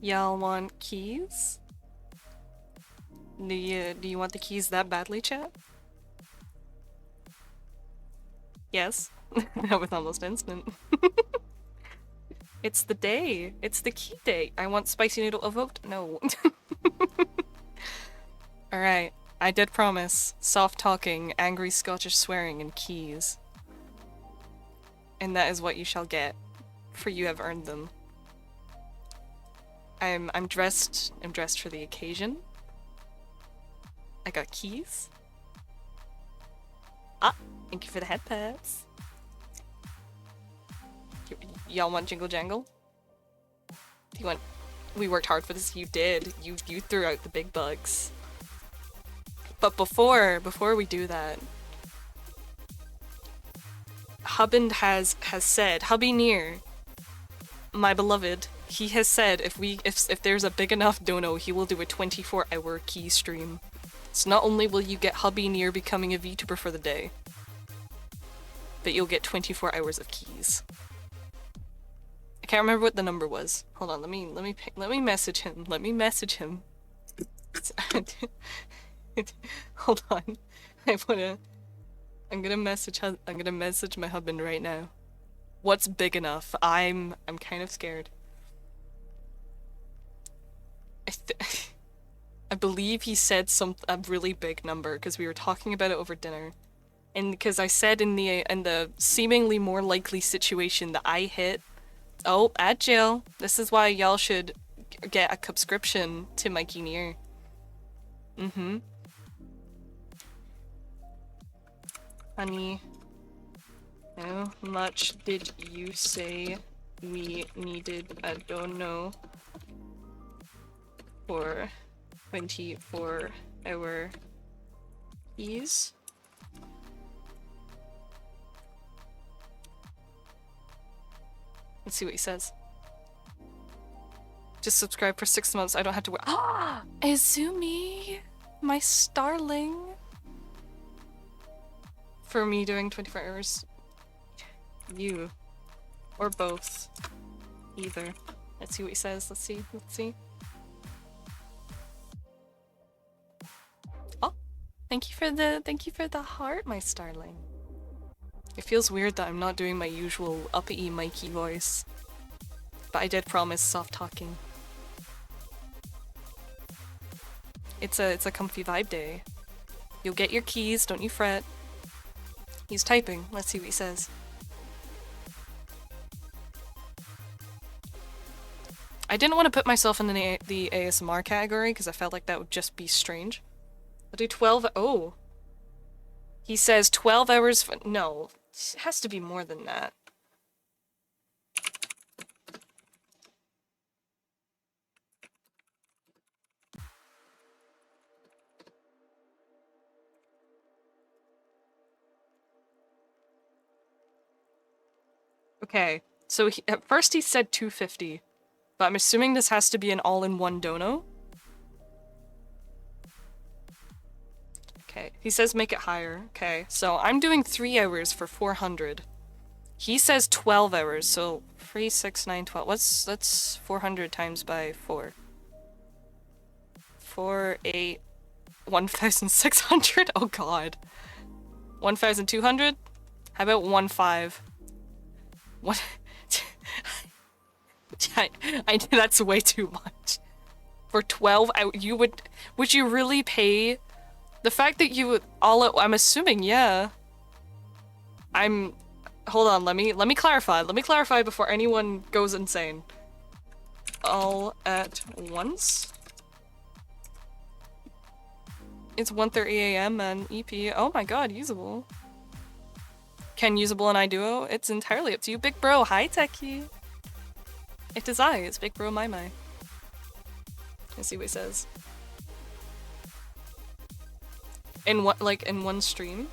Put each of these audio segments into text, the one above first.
Y'all want keys? Do you want the keys that badly, chat? Yes. That was almost instant. It's the day. It's the key day. I want spicy noodle evoked. No. Alright. I did promise. Soft talking, angry Scottish swearing, and keys. And that is what you shall get, for you have earned them. I'm dressed for the occasion. I got keys. Ah, thank you for the head pats. Y'all want jingle jangle? Do you want? We worked hard for this. You did. You threw out the big bucks. But before we do that, Hubband has said, Hubby Near, my beloved, he has said if there's a big enough dono, he will do a 24-hour key stream. So not only will you get Hubby Near becoming a VTuber for the day, but you'll get 24 hours of keys. I can't remember what the number was. Hold on, let me message him. Let me message him. Hold on. I'm gonna message my husband right now. What's big enough? I'm kind of scared. I believe he said a really big number because we were talking about it over dinner. And because I said in the seemingly more likely situation that I hit, oh, at jail. This is why y'all should get a subscription to my Near. Mm-hmm. Honey, how much did you say we needed? I don't know. For 24-hour keys? Let's see what he says. Just subscribe for 6 months. I don't have to wait. Ah, Izumi, my starling. For me doing 24 hours. You. Or both. Either. Let's see what he says. Let's see. Oh, thank you for the heart, my starling. It feels weird that I'm not doing my usual uppity Mikey voice. But I did promise soft talking. It's a comfy vibe day. You'll get your keys, don't you fret. He's typing. Let's see what he says. I didn't want to put myself in the ASMR category because I felt like that would just be strange. I'll do 12. Oh. He says 12 hours. No. It has to be more than that. Okay, so at first he said 250, but I'm assuming this has to be an all-in-one dono. Okay, he says make it higher. Okay, so I'm doing 3 hours for 400. He says 12 hours, so 3, 6, 9, 12. That's 400 times by 4. 4, 8, 1,600? Oh god. 1,200? How about 1,500? What? That's way too much. For 12 hours, would you really pay? The fact that you would I'm assuming, yeah. Hold on, let me clarify. Let me clarify before anyone goes insane. All at once? It's 1:30 a.m. and EP. Oh my god, usable. Can usable and I duo? It's entirely up to you. Big bro, hi Techie. It is I, it's Big Bro My. Let's see what he says. In what, like in one stream?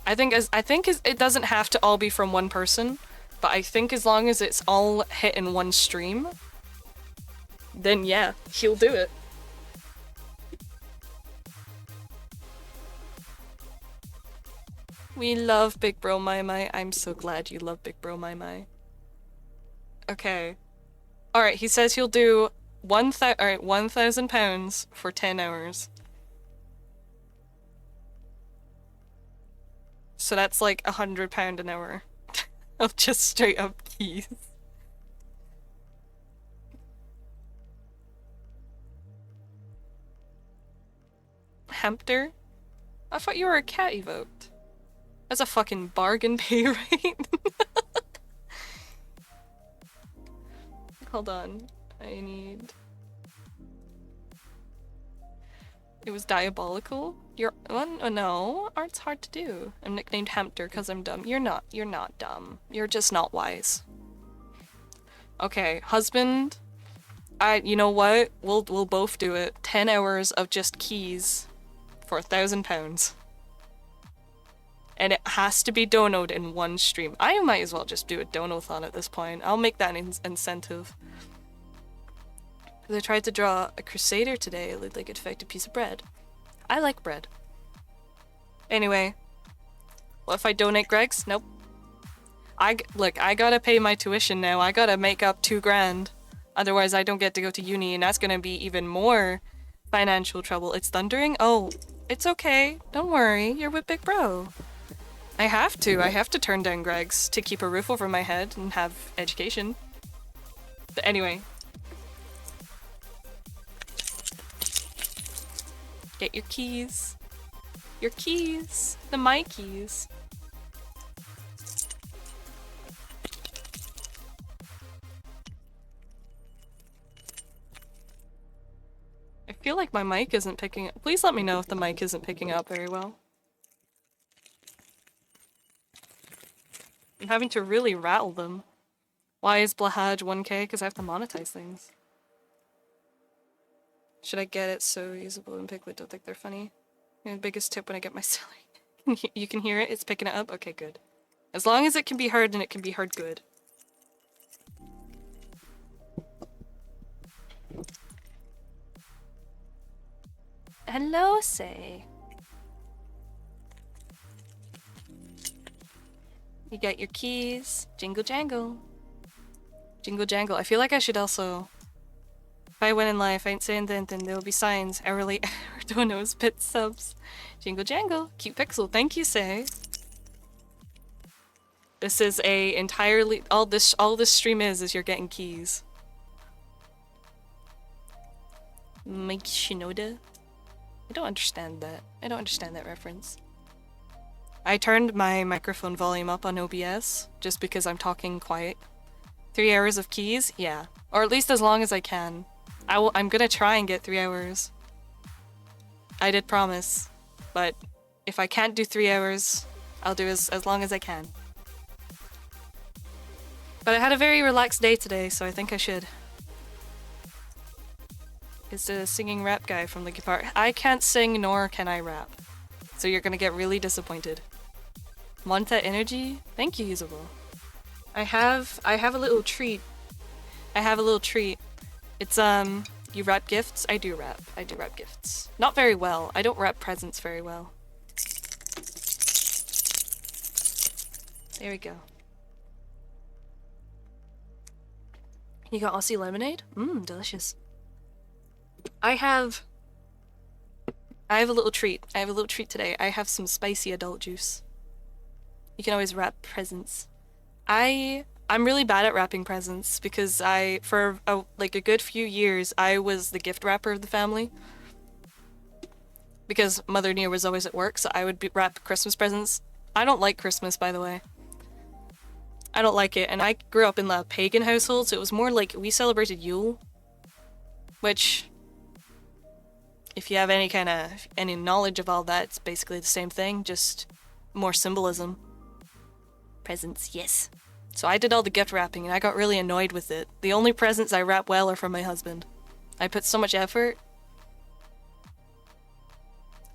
I think it doesn't have to all be from one person, but I think as long as it's all hit in one stream, then yeah, he'll do it. We love Big Bro My. I'm so glad you love Big Bro My. Okay. Alright, he says he'll do Alright, £1,000 for 10 hours. So that's like £100 an hour of just straight up keys. Hamster? I thought you were a cat evoked. That's a fucking bargain pay rate. Hold on. I need... It was diabolical? You're... Oh, no. Art's hard to do. I'm nicknamed Hamster because I'm dumb. You're not dumb. You're just not wise. Okay, husband. You know what? We'll both do it. 10 hours of just keys for £1,000. And it has to be donoed in one stream. I might as well just do a donathon at this point. I'll make that an incentive. Because I tried to draw a crusader today. It looked like it affected a piece of bread. I like bread. Anyway. What if I donate Greg's? Nope. Look, I gotta pay my tuition now. I gotta make up $2,000. Otherwise I don't get to go to uni, and that's gonna be even more financial trouble. It's thundering? Oh, it's okay. Don't worry. You're with Big Bro. I have to turn down Greg's to keep a roof over my head and have education. But anyway. Get your keys. Your keys. My keys. I feel like my mic isn't picking up. Please let me know if the mic isn't picking up very well. I'm having to really rattle them. Why is Blahaj 1K? Because I have to monetize things. Should I get it so usable and Piglet don't think they're funny? My biggest tip when I get my silly. You can hear it? It's picking it up? Okay, good. As long as it can be heard, and it can be heard good. Hello, Say. You got your keys. Jingle jangle. Jingle jangle. I feel like I should also... If I win in life, I ain't saying then there will be signs. Hourly donos, bit subs. Jingle jangle. Cute pixel. Thank you, Say. This is a entirely... All this stream is you're getting keys. Mike Shinoda? I don't understand that. I don't understand that reference. I turned my microphone volume up on OBS, just because I'm talking quiet. 3 hours of keys? Yeah. Or at least as long as I can. I'm gonna try and get 3 hours. I did promise. But if I can't do 3 hours, I'll do as long as I can. But I had a very relaxed day today, so I think I should. It's the singing rap guy from Linkin Park. I can't sing nor can I rap. So you're gonna get really disappointed. Want that energy? Thank you, Usable. I have a little treat. I have a little treat. It's you wrap gifts? I do wrap gifts. Not very well. I don't wrap presents very well. There we go. You got Aussie lemonade? Mmm, delicious. I have a little treat. I have a little treat today. I have some spicy adult juice. You can always wrap presents. I'm really bad at wrapping presents because for like a good few years, I was the gift wrapper of the family. Because Mother Nia was always at work, so I would wrap Christmas presents. I don't like Christmas, by the way. I don't like it, and I grew up in a pagan household, so it was more like we celebrated Yule. Which, if you have any knowledge of all that, it's basically the same thing, just more symbolism. Presents, yes. So I did all the gift wrapping and I got really annoyed with it. The only presents I wrap well are from my husband. I put so much effort.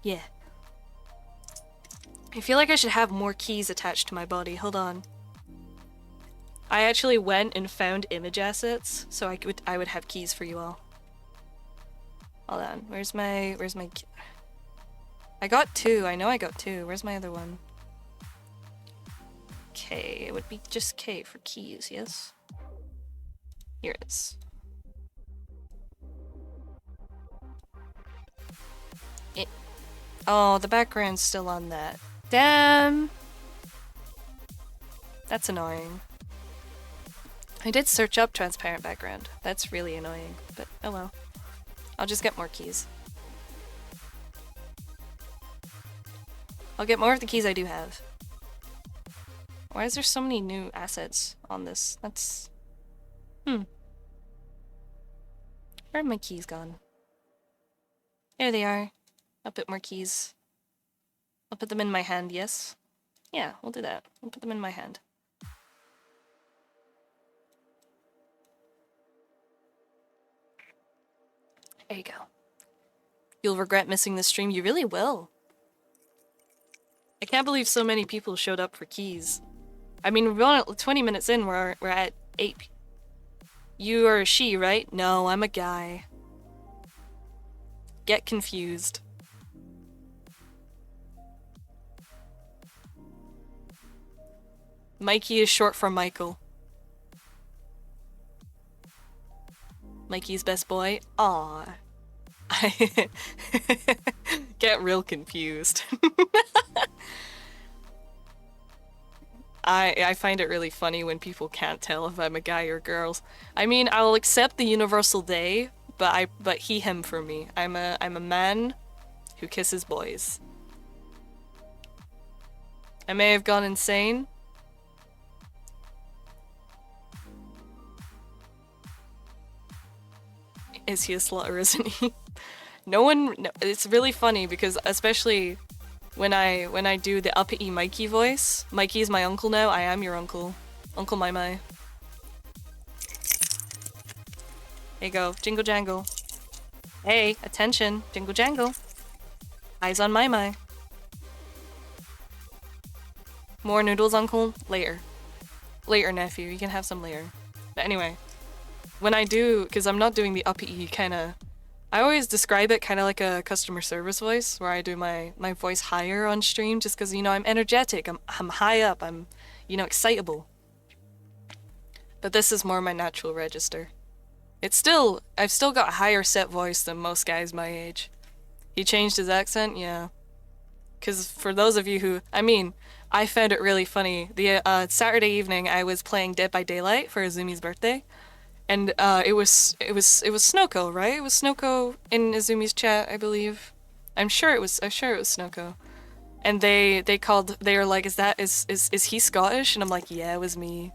Yeah. I feel like I should have more keys attached to my body. Hold on. I actually went and found image assets so I would have keys for you all. Hold on. Where's my I got 2. I know I got 2. Where's my other one? K. It would be just K for keys, yes? Here it is. Oh, the background's still on that. Damn! That's annoying. I did search up transparent background. That's really annoying, but oh well. I'll just get more keys. I'll get more of the keys I do have. Why is there so many new assets on this? That's... Where have my keys gone? There they are. I'll put more keys. I'll put them in my hand, yes? Yeah, we'll do that. We'll put them in my hand. There you go. You'll regret missing this stream. You really will. I can't believe so many people showed up for keys. I mean, we're on 20 minutes in, we're at 8. You are a she, right? No, I'm a guy. Get confused. Mikey is short for Michael. Mikey's best boy? Aww. Get real confused. I find it really funny when people can't tell if I'm a guy or girls. I mean, I'll accept the universal they, but he him for me. I'm a man who kisses boys. I may have gone insane. Is he a slut or isn't he? No, it's really funny because especially when I do the uppity Mikey voice. Mikey's my uncle now. I am your uncle. Uncle Mai Mai. There you go. Jingle jangle. Hey, attention. Jingle jangle. Eyes on Mai Mai. More noodles, uncle? Later. Later, nephew. You can have some later. But anyway. When I do, because I'm not doing the uppity kinda... I always describe it kind of like a customer service voice, where I do my voice higher on stream, just because, you know, I'm energetic, I'm high up, I'm, you know, excitable. But this is more my natural register. I've still got a higher set voice than most guys my age. He changed his accent, yeah. Because for those of you who, I mean, I found it really funny. The Saturday evening, I was playing Dead by Daylight for Azumi's birthday. And it was Snoko, right? It was Snoko in Izumi's chat, I believe. I'm sure it was Snoko. And they were like, is he Scottish? And I'm like, yeah, it was me.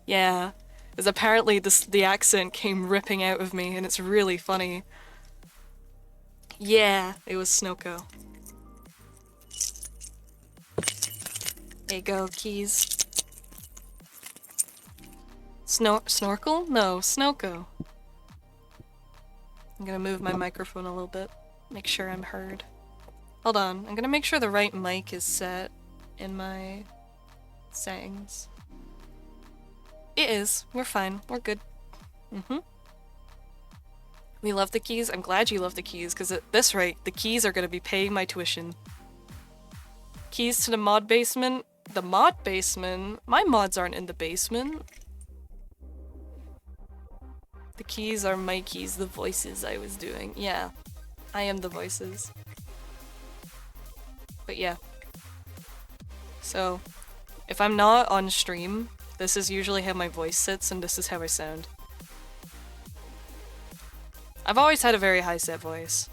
Yeah. Because apparently the accent came ripping out of me and it's really funny. Yeah, it was Snoko. There you go, keys. Snorkel? No, Snoko. I'm gonna move my microphone a little bit. Make sure I'm heard. Hold on, I'm gonna make sure the right mic is set in my settings. It is. We're fine. We're good. We love the keys. I'm glad you love the keys, because at this rate, the keys are gonna be paying my tuition. Keys to the mod basement? The mod basement? My mods aren't in the basement. The keys are my keys, the voices I was doing. Yeah, I am the voices. But yeah. So, if I'm not on stream, this is usually how my voice sits and this is how I sound. I've always had a very high set voice.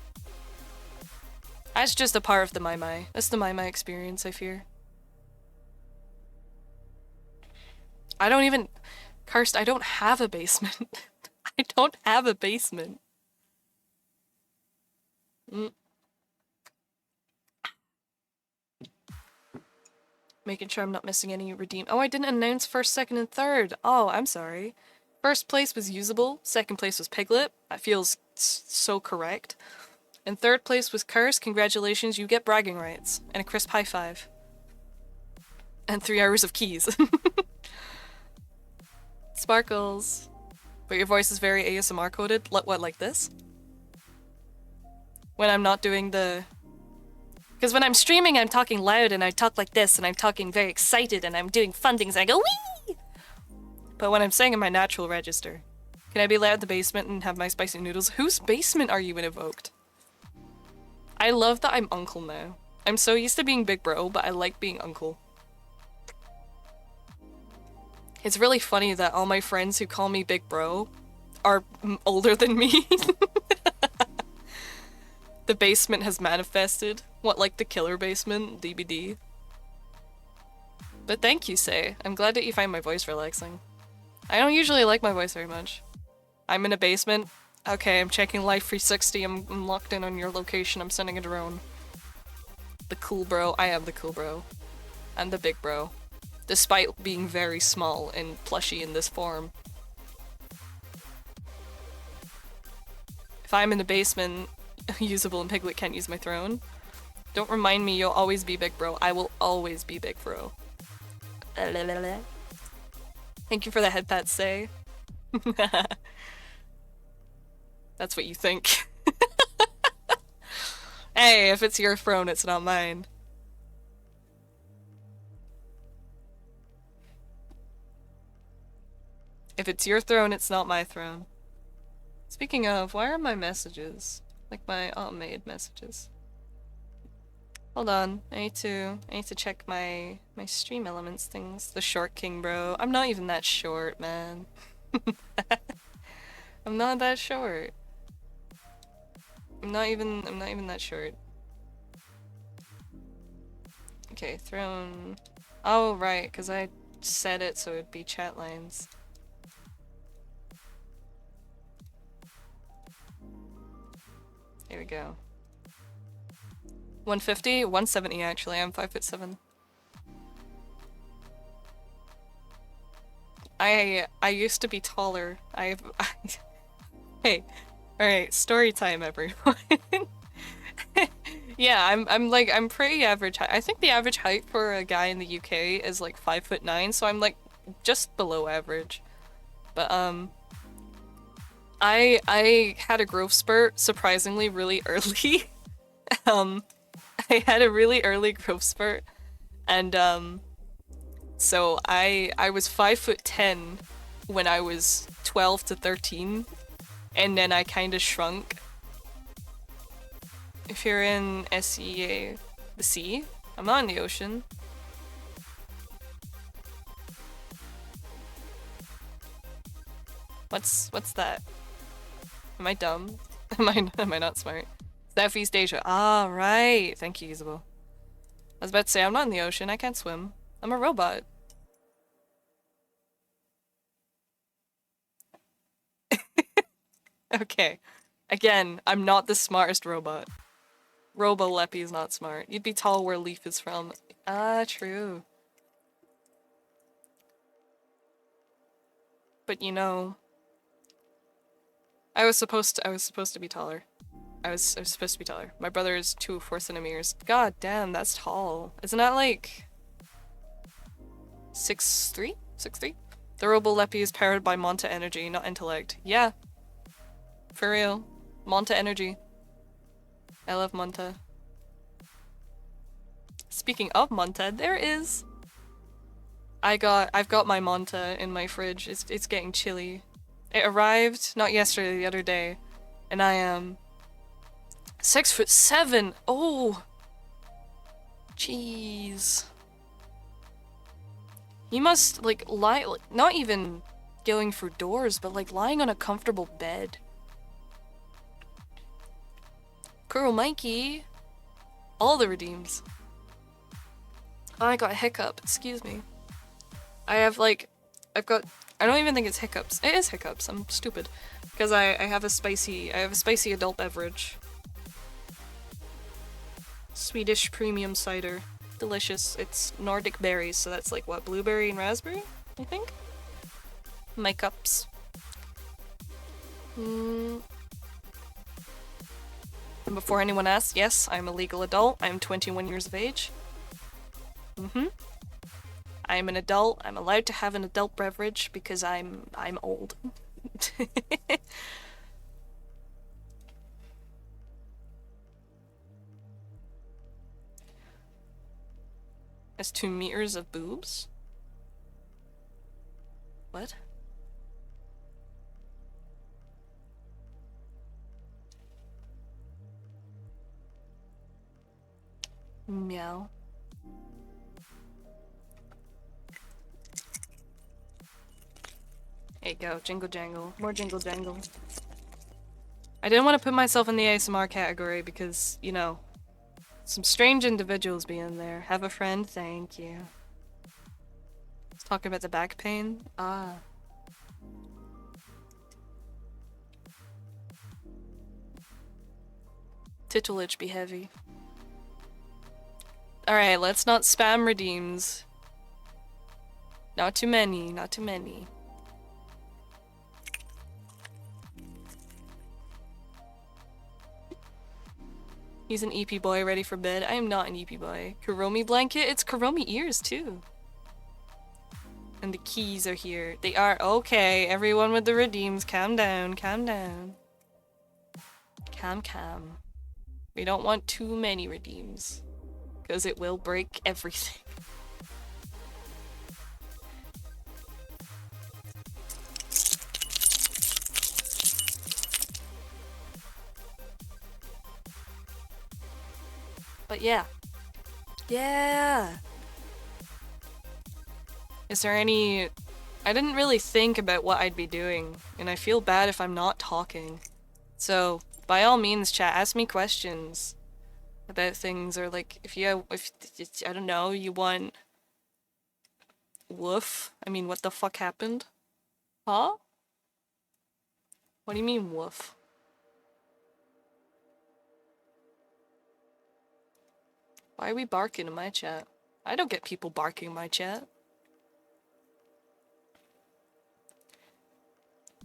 That's just a part of the Mai Mai. That's the Mai Mai experience, I fear. I don't even... Karst, I don't have a basement. I don't have a basement. Making sure I'm not missing any redeem. Oh, I didn't announce first, second, and third. Oh, I'm sorry. First place was Usable. Second place was Piglet. That feels so correct. And third place was Curse. Congratulations, you get bragging rights. And a crisp high five. And 3 hours of keys. Sparkles. But your voice is very ASMR coded? What, like this? When I'm not doing the... Because when I'm streaming, I'm talking loud and I talk like this and I'm talking very excited and I'm doing fun things and I go wee! But when I'm saying in my natural register, can I be loud in the basement and have my spicy noodles? Whose basement are you in Evoked? I love that I'm uncle now. I'm so used to being big bro, but I like being uncle. It's really funny that all my friends who call me big bro are older than me. The basement has manifested. What, like the killer basement? DBD. But thank you, Say. I'm glad that you find my voice relaxing. I don't usually like my voice very much. I'm in a basement. Okay, I'm checking Life 360. I'm locked in on your location. I'm sending a drone. The cool bro. I am the cool bro. I'm the big bro. Despite being very small and plushy in this form. If I'm in the basement, usable and Piglet can't use my throne. Don't remind me you'll always be big bro. I will always be big bro. Thank you for the head pat, Say. That's what you think. Hey, if it's your throne, it's not mine. If it's your throne, it's not my throne. Speaking of, why are my messages? Like my aunt-made messages. Hold on, I need to check my stream elements things. The short king bro. I'm not even that short, man. I'm not that short. I'm not even that short. Okay, throne. Oh right, because I set it so it'd be chat lines. There we go. 150? 170 actually, I'm 5'7". I used to be taller. Hey, alright, story time everyone. Yeah, I'm pretty average height. I think the average height for a guy in the UK is like 5'9", so I'm like just below average. But I had a growth spurt surprisingly really early. I had a really early growth spurt, and so I was 5'10" when I was 12 to 13, and then I kind of shrunk. If you're in SEA, the sea, I'm not in the ocean. What's that? Am I dumb? Am I not smart? Southeast Asia. Ah, right. Thank you, Isabel. I was about to say, I'm not in the ocean. I can't swim. I'm a robot. Okay. Again, I'm not the smartest robot. Robo-Leppy is not smart. You'd be tall where Leaf is from. Ah, true. But you know, I was supposed to be taller. I was supposed to be taller. My brother is 4 centimeters. God damn, that's tall. Isn't that like 6'3"? 6'3"? The Robo-Leppy is powered by Monta energy, not intellect. Yeah. For real. Monta energy. I love Monta. Speaking of Monta, there is. I've got my Monta in my fridge. It's getting chilly. It arrived not yesterday, the other day, and I am 6'7". Oh, jeez. You must like lie, not even going through doors, but like lying on a comfortable bed. Kuro Mikey, all the redeems. Oh, I got a hiccup. Excuse me. I don't even think it's hiccups. It is hiccups. I'm stupid. Because I have a spicy adult beverage. Swedish premium cider. Delicious. It's Nordic berries, so that's like what, blueberry and raspberry, I think? My cups. And before anyone asks, yes, I'm a legal adult. I'm 21 years of age. I'm an adult. I'm allowed to have an adult beverage because I'm old. Has 2 meters of boobs? What? Meow. There you go, jingle jangle. More jingle jangle. I didn't want to put myself in the ASMR category because, you know, some strange individuals be in there. Have a friend? Thank you. Let's talk about the back pain. Ah. Titillage be heavy. Alright, let's not spam redeems. Not too many, not too many. He's an EP boy ready for bed. I am not an EP boy. Kuromi blanket? It's Kuromi ears too. And the keys are here. They are okay. Everyone with the redeems, calm down, calm down. Calm. We don't want too many redeems. Because it will break everything. But yeah. Yeah! Is there any... I didn't really think about what I'd be doing, and I feel bad if I'm not talking. So, by all means, chat, ask me questions about things, or like, if I don't know, you want... Woof? I mean, what the fuck happened? Huh? What do you mean, woof? Why are we barking in my chat? I don't get people barking in my chat.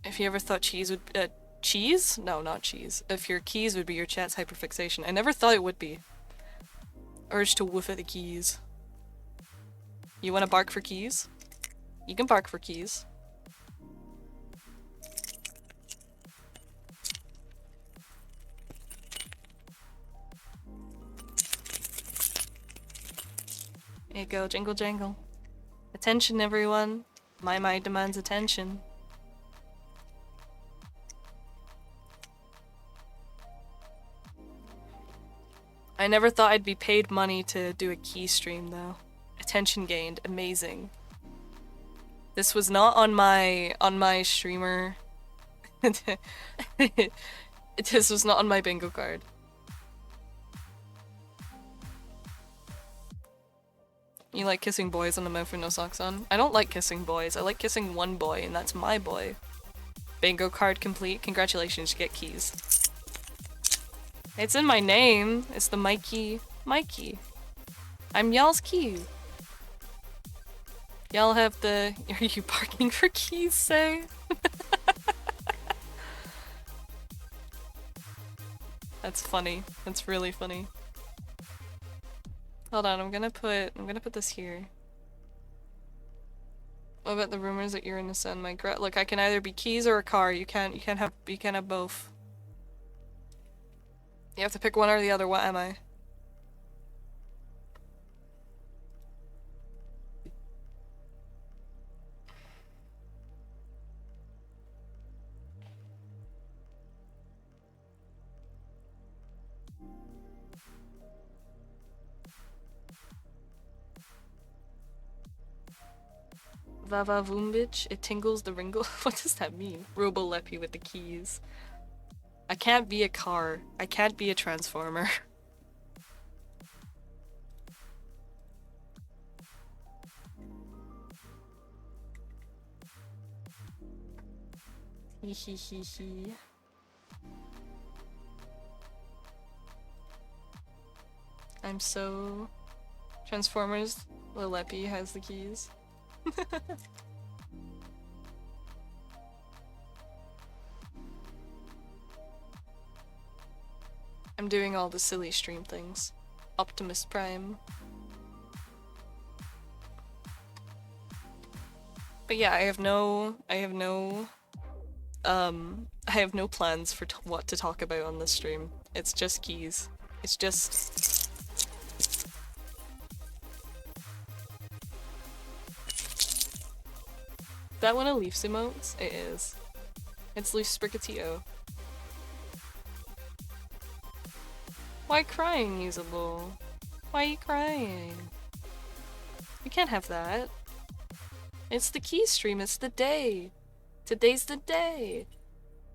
If you ever thought cheese would- cheese? No, not cheese. If your keys would be your chat's hyperfixation. I never thought it would be. Urge to woof at the keys. You wanna bark for keys? You can bark for keys. There you go, jingle jangle. Attention, everyone. My mind demands attention. I never thought I'd be paid money to do a key stream, though. Attention gained, amazing. This was not on my streamer. This was not on my bingo card. You like kissing boys on the mouth with no socks on? I don't like kissing boys. I like kissing one boy, and that's my boy. Bingo card complete. Congratulations, you get keys. It's in my name. It's the Mikey. I'm y'all's key. Y'all have the... Are you barking for keys, say? That's funny. That's really funny. Hold on, I'm gonna put this here. What about the rumors that you're in the sun, Mike? Look, I can either be keys or a car. You can't have both. You have to pick one or the other. What am I? Vava Vumbich, it tingles the ringle. What does that mean? Roboleppy with the keys. I can't be a car. I can't be a transformer. Hehehehe. I'm so... Transformers, Lilepi has the keys. I'm doing all the silly stream things. Optimus Prime. But yeah, I have no plans for what to talk about on this stream. It's just keys. It's just... That one a Leafs emotes? It is. It's Leaf Sprigatito. Why crying, usable? Why are you crying? We can't have that. It's the key stream, it's the day. Today's the day.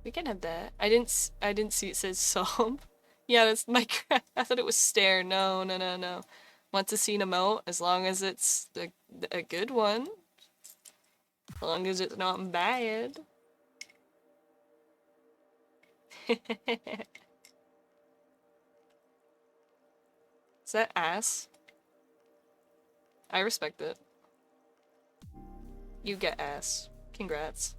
We can't have that. I didn't see it says sob. Yeah, that's my I thought it was stare. No, no, no, no. Want to see an emote as long as it's a good one. As long as it's not bad. Is that ass? I respect it. You get ass. Congrats.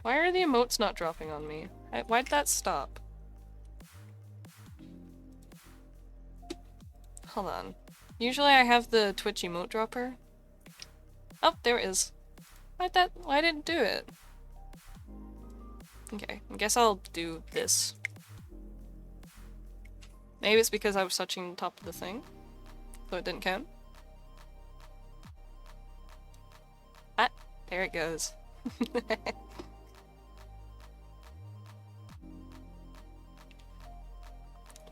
Why are the emotes not dropping on me? Why'd that stop? Hold on. Usually I have the Twitch emote dropper. Oh, there it is. Why didn't it do it? Okay, I guess I'll do this. Maybe it's because I was touching the top of the thing, so it didn't count. Ah, there it goes.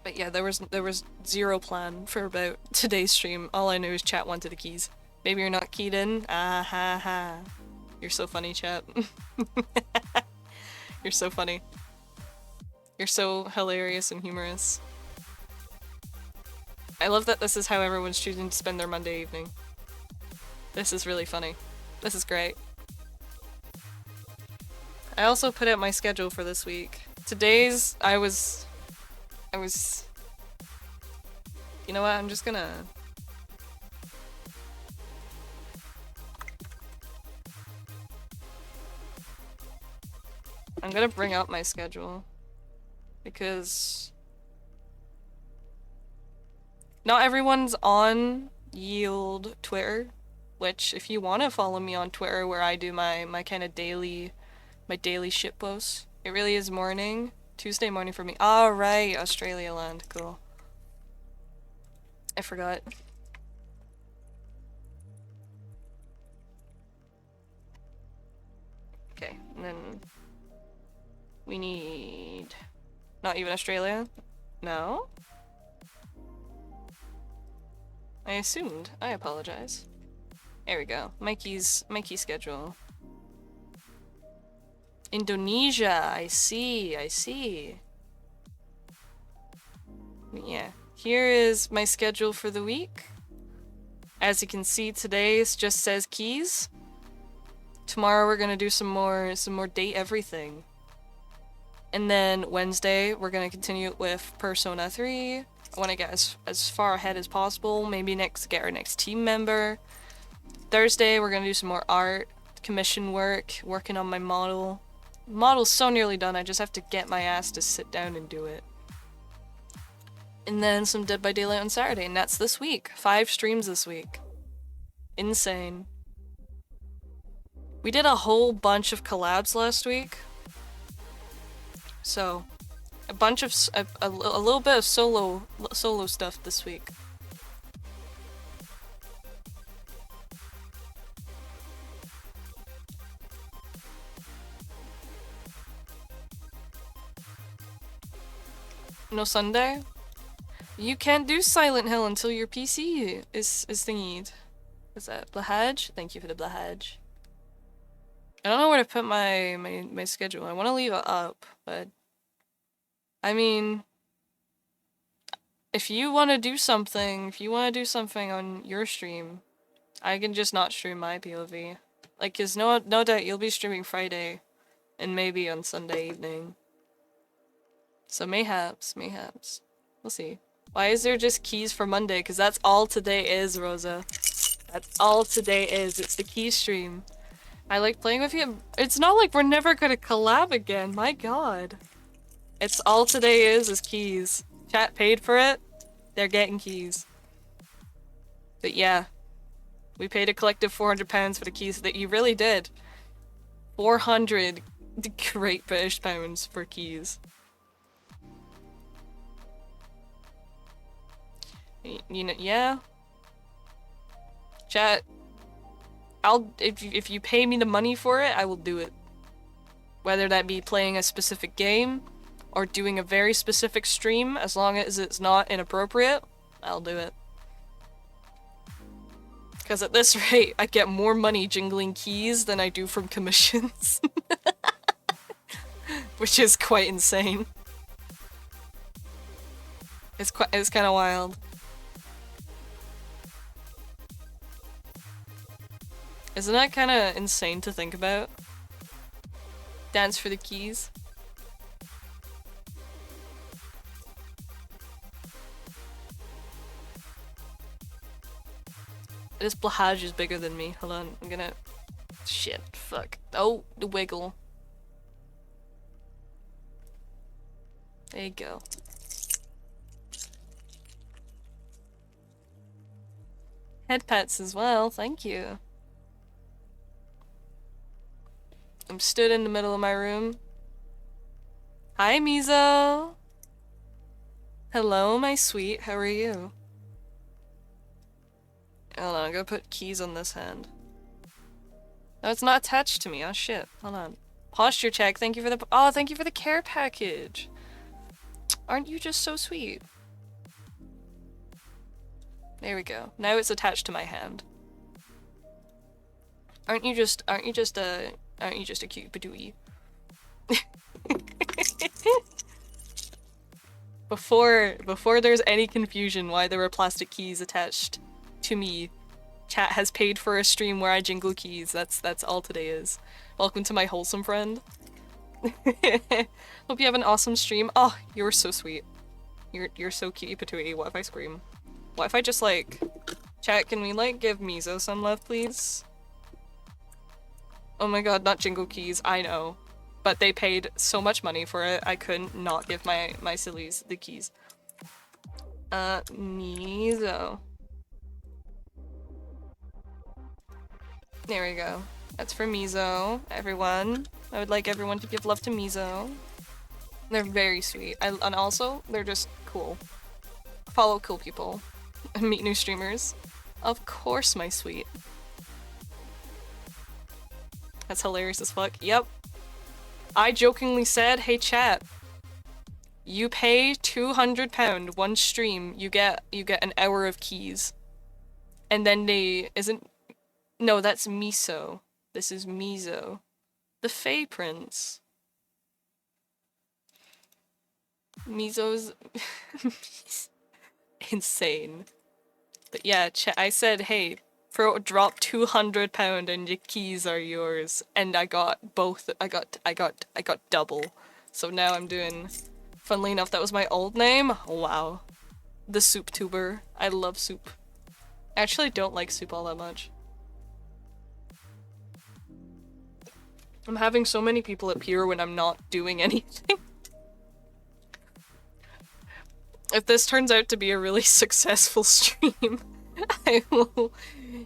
But yeah, there was zero plan for about today's stream. All I knew is chat wanted the keys. Maybe you're not keyed in? Ah ha ha. You're so funny, chat. You're so funny. You're so hilarious and humorous. I love that this is how everyone's choosing to spend their Monday evening. This is really funny. This is great. I also put out my schedule for this week. Today's, I was... You know what, I'm just gonna... I'm gonna bring up my schedule. Because... not everyone's on Yield Twitter. Which, if you want to follow me on Twitter where I do my kind of daily... my daily shit posts. It really is morning. Tuesday morning for me. Alright, Australia land. Cool. I forgot. Okay, and then... we need... not even Australia? No? I assumed. I apologize. There we go. Mikey's schedule. Indonesia, I see, I see. Yeah, here is my schedule for the week. As you can see, today it just says keys. Tomorrow we're gonna do some more date everything. And then Wednesday we're gonna continue with Persona 3. I wanna get as far ahead as possible. Maybe get our next team member. Thursday we're gonna do some more art, commission work, working on my model. Model's so nearly done, I just have to get my ass to sit down and do it. And then some Dead by Daylight on Saturday, and that's this week. 5 streams this week. Insane. We did a whole bunch of collabs last week. So, a bunch of a little bit of solo stuff this week. No Sunday? You can't do Silent Hill until your PC is thingied. Is that Blahaj? Thank you for the Blahaj. I don't know where to put my schedule. I want to leave it up, but I mean, if you want to do something, on your stream, I can just not stream my POV. Like, 'cause no doubt you'll be streaming Friday, and maybe on Sunday evening. So mayhaps. We'll see. Why is there just keys for Monday? 'Cause that's all today is, Rosa. That's all today is. It's the key stream. I like playing with you. It's not like we're never gonna collab again. My god. It's all today is keys. Chat paid for it. They're getting keys. But yeah. We paid a collective £400 for the keys that you really did. 400 Great British pounds for keys. You know, yeah. Chat. If you pay me the money for it, I will do it. Whether that be playing a specific game, or doing a very specific stream, as long as it's not inappropriate, I'll do it. Because at this rate, I get more money jingling keys than I do from commissions. Which is quite insane. It's kind of wild. Isn't that kind of insane to think about? Dance for the keys. This Blahaj is bigger than me. Hold on, I'm gonna... Shit, fuck. Oh, the wiggle. There you go. Head pets as well, thank you. I'm stood in the middle of my room. Hi, Mizo! Hello, my sweet, how are you? Hold on, I'm gonna put keys on this hand. No, it's not attached to me. Oh shit. Hold on. Posture check. Thank you for the- Oh, thank you for the care package. Aren't you just so sweet? There we go. Now it's attached to my hand. Aren't you just a cute badooey? Before there's any confusion why there were plastic keys attached to me, chat has paid for a stream where I jingle keys. That's all today is. Welcome to my wholesome friend. Hope you have an awesome stream. Oh, you're so sweet. You're so cute, Patooey. What if I scream? What if I just like... Chat, can we like give Mizo some love, please? Oh my god, not jingle keys, I know. But they paid so much money for it, I couldn't not give my sillies the keys. Mizo. There we go. That's for Mizo, everyone. I would like everyone to give love to Mizo. They're very sweet. And also, they're just cool. Follow cool people. Meet new streamers. Of course, my sweet. That's hilarious as fuck. Yep. I jokingly said, hey chat, you pay £200 one stream, you get an hour of keys. And then no, that's Miso. This is Mizo. The Fae Prince. Mizo's insane. But yeah, I said, hey, drop £200 and your keys are yours. And I got both. I got double. So now I'm doing. Funnily enough, that was my old name. Wow. The Soup Tuber. I love soup. I actually don't like soup all that much. I'm having so many people appear when I'm not doing anything. If this turns out to be a really successful stream, I will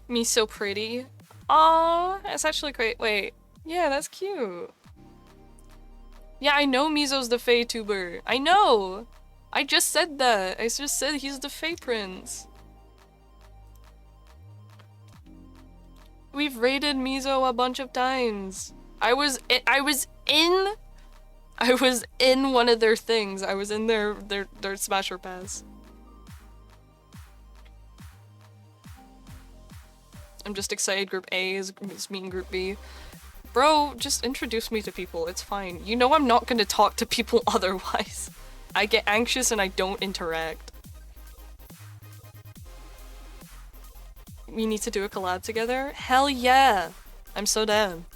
be so pretty. Aww, that's actually great. Wait, yeah, that's cute. Yeah, I know Mizo's the Fae tuber. I know! I just said that. I just said he's the Fae Prince. We've raided Mizo a bunch of times. I was in one of their things. I was in their Smasher Pass. I'm just excited Group A is meeting Group B. Bro, just introduce me to people. It's fine. You know I'm not gonna talk to people otherwise. I get anxious and I don't interact. We need to do a collab together? Hell yeah! I'm so down.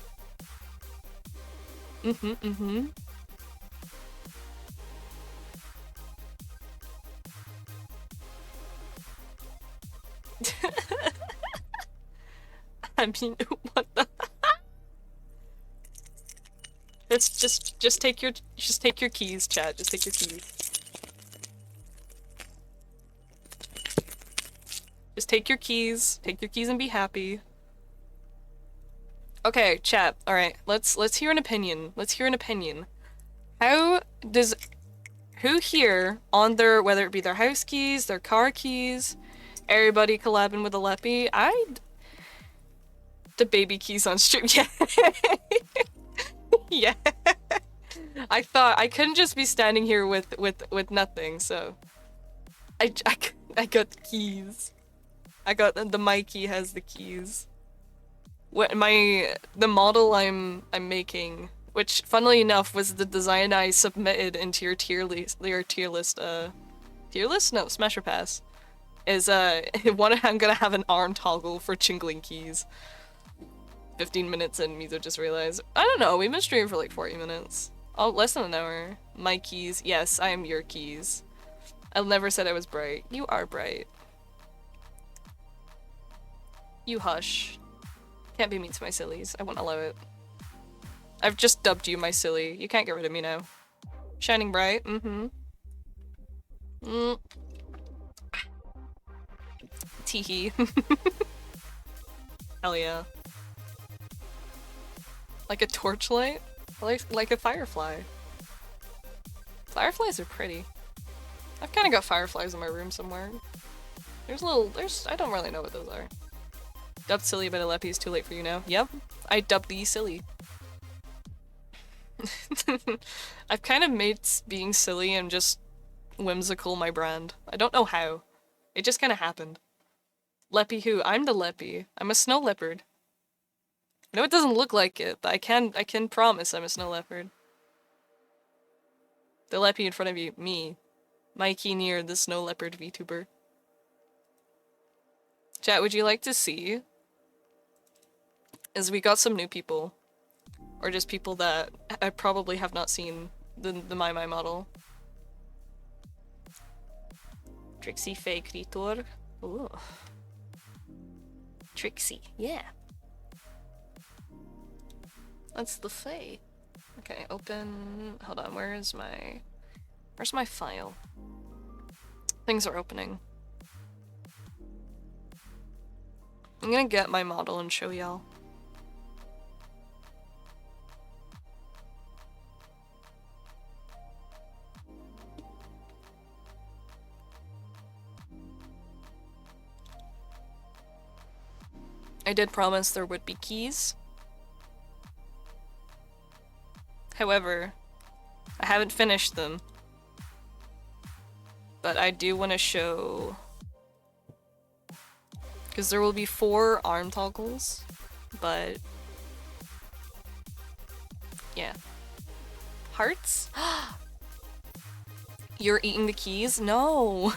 I mean, what the? Just take your keys, chat. Just take your keys. Just take your keys. Take your keys and be happy. Okay, chat. All right, let's hear an opinion. Let's hear an opinion. Who here on their, whether it be their house keys, their car keys, everybody collabing with a Leppy? The baby keys on stream. Yeah. Yeah. I thought I couldn't just be standing here with nothing, so I got the keys. I got the Mikey has the keys. What the model I'm making, which funnily enough was the design I submitted into your tier list tier list? No, Smasher Pass. Is one I'm gonna have an arm toggle for jingling keys. 15 minutes in, Mizo just realized. I don't know, we've been streaming for like 40 minutes. Oh, less than an hour. My keys. Yes, I am your keys. I never said I was bright. You are bright. You hush. Can't be mean to my sillies. I won't allow it. I've just dubbed you my silly. You can't get rid of me now. Shining bright. Mm-hmm. Teehee. Hell yeah. Like a torchlight? Like a firefly. Fireflies are pretty. I've kind of got fireflies in my room somewhere. I don't really know what those are. Dubbed silly by the Leppy is too late for you now. Yep, I dubbed thee silly. I've kind of made being silly and just whimsical my brand. I don't know how. It just kind of happened. Leppy who? I'm the Leppy. I'm a snow leopard. I know it doesn't look like it, but I can promise I'm a snow leopard. The Leppy in front of you, me. Mikey near the snow leopard VTuber. Chat, would you like to see? Is we got some new people. Or just people that I probably have not seen the My model. Trixie Faye Creator. Ooh. Trixie, yeah. That's the Faye. Okay, open. Hold on, where's my file? Things are opening. I'm gonna get my model and show y'all. I did promise there would be keys. However, I haven't finished them. But I do want to show... Because there will be 4 arm toggles, but... Yeah. Hearts? You're eating the keys? No!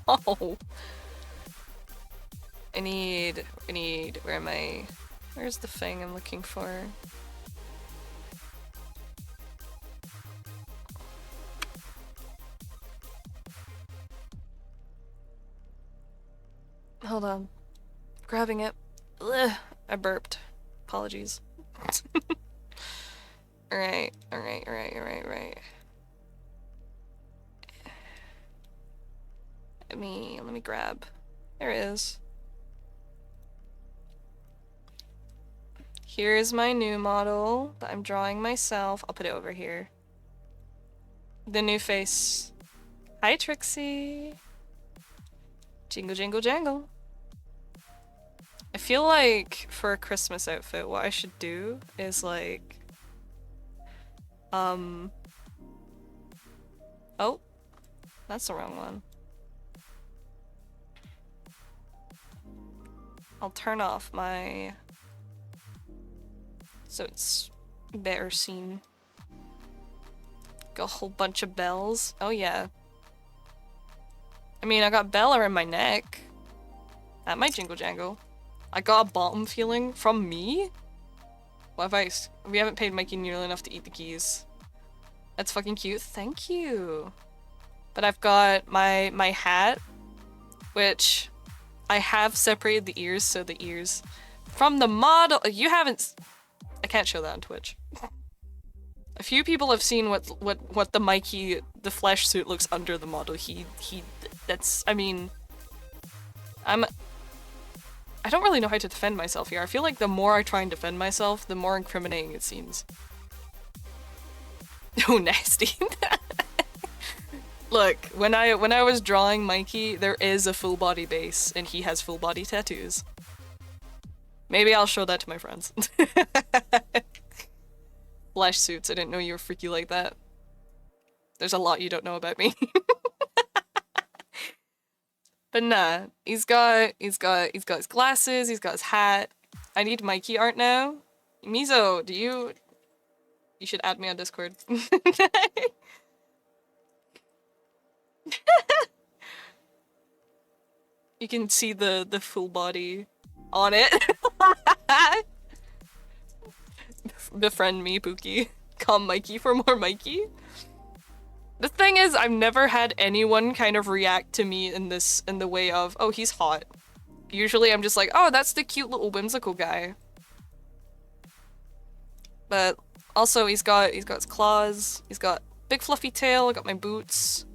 No! I need, where am I? Where's the thing I'm looking for? Hold on. Grabbing it. Ugh, I burped. Apologies. Alright. Let me grab. There it is. Here's my new model that I'm drawing myself. I'll put it over here. The new face. Hi, Trixie. Jingle, jingle, jangle. I feel like for a Christmas outfit, what I should do is like... Oh. That's the wrong one. I'll turn off my... So it's better seen. Got a whole bunch of bells. Oh yeah. I mean, I got bell around my neck. That might jingle jangle. I got a bottom feeling from me? What advice? We haven't paid Mikey nearly enough to eat the keys. That's fucking cute. Thank you. But I've got my hat, which I have separated the ears, so the ears from the model. You haven't. I can't show that on Twitch. A few people have seen what the Mikey, the flesh suit looks under the model. That's, I mean, I don't really know how to defend myself here. I feel like the more I try and defend myself, the more incriminating it seems. Oh, nasty. Look, when I was drawing Mikey, there is a full body base, and he has full body tattoos. Maybe I'll show that to my friends. Flash suits, I didn't know you were freaky like that. There's a lot you don't know about me. But nah, he's got his glasses, he's got his hat. I need Mikey art now. Mizo, you should add me on Discord. You can see the full body on it. Befriend me, Pookie. Call Mikey for more Mikey. The thing is, I've never had anyone kind of react to me in the way of, oh, he's hot. Usually I'm just like, oh, that's the cute little whimsical guy. But also he's got his claws, he's got big fluffy tail, I got my boots.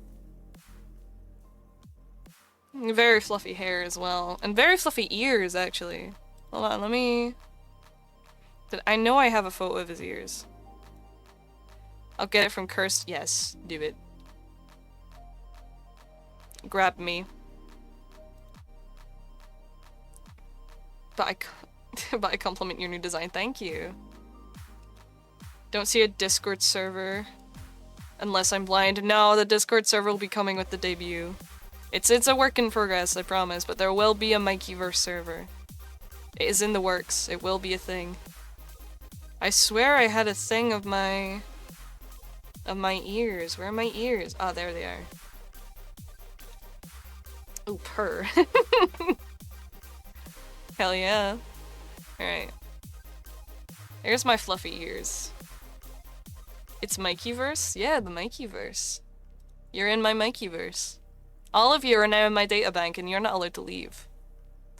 Very fluffy hair as well. And very fluffy ears, actually. Hold on, let me... I know I have a photo of his ears. I'll get it from Cursed. Yes, do it. Grab me. But I compliment your new design. Thank you. Don't see a Discord server. Unless I'm blind. No, the Discord server will be coming with the debut. It's a work in progress, I promise, but there will be a Mikeyverse server. It is in the works. It will be a thing. I swear I had a thing of my ears. Where are my ears? Ah, there they are. Oh, purr. Hell yeah. Alright. There's my fluffy ears. It's Mikeyverse? Yeah, the Mikeyverse. You're in my Mikeyverse. All of you are now in my databank and you're not allowed to leave.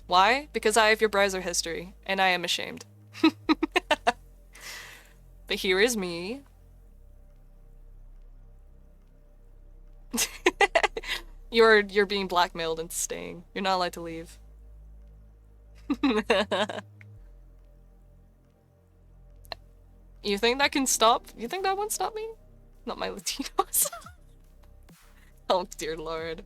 Why? Because I have your browser history, and I am ashamed. But here is me. You're being blackmailed into staying. You're not allowed to leave. You think that can stop? You think that won't stop me? Not my Latinos. Oh dear lord.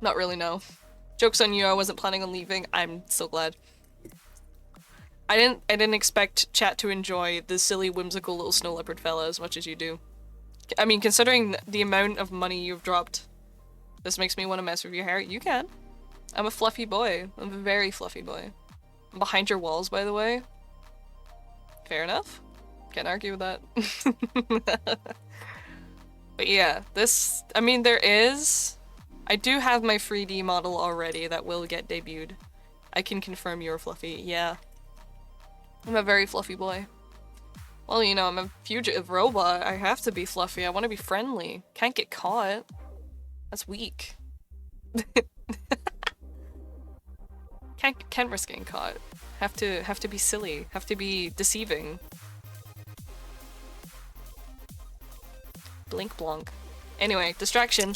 Not really, no. Joke's on you, I wasn't planning on leaving. I'm so glad. I didn't expect chat to enjoy the silly, whimsical little snow leopard fella as much as you do. I mean, considering the amount of money you've dropped, this makes me want to mess with your hair. You can. I'm a fluffy boy. I'm a very fluffy boy. I'm behind your walls, by the way. Fair enough. Can't argue with that. But yeah, this... I mean, there is... I do have my 3D model already that will get debuted. I can confirm you're fluffy. Yeah. I'm a very fluffy boy. Well, you know, I'm a fugitive robot. I have to be fluffy. I want to be friendly. Can't get caught. That's weak. Can't risk getting caught. Have to be silly. Have to be deceiving. Blink blonk. Anyway, distraction.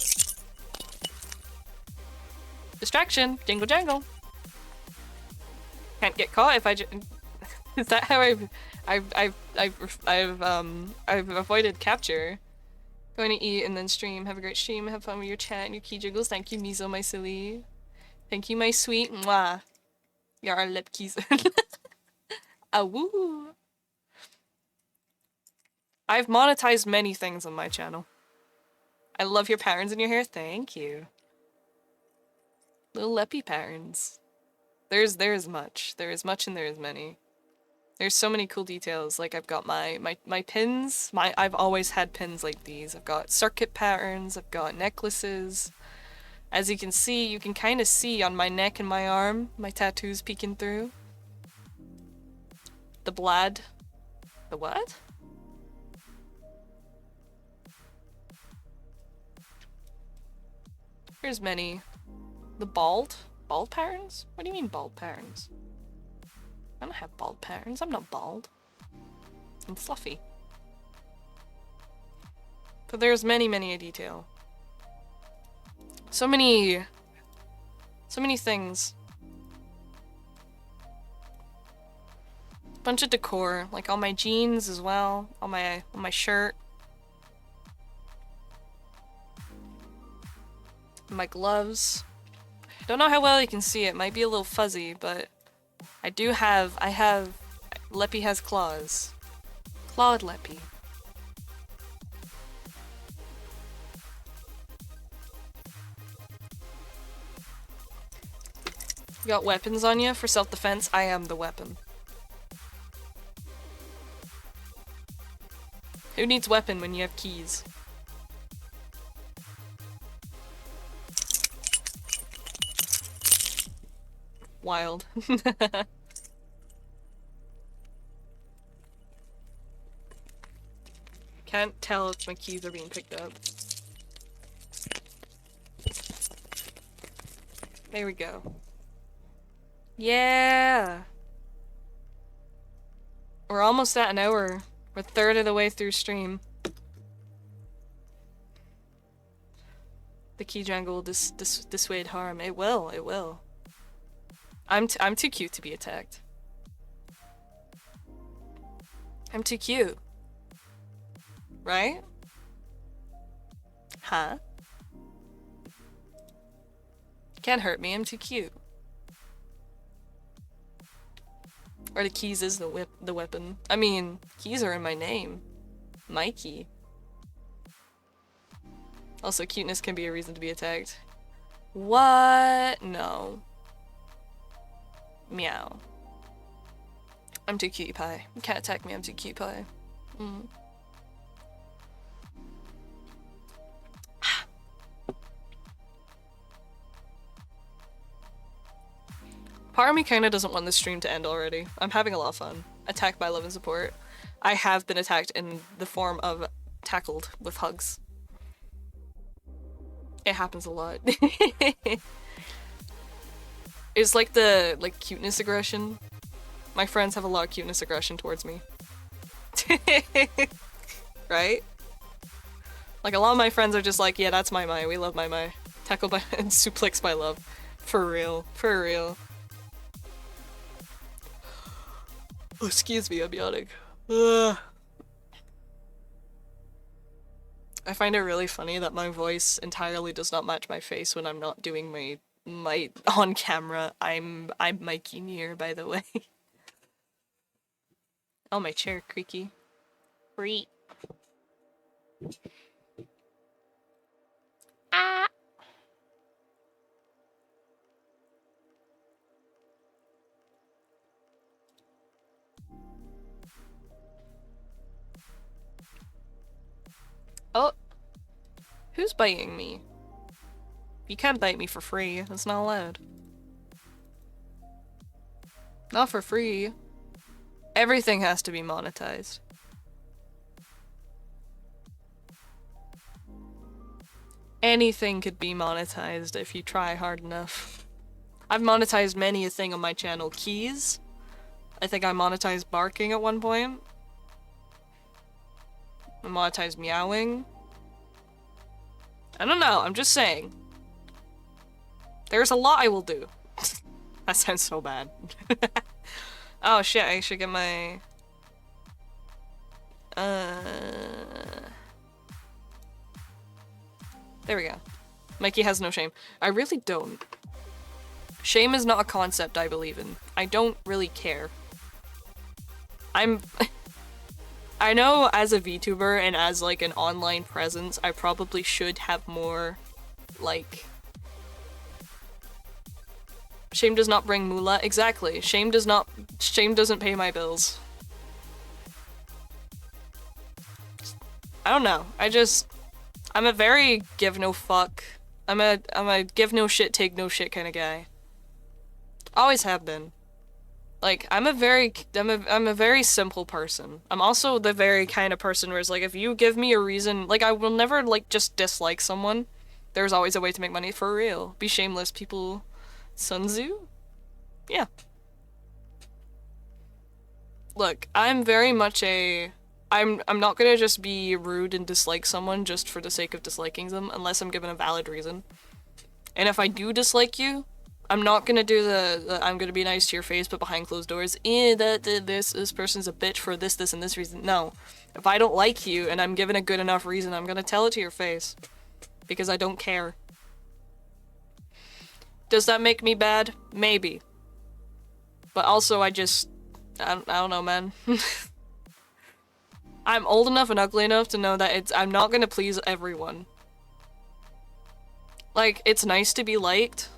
Distraction. Jingle jangle. Can't get caught if I is that how I've avoided capture? Going to eat and then stream. Have a great stream. Have fun with your chat and your key jiggles. Thank you, Mizo, my silly. Thank you, my sweet. Mwah. You're our lip keys. Ah woo. I've monetized many things on my channel. I love your patterns in your hair. Thank you. Little leppy patterns. There's much. There is much and there is many. There's so many cool details. Like I've got my pins. I've always had pins like these. I've got circuit patterns. I've got necklaces. As you can see, you can kind of see on my neck and my arm, my tattoos peeking through. The blad. The what? There's many. The bald? Bald patterns? What do you mean bald patterns? I don't have bald patterns. I'm not bald. I'm fluffy. But there's many a detail. So many things. Bunch of decor, like on my jeans as well, on my shirt. My gloves. Don't know how well you can see it. Might be a little fuzzy, but I have Leppy has claws. Clawed Leppy. You got weapons on you for self-defense? I am the weapon. Who needs weapon when you have keys? Wild. Can't tell if my keys are being picked up. There we go. Yeah! We're almost at an hour. We're a third of the way through stream. The key jangle will dissuade harm. It will, it will. I'm too cute to be attacked. I'm too cute. Right? Huh? Can't hurt me, I'm too cute. Or the keys is the weapon. I mean, keys are in my name. Mikey. Also, cuteness can be a reason to be attacked. What? No. Meow. I'm too cutie pie. You can't attack me, I'm too cute pie. Mm. Part of me kinda doesn't want this stream to end already. I'm having a lot of fun. Attacked by love and support. I have been attacked in the form of tackled with hugs. It happens a lot. It's like the cuteness aggression. My friends have a lot of cuteness aggression towards me. Right? Like a lot of my friends are just like, yeah, that's my Mai. We love my Mai. Tackled by and suplex by love. For real. For real. Oh, excuse me, I'm yawning. Ugh. I find it really funny that my voice entirely does not match my face when I'm not doing my on camera. I'm Mikey Near, by the way. Oh, my chair creaky. Free. Ah. Oh. Who's biting me? You can't bite me for free. That's not allowed. Not for free. Everything has to be monetized. Anything could be monetized if you try hard enough. I've monetized many a thing on my channel. Keys. I think I monetized barking at one point. I monetized meowing. I don't know, I'm just saying. There's a lot I will do. That sounds so bad. Oh shit, I should get my... There we go. Mikey has no shame. I really don't. Shame is not a concept I believe in. I don't really care. I know as a VTuber and as like an online presence, I probably should have more, like... Shame does not bring moolah. Exactly. Shame doesn't pay my bills. I don't know. I'm a very give no fuck. I'm a give no shit, take no shit kind of guy. Always have been. Like, I'm a very simple person. I'm also the very kind of person where it's like, if you give me a reason, like, I will never, like, just dislike someone. There's always a way to make money, for real. Be shameless, people. Sun Tzu? Yeah. Look, I'm very much I'm not gonna just be rude and dislike someone just for the sake of disliking them, unless I'm given a valid reason. And if I do dislike you, I'm not gonna do the I'm gonna be nice to your face, but behind closed doors, this person's a bitch for this, and this reason. No. If I don't like you and I'm given a good enough reason, I'm gonna tell it to your face. Because I don't care. Does that make me bad? Maybe. But also I don't know, man. I'm old enough and ugly enough to know that I'm not gonna please everyone. Like, it's nice to be liked.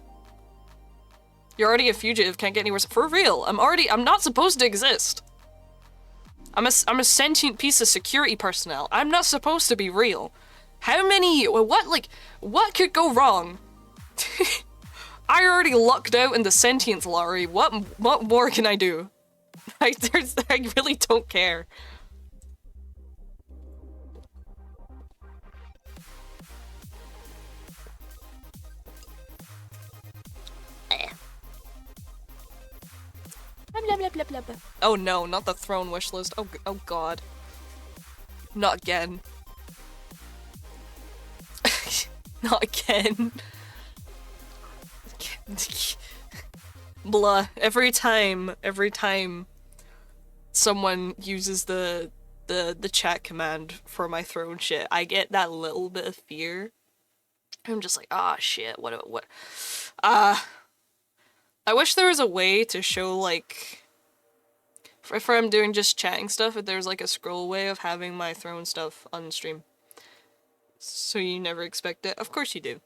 You're already a fugitive, can't get anywhere. For real, I'm not supposed to exist. I'm a sentient piece of security personnel. I'm not supposed to be real. What could go wrong? I already lucked out in the sentience lottery. What more can I do? I really don't care. Blah, blah, blah, blah, blah. Oh no, not the throne wish list. Oh god. Not again. Not again. Blah. Every time someone uses the chat command for my throne shit, I get that little bit of fear. I'm just like, ah, shit, what? I wish there was a way to show, like, if I'm doing just chatting stuff, if there's like a scroll way of having my throne stuff on stream. So you never expect it. Of course you do.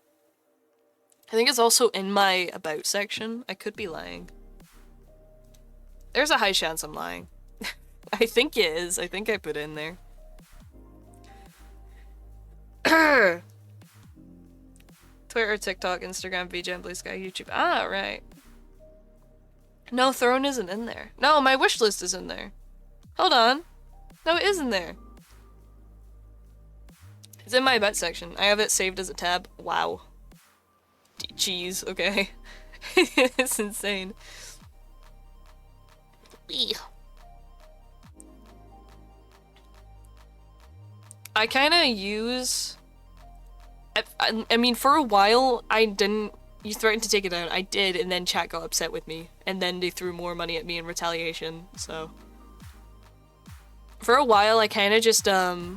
I think it's also in my about section. I could be lying. There's a high chance I'm lying. I think it is. I think I put it in there. Twitter, TikTok, Instagram, VJ, Blue Sky, YouTube. Ah, right. No, Throne isn't in there. No, my wish list is in there. Hold on. No, it is in there. It's in my bet section. I have it saved as a tab. Wow. Jeez, okay. It's insane. I kind of use... I mean, for a while, I didn't... You threatened to take it down. I did, and then chat got upset with me. And then they threw more money at me in retaliation, so... For a while, I kind of just, I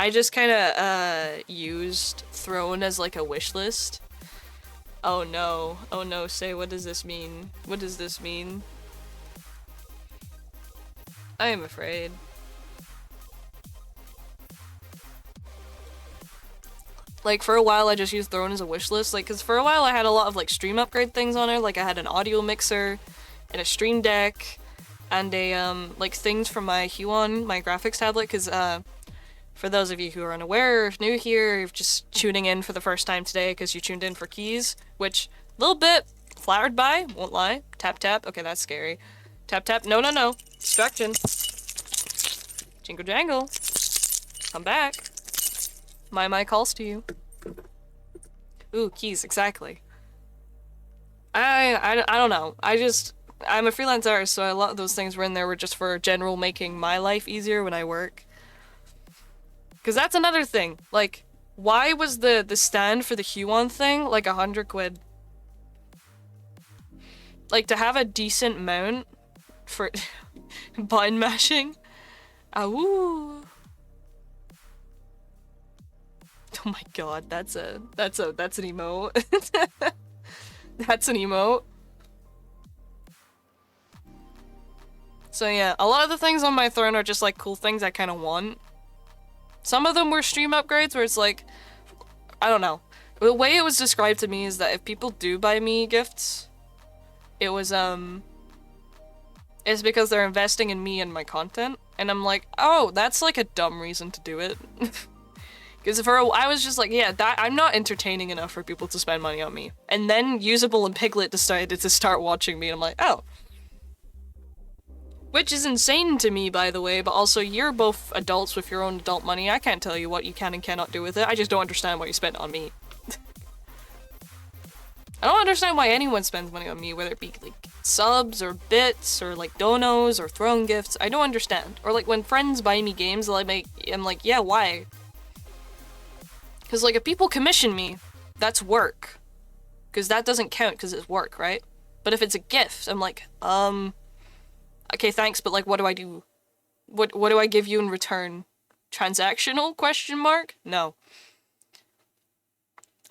just kind of, used Throne as, like, a wish list. Oh no. Oh no, say, what does this mean? What does this mean? I am afraid. Like, for a while I just used Throne as a wish list, like, cause for a while I had a lot of, like, stream upgrade things on it, like I had an audio mixer, and a stream deck, and a, like, things from my Huon, my graphics tablet, cause, for those of you who are unaware or new here, you're just tuning in for the first time today because you tuned in for keys, which, a little bit flattered by, won't lie. Tap tap, okay, that's scary. Tap tap, no, no, no, distraction. Jingle jangle. Come back. My calls to you. Ooh, keys, exactly. I don't know. I'm a freelance artist, so a lot of those things were in there were just for general making my life easier when I work. Because that's another thing. Like, why was the stand for the Huon thing like 100 quid? Like, to have a decent mount for button mashing? Awoo. Oh my god, that's an emote. That's an emote. So yeah, a lot of the things on my throne are just like cool things I kind of want. Some of them were stream upgrades where it's like, I don't know. The way it was described to me is that if people do buy me gifts, it was, it's because they're investing in me and my content. And I'm like, oh, that's like a dumb reason to do it. Because I was just like, yeah, I'm not entertaining enough for people to spend money on me. And then Usable and Piglet decided to start watching me, and I'm like, oh. Which is insane to me, by the way, but also you're both adults with your own adult money. I can't tell you what you can and cannot do with it. I just don't understand what you spent on me. I don't understand why anyone spends money on me, whether it be like subs or bits or like donos or throne gifts. I don't understand. Or like when friends buy me games, I'm like, yeah, why? Because like if people commission me, that's work. Because that doesn't count because it's work, right? But if it's a gift, I'm like, okay, thanks, but like, what do I do? What do I give you in return? Transactional? Question mark? No.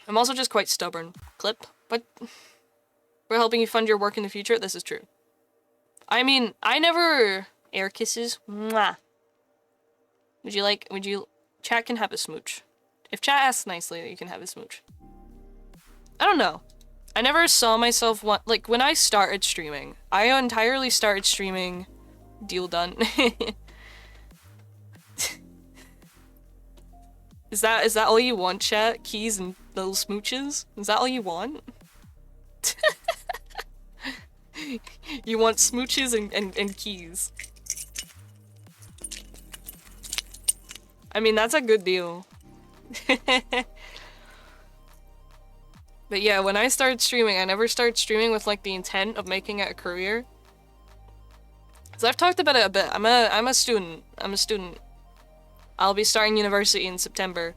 I'm also just quite stubborn. Clip. But we're helping you fund your work in the future. This is true. I mean, I never air kisses. Mwah. Would you, chat can have a smooch. If chat asks nicely, you can have a smooch. I don't know. I never saw myself like when I started streaming. I entirely started streaming. Deal done. Is that all you want, chat? Keys and little smooches? Is that all you want? You want smooches and keys. I mean, that's a good deal. But yeah, when I started streaming, I never started streaming with like the intent of making it a career. So I've talked about it a bit. I'm a student. I'll be starting university in September.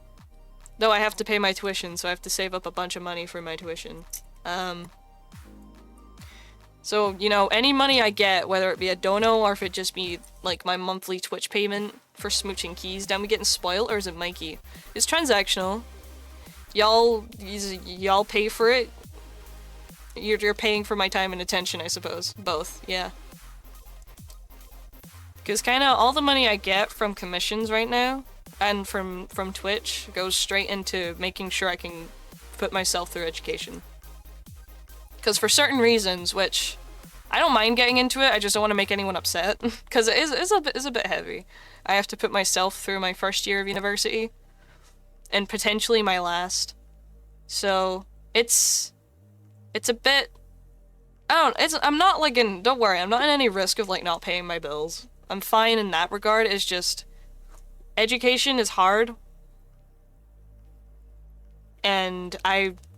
Though I have to pay my tuition, so I have to save up a bunch of money for my tuition. So, you know, any money I get, whether it be a dono or if it just be like my monthly Twitch payment for smooching keys, damn, we getting spoiled, or is it Mikey? It's transactional. Y'all pay for it. You're paying for my time and attention, I suppose. Both, yeah. Because kind of all the money I get from commissions right now and from Twitch goes straight into making sure I can put myself through education. Because for certain reasons, which I don't mind getting into it, I just don't want to make anyone upset. Because it is a bit heavy. I have to put myself through my first year of university. And potentially my last. So, it's a bit... I'm not like in... Don't worry, I'm not in any risk of like not paying my bills. I'm fine in that regard. It's just... Education is hard. And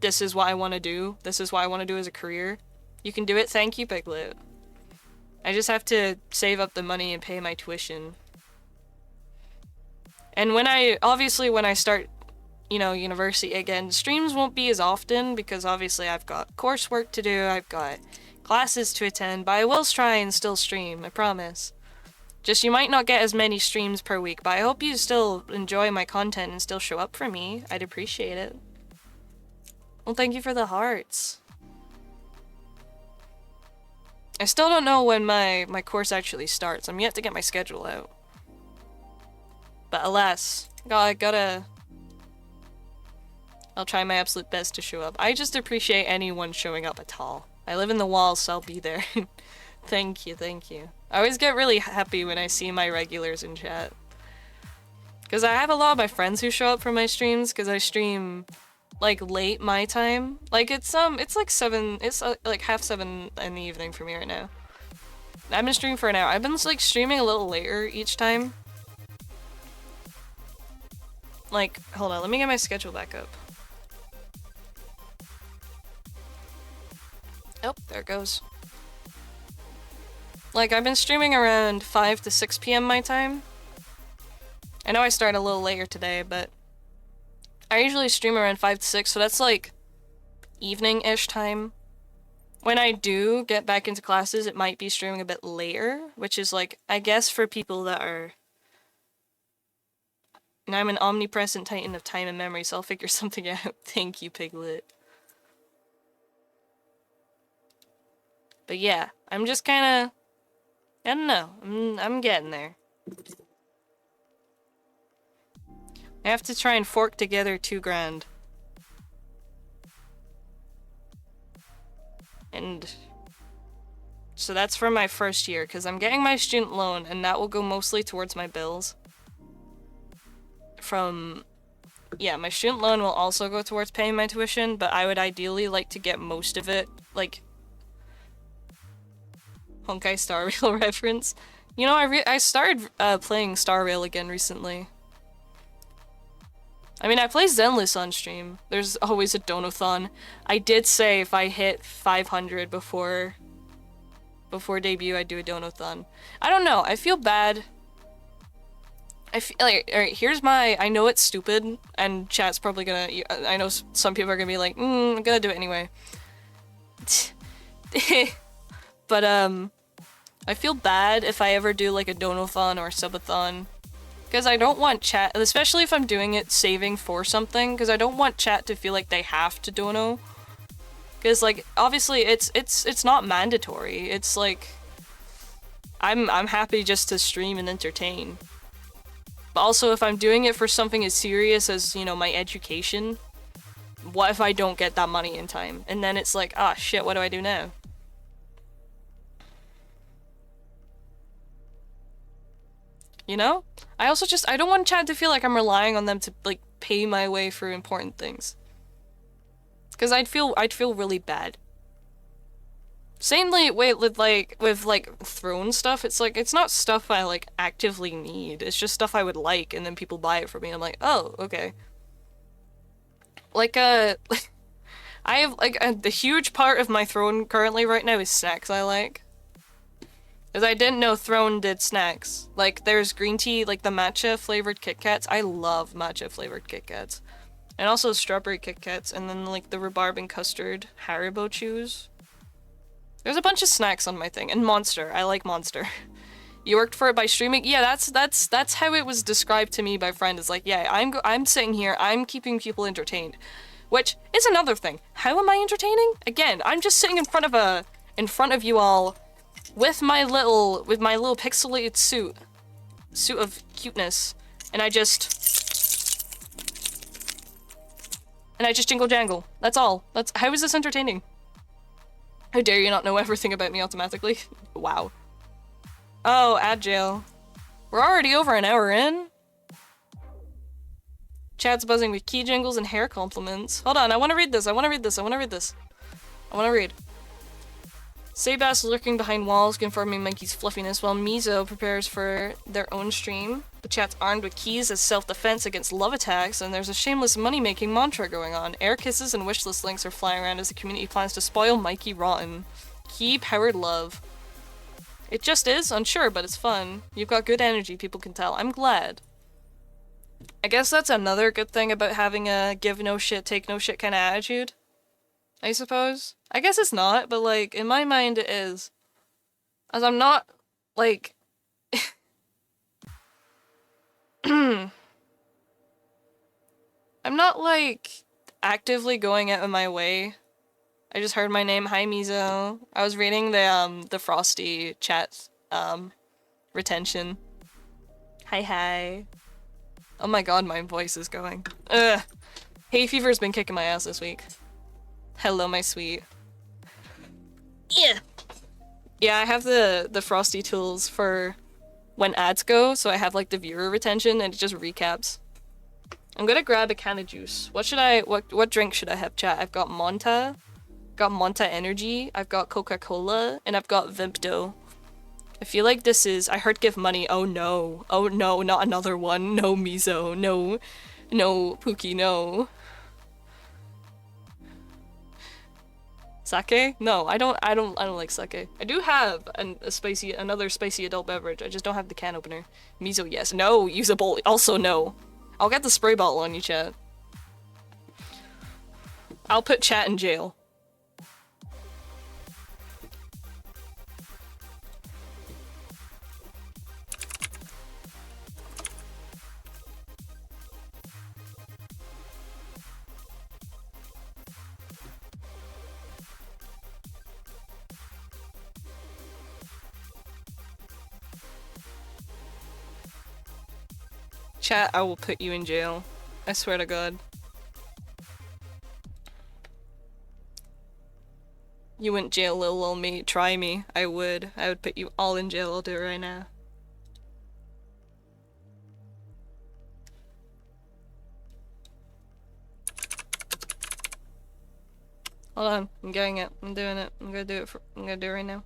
this is what I want to do. This is what I want to do as a career. You can do it. Thank you, Piglet. I just have to save up the money and pay my tuition. And when I start, you know, university again, streams won't be as often because obviously I've got coursework to do, I've got classes to attend, but I will try and still stream, I promise. Just you might not get as many streams per week, but I hope you still enjoy my content and still show up for me. I'd appreciate it. Well, thank you for the hearts. I still don't know when my course actually starts. I'm yet to get my schedule out. But alas, I'll try my absolute best to show up. I just appreciate anyone showing up at all. I live in the walls, so I'll be there. Thank you, thank you. I always get really happy when I see my regulars in chat. Because I have a lot of my friends who show up for my streams, because I stream, like, late my time. Like, it's like 7, it's like half 7 in the evening for me right now. I've been streaming for an hour. I've been, like, streaming a little later each time. Like, hold on, let me get my schedule back up. Oh, there it goes. Like, I've been streaming around 5 to 6 p.m. my time. I know I started a little later today, but I usually stream around 5 to 6, so that's like evening-ish time. When I do get back into classes, it might be streaming a bit later, which is like, I guess for people that are... And I'm an omnipresent titan of time and memory, so I'll figure something out. Thank you, Piglet. But yeah, I'm just kinda... I don't know. I'm getting there. I have to try and fork together $2,000. And... So that's for my first year, because I'm getting my student loan, and that will go mostly towards my bills. Yeah, my student loan will also go towards paying my tuition, but I would ideally like to get most of it, like... Honkai Star Rail reference. You know, I started playing Star Rail again recently. I mean, I play Zenless on stream. There's always a donathon. I did say if I hit 500 before debut, I'd do a donathon. I don't know. I feel bad. I feel like, alright, here's my... I know it's stupid, and chat's probably gonna... I know some people are gonna be like, I'm gonna do it anyway. But, I feel bad if I ever do, like, a donathon or a subathon. Because I don't want chat... Especially if I'm doing it saving for something, because I don't want chat to feel like they have to dono. Because, like, obviously it's not mandatory. It's like, I'm happy just to stream and entertain. But also, if I'm doing it for something as serious as, you know, my education, what if I don't get that money in time? And then it's like, ah, shit, what do I do now? You know? I also just, I don't want chat to feel like I'm relying on them to, like, pay my way for important things. Because I'd feel really bad. Samely with throne stuff, it's like, it's not stuff I, like, actively need. It's just stuff I would like, and then people buy it for me, and I'm like, oh, okay. Like, I have, like, the huge part of my throne currently right now is snacks I like. Because I didn't know Throne did snacks. Like, there's green tea, like the matcha flavored Kit Kats. I love matcha flavored Kit Kats. And also strawberry Kit Kats, and then, like, the rhubarb and custard Haribo chews. There's a bunch of snacks on my thing. And Monster. I like Monster. You worked for it by streaming? Yeah, that's how it was described to me by friend. It's like, yeah, I'm sitting here, I'm keeping people entertained. Which is another thing. How am I entertaining? Again, I'm just sitting in front of you all with my little pixelated suit of cuteness, and I just jingle jangle. That's all. How is this entertaining? How dare you not know everything about me automatically? Wow. Oh, ad jail. We're already over an hour in. Chat's buzzing with key jingles and hair compliments. Hold on, I want to read this. I want to read. Sebas lurking behind walls, confirming Monkey's fluffiness, while Mizo prepares for their own stream. The chat's armed with keys as self-defense against love attacks, and there's a shameless money-making mantra going on. Air kisses and wishlist links are flying around as the community plans to spoil Mikey rotten. Key-powered love. It just is, unsure, but it's fun. You've got good energy, people can tell. I'm glad. I guess that's another good thing about having a give no shit, take no shit kind of attitude. I suppose. I guess it's not, but, like, in my mind it is. As I'm not, like... I'm not, like, actively going out of my way. I just heard my name. Hi, Mizo. I was reading the Frosty chat, retention. Hi. Oh my god, my voice is going. Ugh. Hay fever's been kicking my ass this week. Hello, my sweet. Yeah. Yeah, I have the Frosty tools for when ads go, so I have, like, the viewer retention, and it just recaps. I'm gonna grab a can of juice. What drink should I have, chat? I've got Monta. Got Monta Energy. I've got Coca-Cola, and I've got Vimpdo. I feel like this is... I heard give money. Oh no. Oh no, not another one. No, Mizo. No. No, Pookie, no. Sake? No, I don't like sake. I do have another spicy adult beverage. I just don't have the can opener. Mizo, yes. No, usable. Also no. I'll get the spray bottle on you, chat. I'll put chat in jail. Chat, I will put you in jail. I swear to God. You went jail, little old mate. Try me. I would. I would put you all in jail. I'll do it right now. Hold on. I'm getting it. I'm doing it. I'm gonna do it right now.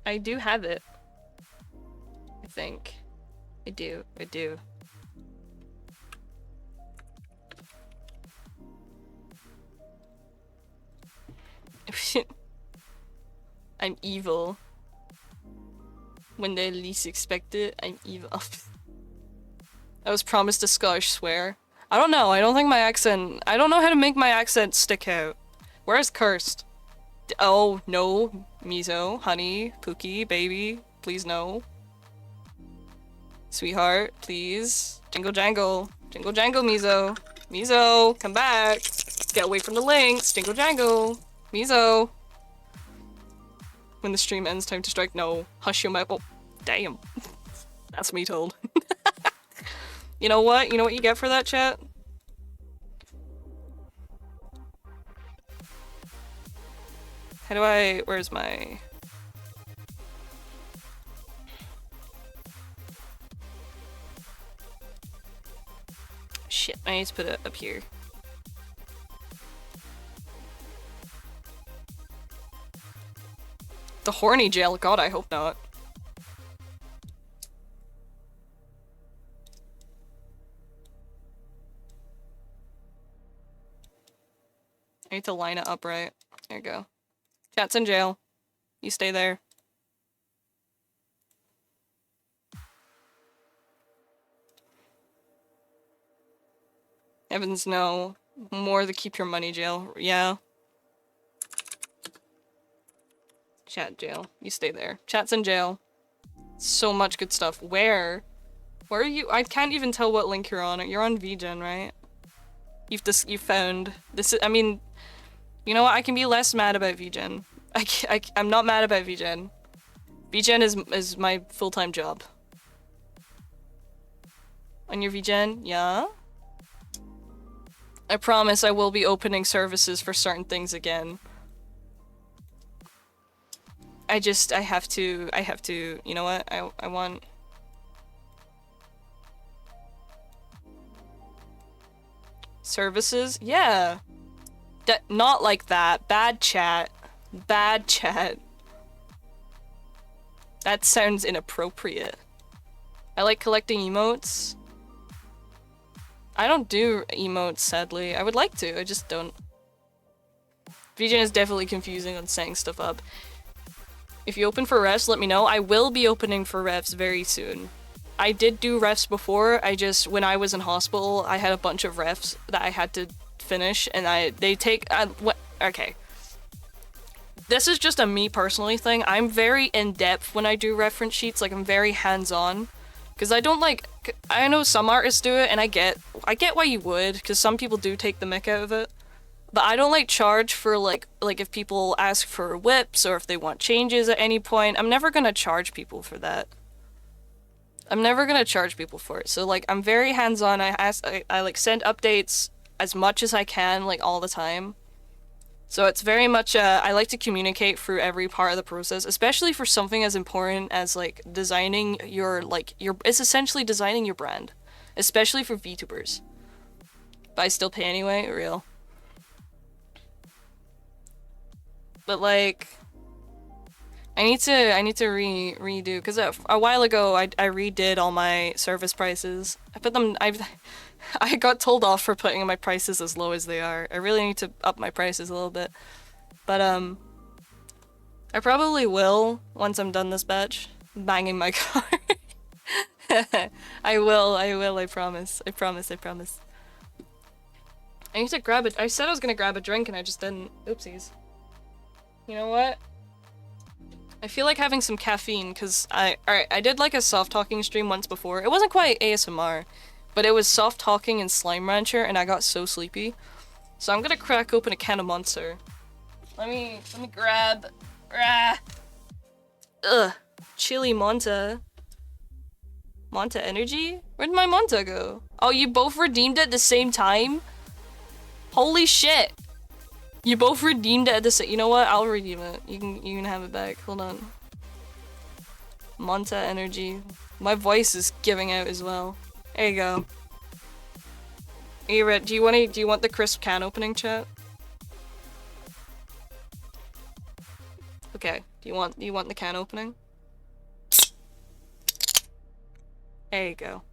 I do have it. I think. I do. I'm evil. When they least expect it, I'm evil. I was promised a Scottish swear. I don't know, I don't think my accent- I don't know how to make my accent stick out. Where's cursed? Oh, no. Mizo, honey, Pookie, baby, please no. Sweetheart, please. Jingle jangle. Jingle jangle, Mizo. Mizo, come back. Get away from the links. Jingle jangle. Mizo. When the stream ends, time to strike. No. Hush your mouth. Oh, damn. That's me told. You know what? You know what you get for that, chat? How do I... Where's my... Shit, I need to put it up here. The horny jail? God, I hope not. I need to line it up right. There you go. Chat's in jail. You stay there. Heavens no. More the keep your money jail. Yeah. Chat jail. You stay there. Chat's in jail. So much good stuff. Where? Where are you? I can't even tell what link you're on. You're on VGen, right? You found this. I mean, you know what? I can be less mad about VGen. I'm not mad about VGen. VGen is my full-time job. On your VGen? Yeah? I promise I will be opening services for certain things again. I have to, you know what? I want... Services? Yeah. Not like that. Bad chat. Bad chat. That sounds inappropriate. I like collecting emotes. I don't do emotes, sadly. I would like to, I just don't. VGen is definitely confusing on setting stuff up. If you open for refs, let me know. I will be opening for refs very soon. I did do refs before, when I was in hospital, I had a bunch of refs that I had to finish, and okay. This is just a me personally thing. I'm very in-depth when I do reference sheets, like I'm very hands-on. Because I don't like, I know some artists do it, and I get why you would, because some people do take the mick out of it. But I don't like charge for like if people ask for whips or if they want changes at any point, I'm never gonna charge people for that. I'm never gonna charge people for it. So like I'm very hands-on. I like send updates as much as I can, like all the time. So it's very much I like to communicate through every part of the process, especially for something as important as like designing it's essentially designing your brand, especially for VTubers. But I still pay anyway, real. But like I need to redo, because a while ago I redid all my service prices. I got told off for putting my prices as low as they are. I really need to up my prices a little bit. But I probably will once I'm done this batch. Banging my car. I will, I promise. I promise. I need to grab it. I said I was gonna grab a drink and I just didn't. Oopsies. You know what? I feel like having some caffeine, because alright, I did like a soft talking stream once before. It wasn't quite ASMR, but it was soft talking and Slime Rancher, and I got so sleepy. So I'm gonna crack open a can of Monster. Let me grab... Ugh. Chili Monta. Monta Energy? Where'd my Monta go? Oh, you both redeemed it at the same time? Holy shit! You both redeemed it at the same- you know what? I'll redeem it. You can have it back. Hold on. Monta Energy. My voice is giving out as well. There you go. Are do you want the crisp can opening, chat? Okay. Do you want the can opening? There you go.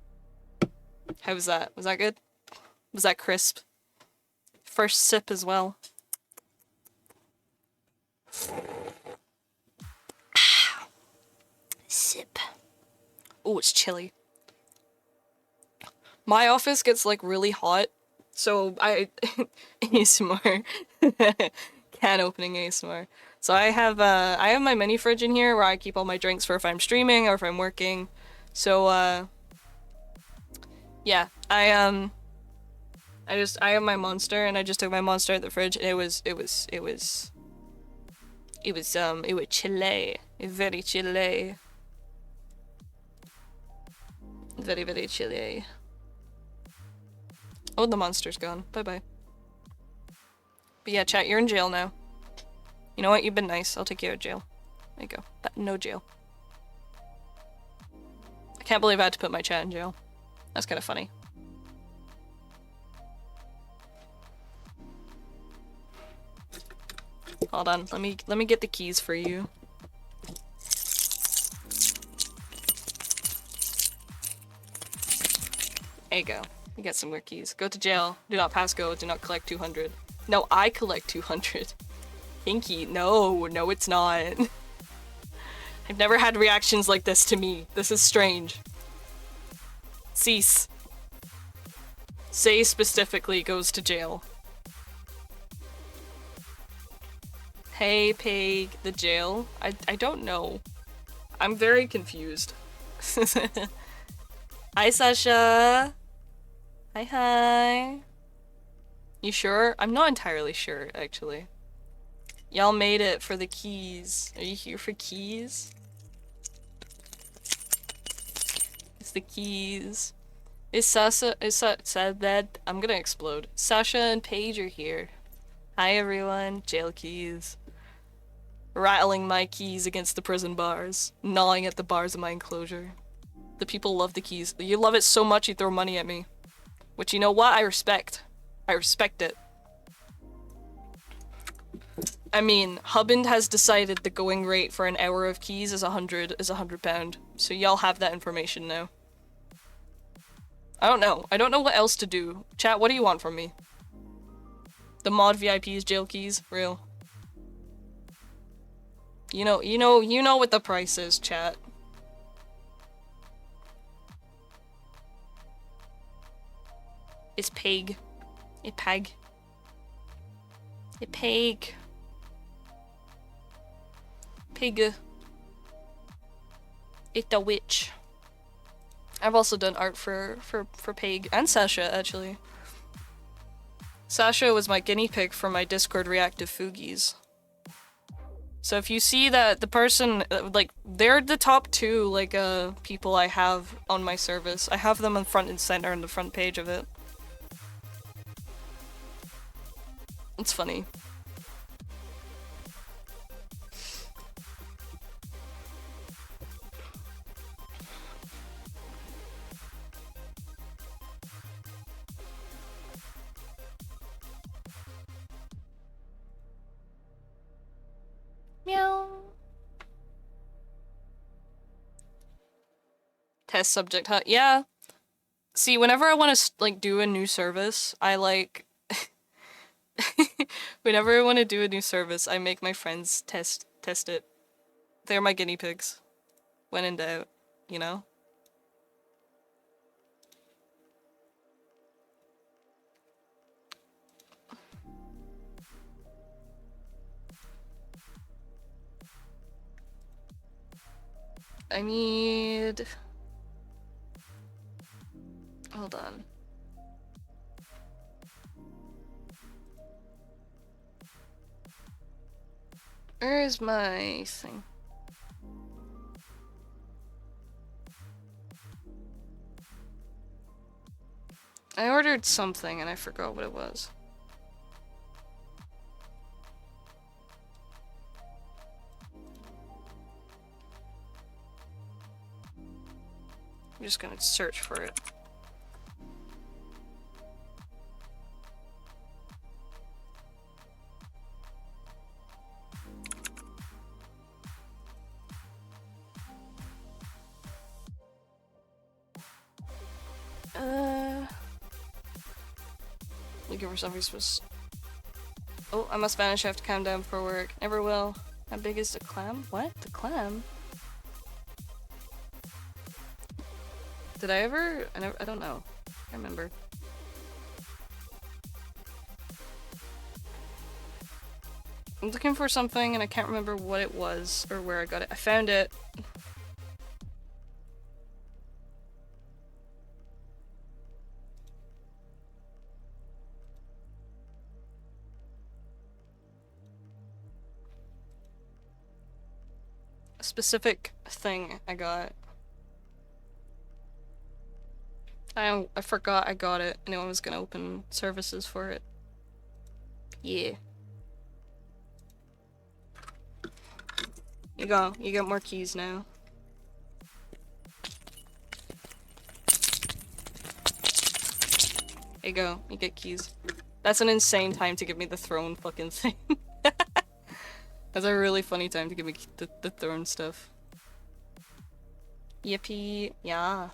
How was that? Was that good? Was that crisp? First sip as well. Sip. Oh, it's chilly. My office gets like really hot, so ASMR. Can opening ASMR. So I have my mini fridge in here where I keep all my drinks for if I'm streaming or if I'm working. So yeah, I have my Monster and I just took my Monster out of the fridge and it was chilly. Very chilly. Very, very chilly. Oh, the Monster's gone. Bye-bye. But yeah, chat, you're in jail now. You know what? You've been nice. I'll take you out of jail. There you go. No jail. I can't believe I had to put my chat in jail. That's kind of funny. Hold on. Let me get the keys for you. There you go. You get some more keys. Go to jail. Do not pass go. Do not collect 200. No, I collect 200. Hinky. No, it's not. I've never had reactions like this to me. This is strange. Cease. Say specifically goes to jail. Hey, Pig, the jail? I don't know. I'm very confused. Hi, Sasha. Hi. You sure? I'm not entirely sure, actually. Y'all made it for the keys. Are you here for keys? It's the keys. Is said that I'm gonna explode. Sasha and Paige are here. Hi everyone. Jail keys. Rattling my keys against the prison bars. Gnawing at the bars of my enclosure. The people love the keys. You love it so much you throw money at me. Which, you know what? I respect. I respect it. I mean, Hubband has decided the going rate for an hour of keys is £100. So y'all have that information now. I don't know. I don't know what else to do. Chat, what do you want from me? The mod VIP's jail keys? Real. You know what the price is, chat. It's Pig. It Peg. It Peg. Pig. It the witch. I've also done art for Pig and Sasha, actually. Sasha was my guinea pig for my Discord reactive Fugies. So if you see that the person, like, they're the top two, like, people I have on my service. I have them in front and center on the front page of it. It's funny. Meow. Test subject, huh? Yeah. See, whenever I want to, like, do a new service, I, like... Whenever I want to do a new service, I make my friends test it. They're my guinea pigs. When in doubt, you know? I need... Hold on. Where is my thing? I ordered something and I forgot what it was. I'm just gonna search for it. Looking for something supposed. Oh, I must vanish. I have to calm down for work. Never will. How big is the clam? What? The clam? Did I ever? I don't know. I can't remember. I'm looking for something and I can't remember what it was or where I got it. I found it. A specific thing I got. I forgot I got it and I was gonna open services for it. Yeah. You go. You get more keys now. There you go. You get keys. That's an insane time to give me the throne fucking thing. That's a really funny time to give me the throne stuff. Yippee. Yeah.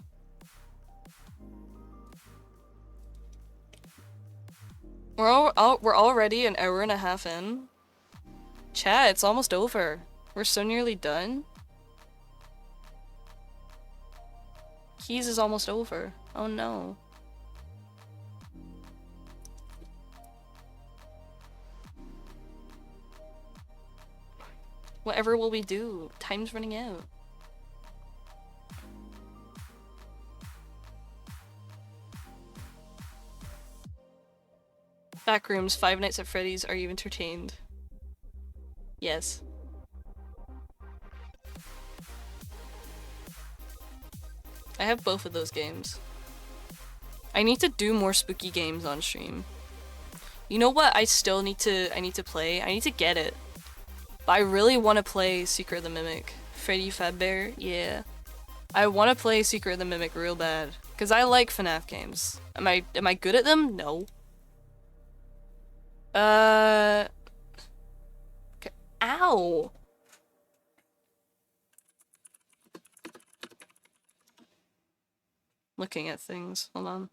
We're already an hour and a half in. Chat, it's almost over. We're so nearly done. Keys is almost over. Oh no. Whatever will we do? Time's running out. Backrooms, Five Nights at Freddy's, are you entertained? Yes. I have both of those games. I need to do more spooky games on stream. You know what I still need to play? I need to get it. But I really want to play Secret of the Mimic. Freddy Fazbear, yeah. I want to play Secret of the Mimic real bad. Because I like FNAF games. Am I good at them? No. Okay. Ow! Looking at things. Hold on.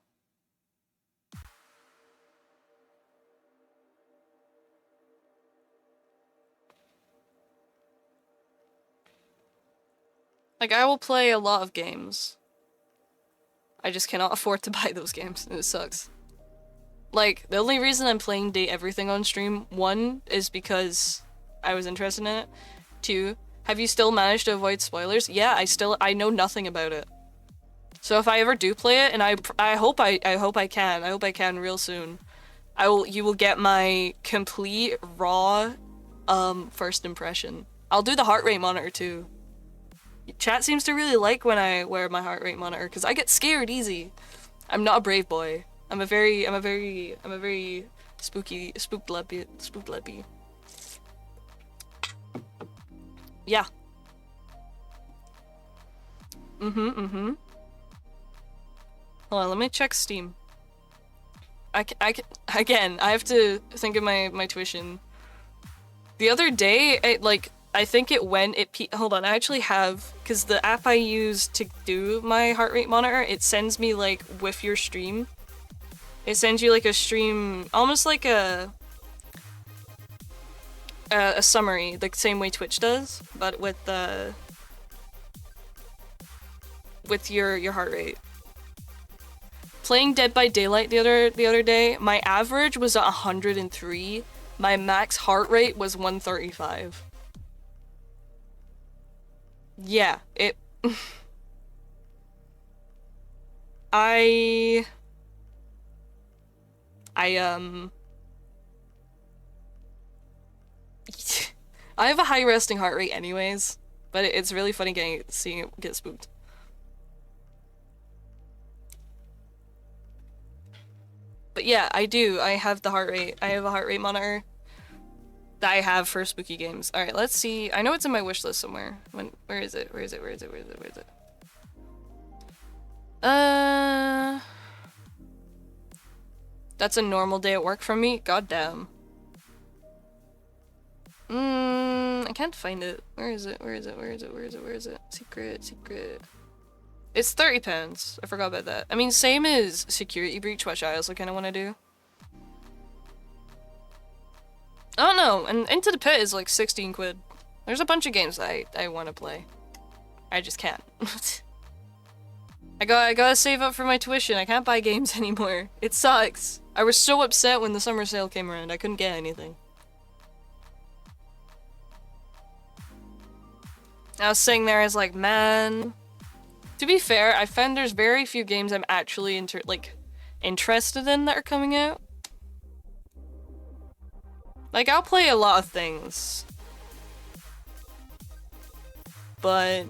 Like, I will play a lot of games. I just cannot afford to buy those games, and it sucks. Like, the only reason I'm playing Date Everything on stream, 1, is because I was interested in it. 2, have you still managed to avoid spoilers? Yeah, I know nothing about it. So if I ever do play it, and I hope I can real soon, you will get my complete, raw, first impression. I'll do the heart rate monitor too. Chat seems to really like when I wear my heart rate monitor, because I get scared easy. I'm not a brave boy. I'm a very spooked leppy. Yeah. Hold on, let me check Steam. Again, I have to think of my tuition. The other day, I think hold on, I actually have, because the app I use to do my heart rate monitor, it sends me, like, with your stream. It sends you, like, a stream, almost like a summary, the same way Twitch does, but with your heart rate. Playing Dead by Daylight the other day, my average was 103. My max heart rate was 135. Yeah, it... I have a high resting heart rate anyways, but it's really funny seeing it get spooked. But yeah, I do. I have the heart rate. I have a heart rate monitor that I have for spooky games. Alright, let's see. I know it's in my wish list somewhere. Where is it? That's a normal day at work for me? God damn. I can't find it. Where is it? Secret. It's £30. I forgot about that. I mean, same as Security Breach, which I also kind of want to do. I don't know, and Into the Pit is like 16 quid. There's a bunch of games that I want to play. I just can't. I gotta save up for my tuition. I can't buy games anymore. It sucks. I was so upset when the summer sale came around. I couldn't get anything. I was sitting there, I was like, man. To be fair, I found there's very few games I'm actually interested in that are coming out. Like, I'll play a lot of things. But...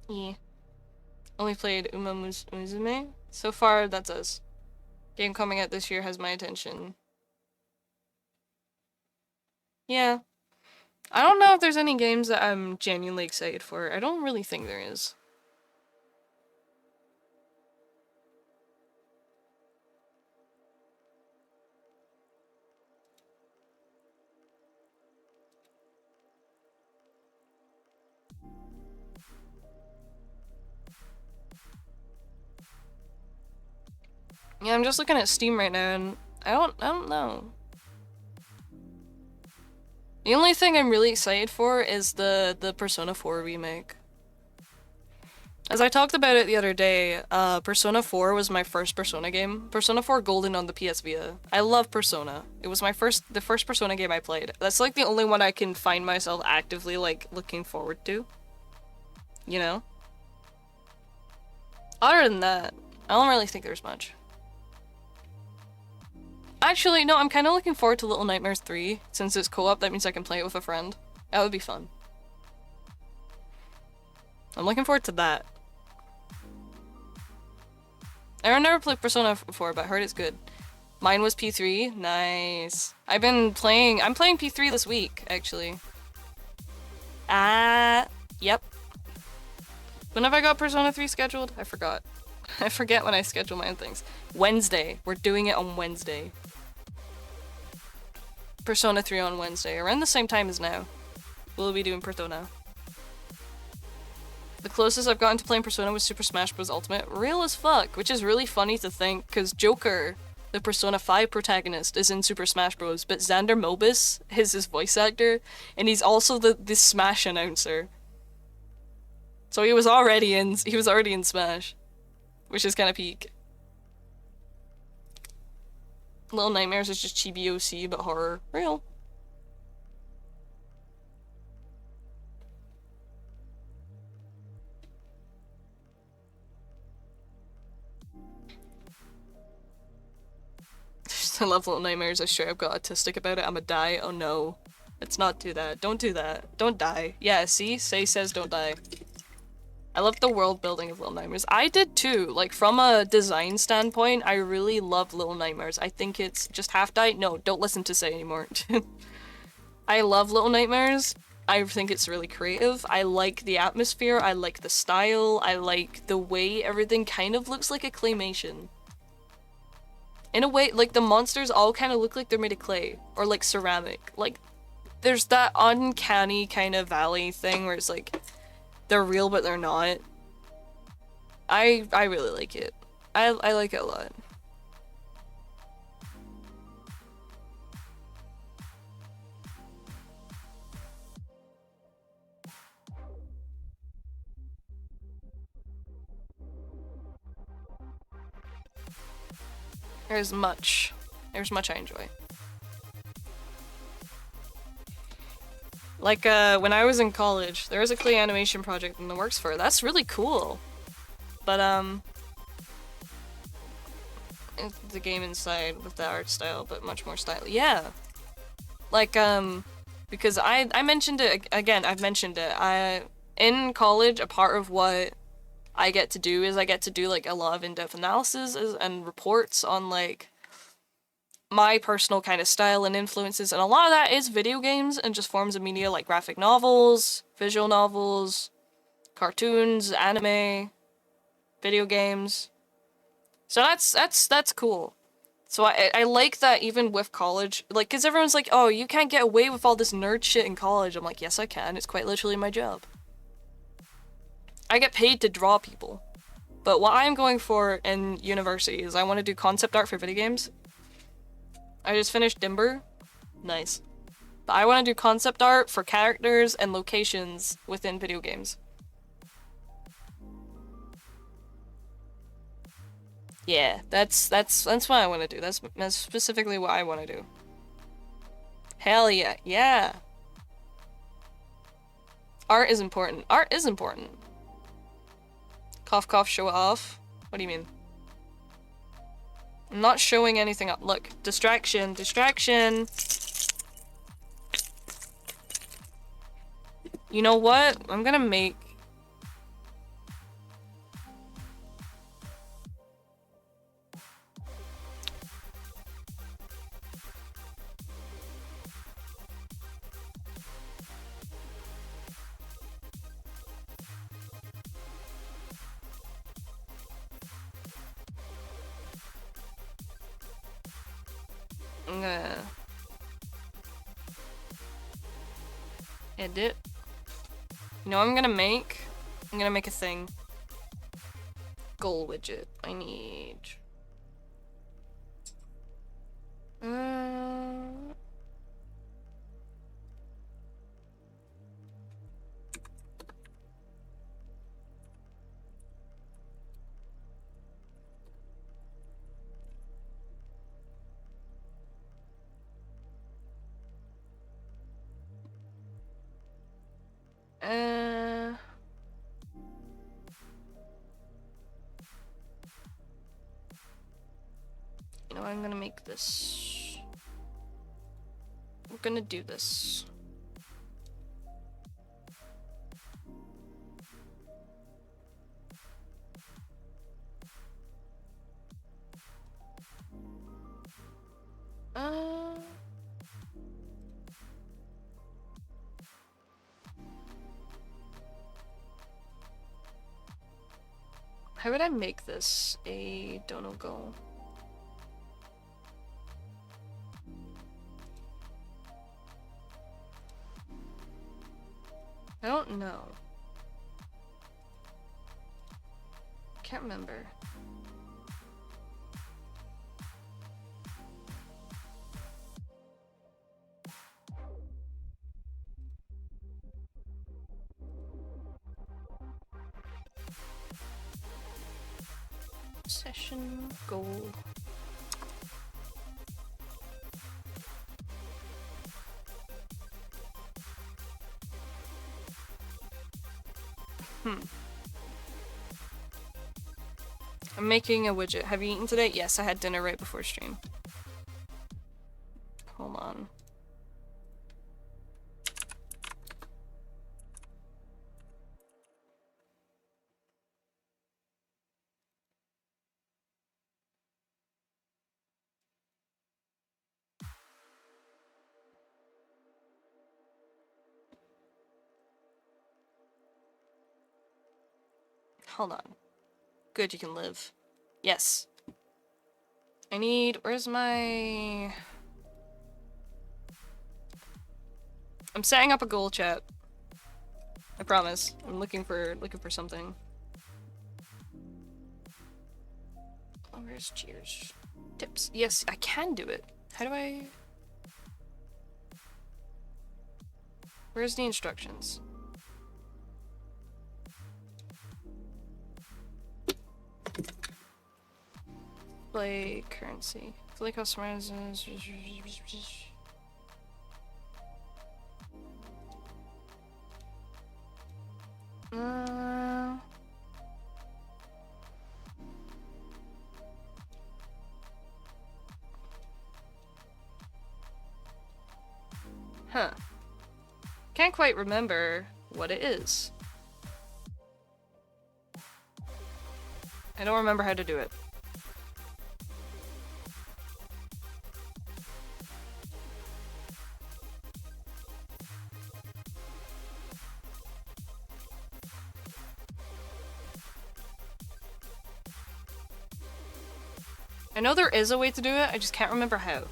yeah. Only played Uma Musume. So far, that's us. Game coming out this year has my attention. Yeah. I don't know if there's any games that I'm genuinely excited for. I don't really think there is. Yeah, I'm just looking at Steam right now and I don't know. The only thing I'm really excited for is the Persona 4 remake. As I talked about it the other day, Persona 4 was my first Persona game. Persona 4 Golden on the PS Vita. I love Persona. It was the first Persona game I played. That's like the only one I can find myself actively like looking forward to. You know? Other than that, I don't really think there's much. Actually, no, I'm kind of looking forward to Little Nightmares 3. Since it's co-op, that means I can play it with a friend. That would be fun. I'm looking forward to that. I've never played Persona 4, but I heard it's good. Mine was P3. Nice. I'm playing P3 this week, actually. Yep. When have I got Persona 3 scheduled? I forgot. I forget when I schedule my own things. Wednesday. We're doing it on Wednesday. Persona 3 on Wednesday, around the same time as now. We'll be doing Persona. The closest I've gotten to playing Persona was Super Smash Bros. Ultimate. Real as fuck, which is really funny to think, because Joker, the Persona 5 protagonist, is in Super Smash Bros., but Xander Mobus is his voice actor, and he's also the Smash announcer. So he was already in Smash, which is kind of peak. Little Nightmares is just chibi OC, but horror. Real. I love Little Nightmares. I straight up got autistic about it. I'ma die. Oh no. Let's not do that. Don't do that. Don't die. Yeah, see? Say says don't die. I love the world building of Little Nightmares. I did too. Like, from a design standpoint, I really love Little Nightmares. I think it's just half-died. No, don't listen to Say anymore. I love Little Nightmares. I think it's really creative. I like the atmosphere. I like the style. I like the way everything kind of looks like a claymation. In a way, like, the monsters all kind of look like they're made of clay. Or, like, ceramic. Like, there's that uncanny kind of valley thing where it's like, they're real but they're not. I really like it. I like it a lot. There's much I enjoy. Like, when I was in college, there was a clay animation project in the works for it. That's really cool. But, it's the game inside with the art style, but much more stylish. Yeah. Like, because I mentioned it, again, I've mentioned it. In college, a part of what I get to do is I get to do, like, a lot of in-depth analysis and reports on, like, my personal kind of style and influences, and a lot of that is video games and just forms of media like graphic novels, visual novels, cartoons, anime, video games. So that's cool. So I like that even with college, like, cause everyone's like, oh, you can't get away with all this nerd shit in college. I'm like, yes I can, it's quite literally my job. I get paid to draw people. But what I'm going for in university is I want to do concept art for video games. I just finished Dimber. Nice. But I want to do concept art for characters and locations within video games. Yeah, that's what I want to do. That's specifically what I want to do. Hell yeah, yeah. Art is important. Art is important. Cough, cough, show it off. What do you mean? I'm not showing anything up. Look, distraction, distraction. You know what? I'm gonna make... I'm gonna... edit. You know what I'm gonna make? I'm gonna make a thing. Goal widget. I need... You know, I'm gonna make this. We're gonna do this. How would I make this a dono goal? I don't know. Can't remember. Session goal. I'm making a widget. Have you eaten today? Yes, I had dinner right before stream. Hold on. Hold on. Good, you can live. Yes. I need... Where's my... I'm setting up a goal chat. I promise. I'm looking for something. Oh, where's Cheers? Tips. Yes, I can do it. How do I... Where's the instructions? Display currency. Fully customized. Huh. Can't quite remember what it is. I don't remember how to do it. I know there is a way to do it, I just can't remember how.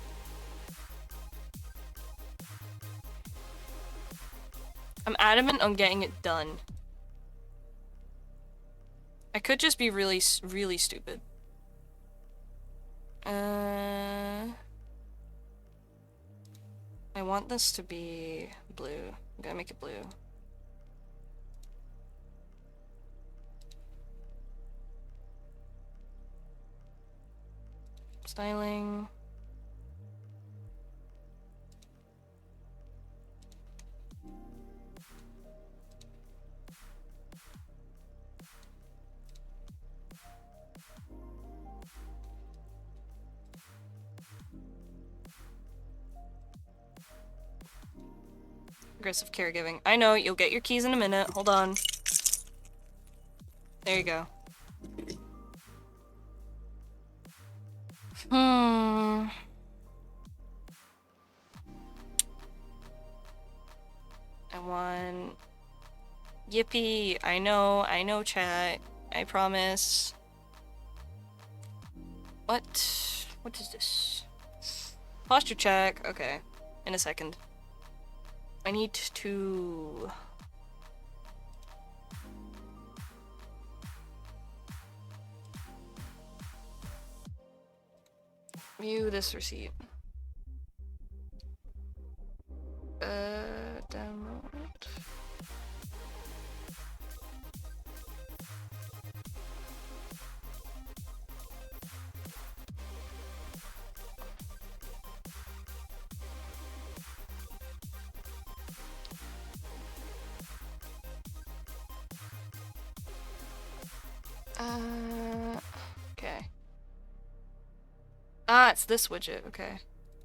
I'm adamant on getting it done. I could just be really, really stupid. I want this to be blue. I'm gonna make it blue. Styling. Aggressive caregiving. I know, you'll get your keys in a minute. Hold on. There you go. I want... Yippee! I know, chat. I promise. What? What is this? Posture check. Okay. In a second. I need to... view this receipt. Download. Okay. Ah, it's this widget. Okay.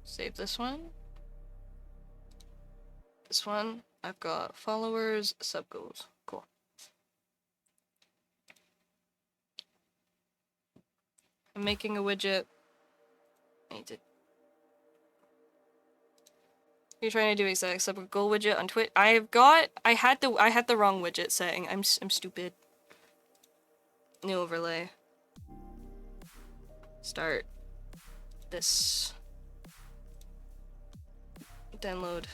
Save this one. This one. I've got followers, sub goals. Cool. I'm making a widget. I need to... You're trying to do exact sub goal widget on Twitch. I had the wrong widget setting. I'm stupid. New overlay. Start this. Download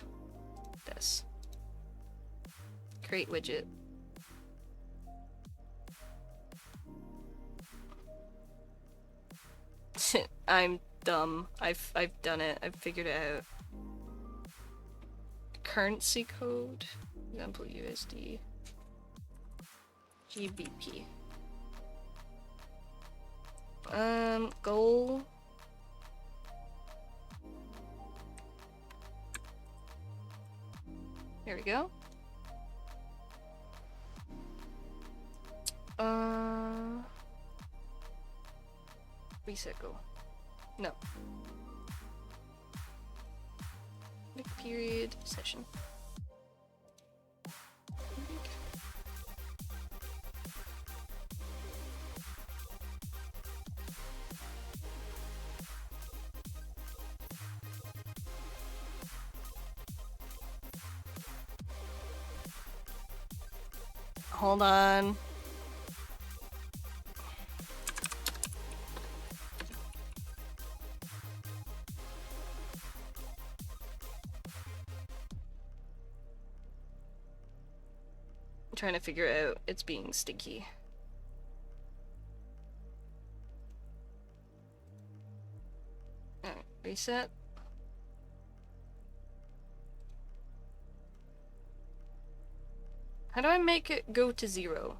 this. Create widget. I'm dumb. I've done it. I've figured it out. Currency code. Example USD. GBP. Goal. There we go. Reset goal. No. Big period session. Hold on. I'm trying to figure out it's being stinky. Alright, reset. How do I make it go to 0?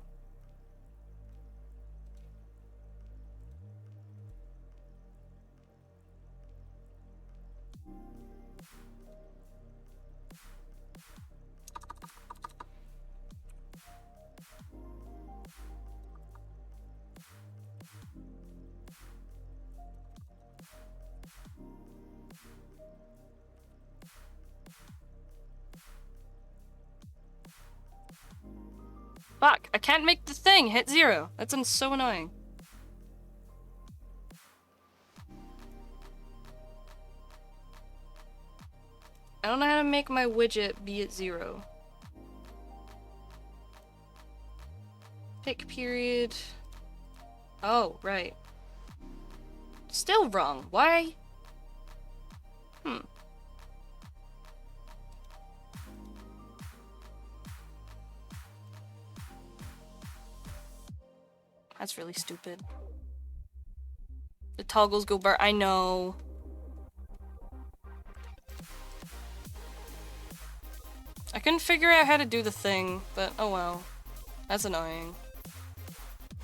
Fuck, I can't make the thing hit 0. That's so annoying. I don't know how to make my widget be at 0. Pick period. Oh, right. Still wrong. Why? That's really stupid. The toggles go bar. I know. I couldn't figure out how to do the thing, but oh well. That's annoying.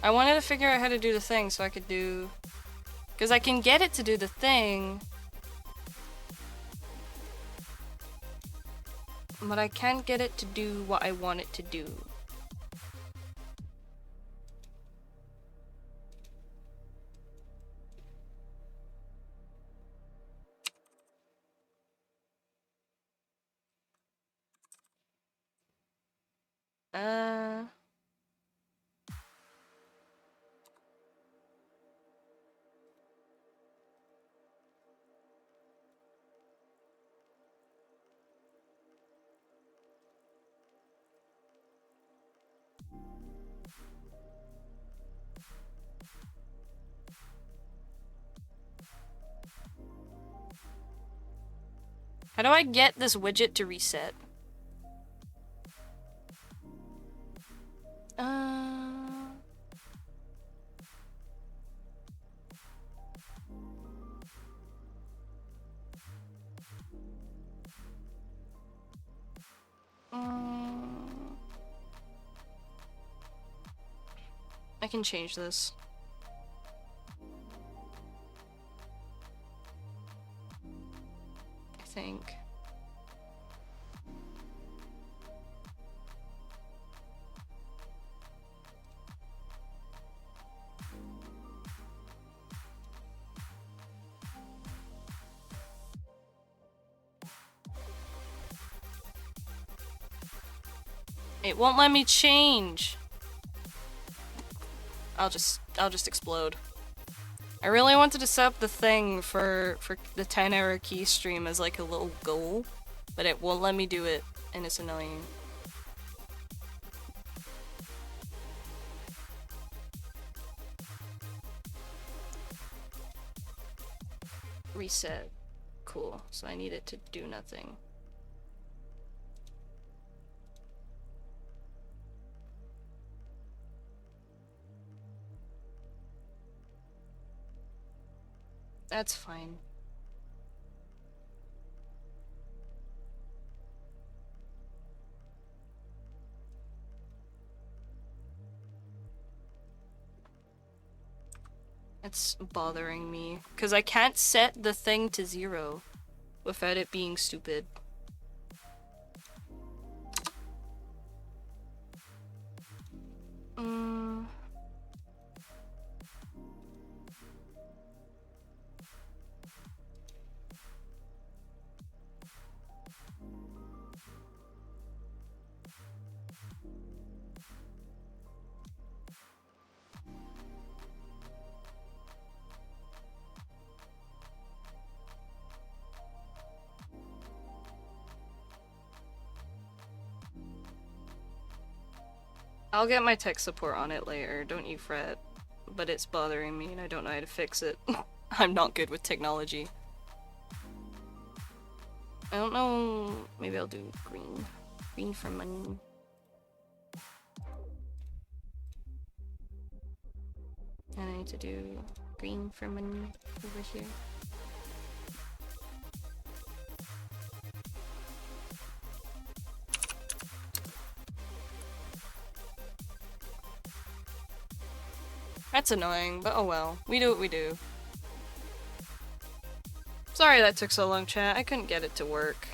I wanted to figure out how to do the thing so I could do... Because I can get it to do the thing, but I can't get it to do what I want it to do. How do I get this widget to reset? I can change this. I think. It won't let me change. I'll just explode. I really wanted to set up the thing for the 10-hour key stream as like a little goal, but it won't let me do it, and it's annoying. Reset. Cool. So I need it to do nothing. That's fine. It's bothering me, because I can't set the thing to 0 without it being stupid. I'll get my tech support on it later, don't you fret. But it's bothering me and I don't know how to fix it. I'm not good with technology. I don't know, maybe I'll do green. Green for money. And I need to do green for money over here. That's annoying, but oh well. We do what we do. Sorry that took so long, chat. I couldn't get it to work.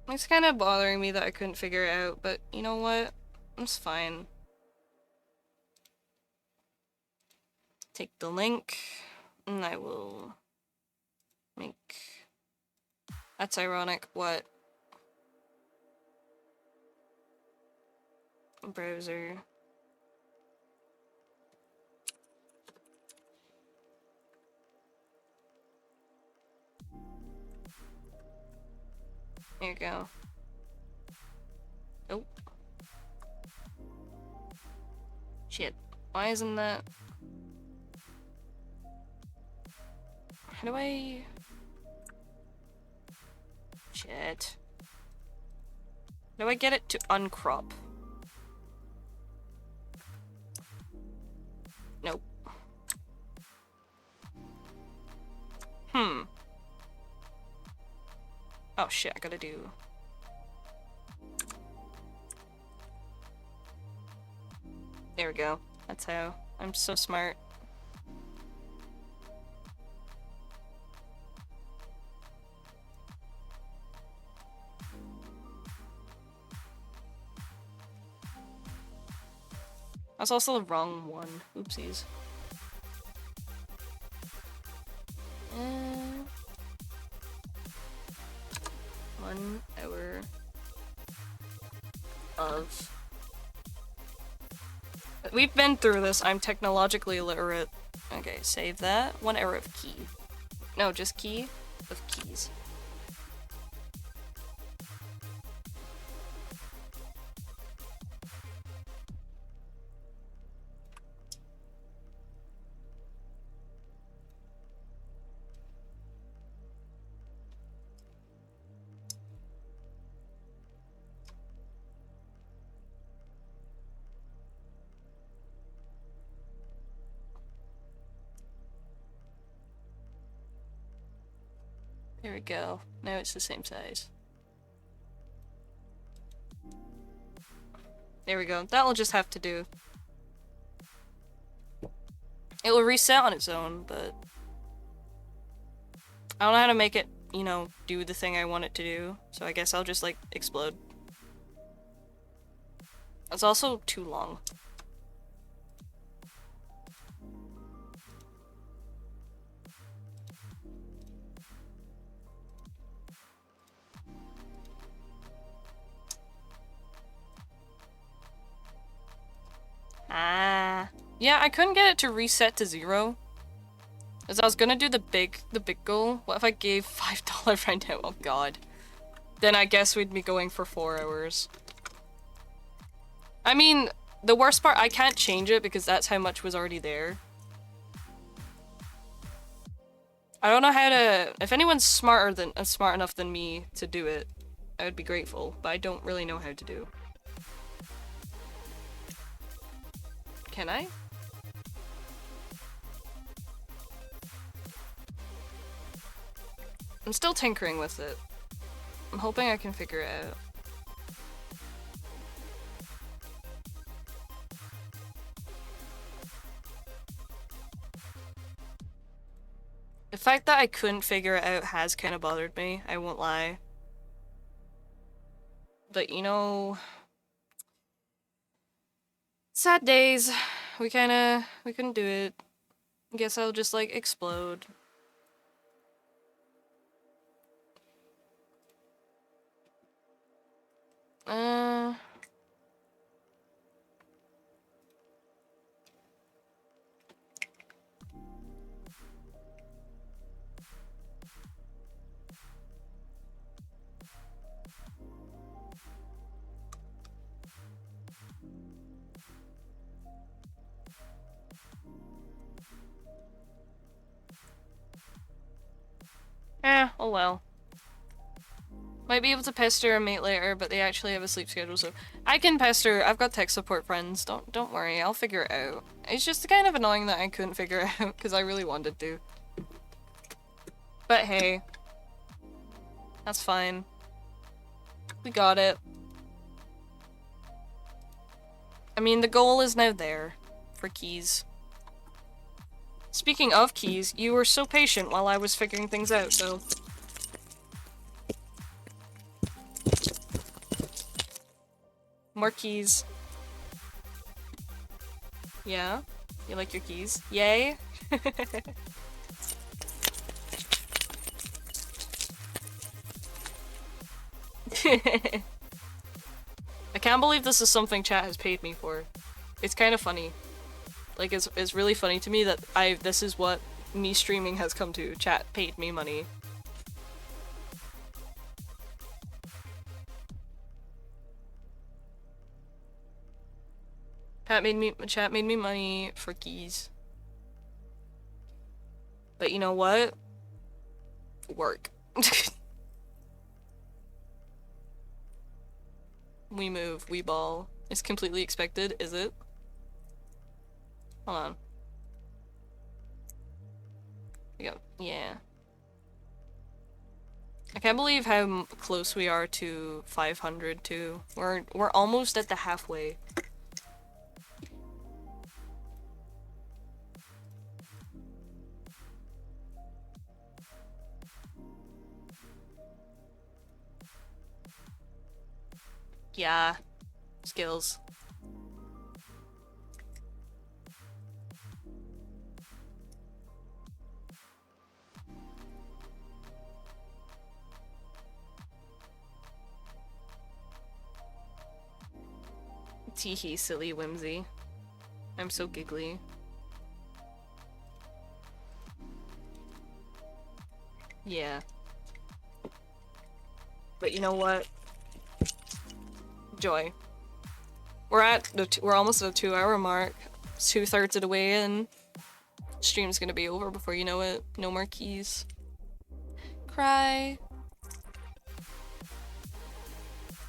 It's kind of bothering me that I couldn't figure it out, but you know what? It's fine. Take the link, and I will make... That's ironic. What? Browser. There you go. Oh. Shit. Why isn't that... How do I... Shit. How do I get it to uncrop? Nope. Oh shit, I gotta do... There we go. That's how. I'm so smart. That's also the wrong one. Oopsies. 1 hour of... We've been through this. I'm technologically illiterate. Okay, save that. 1 hour of key. No, just key of keys. There we go. Now it's the same size. There we go. That'll just have to do. It will reset on its own, but... I don't know how to make it, you know, do the thing I want it to do. So I guess I'll just, like, explode. It's also too long. Ah. Yeah, I couldn't get it to reset to 0. As I was gonna do the big goal. What if I gave $5 right now? Oh god. Then I guess we'd be going for 4 hours. I mean, the worst part, I can't change it because that's how much was already there. I don't know how to... If anyone's smart enough than me to do it, I would be grateful, but I don't really know how to do. Can I? I'm still tinkering with it. I'm hoping I can figure it out. The fact that I couldn't figure it out has kind of bothered me, I won't lie. But you know... Sad days. We couldn't do it. Guess I'll just, like, explode. Oh well. Might be able to pester a mate later, but they actually have a sleep schedule, so I can pester. I've got tech support friends. Don't worry, I'll figure it out. It's just kind of annoying that I couldn't figure it out because I really wanted to. But hey, that's fine. We got it. I mean, the goal is now there for keys. Speaking of keys, you were so patient while I was figuring things out, so... More keys. Yeah? You like your keys? Yay? I can't believe this is something chat has paid me for. It's kind of funny. Like, it's really funny to me that this is what me streaming has come to. Chat paid me money. Chat made me money for keys. But you know what? Work. We move, we ball. It's completely expected, is it? Hold on. We go, yeah. I can't believe how close we are to 500 too. We're almost at the halfway. Yeah, skills. Teehee, silly whimsy. I'm so giggly. Yeah. But you know what? Joy. We're almost at the 2-hour mark. 2/3 of the way in. Stream's gonna be over before you know it. No more keys. Cry.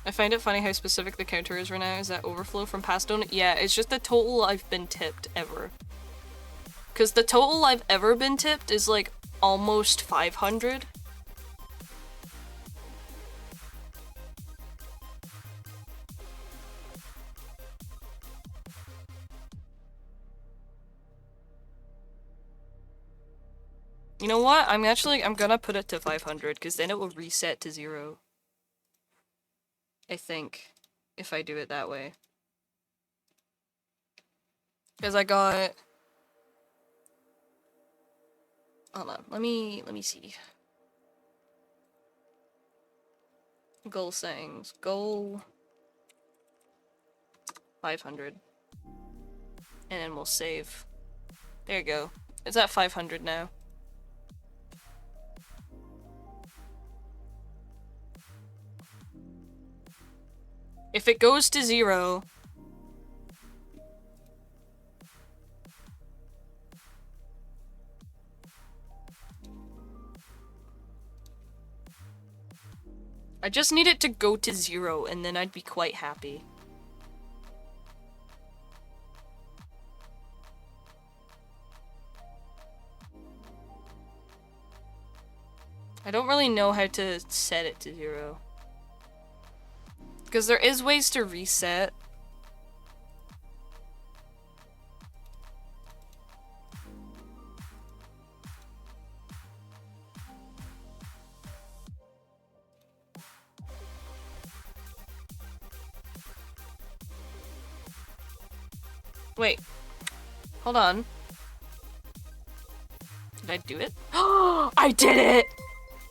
I find it funny how specific the counter is right now. Is that overflow from past donut? Yeah, it's just the total I've been tipped ever. Because the total I've ever been tipped is like almost 500. You know what? I'm gonna put it to 500 because then it will reset to 0. I think, if I do it that way. Because I got... Hold on, let me see. Goal settings. Goal... 500. And then we'll save. There you go. It's at 500 now. If it goes to 0... I just need it to go to 0 and then I'd be quite happy. I don't really know how to set it to 0. Because there is ways to reset. Wait. Hold on. Did I do it? Oh, I did it!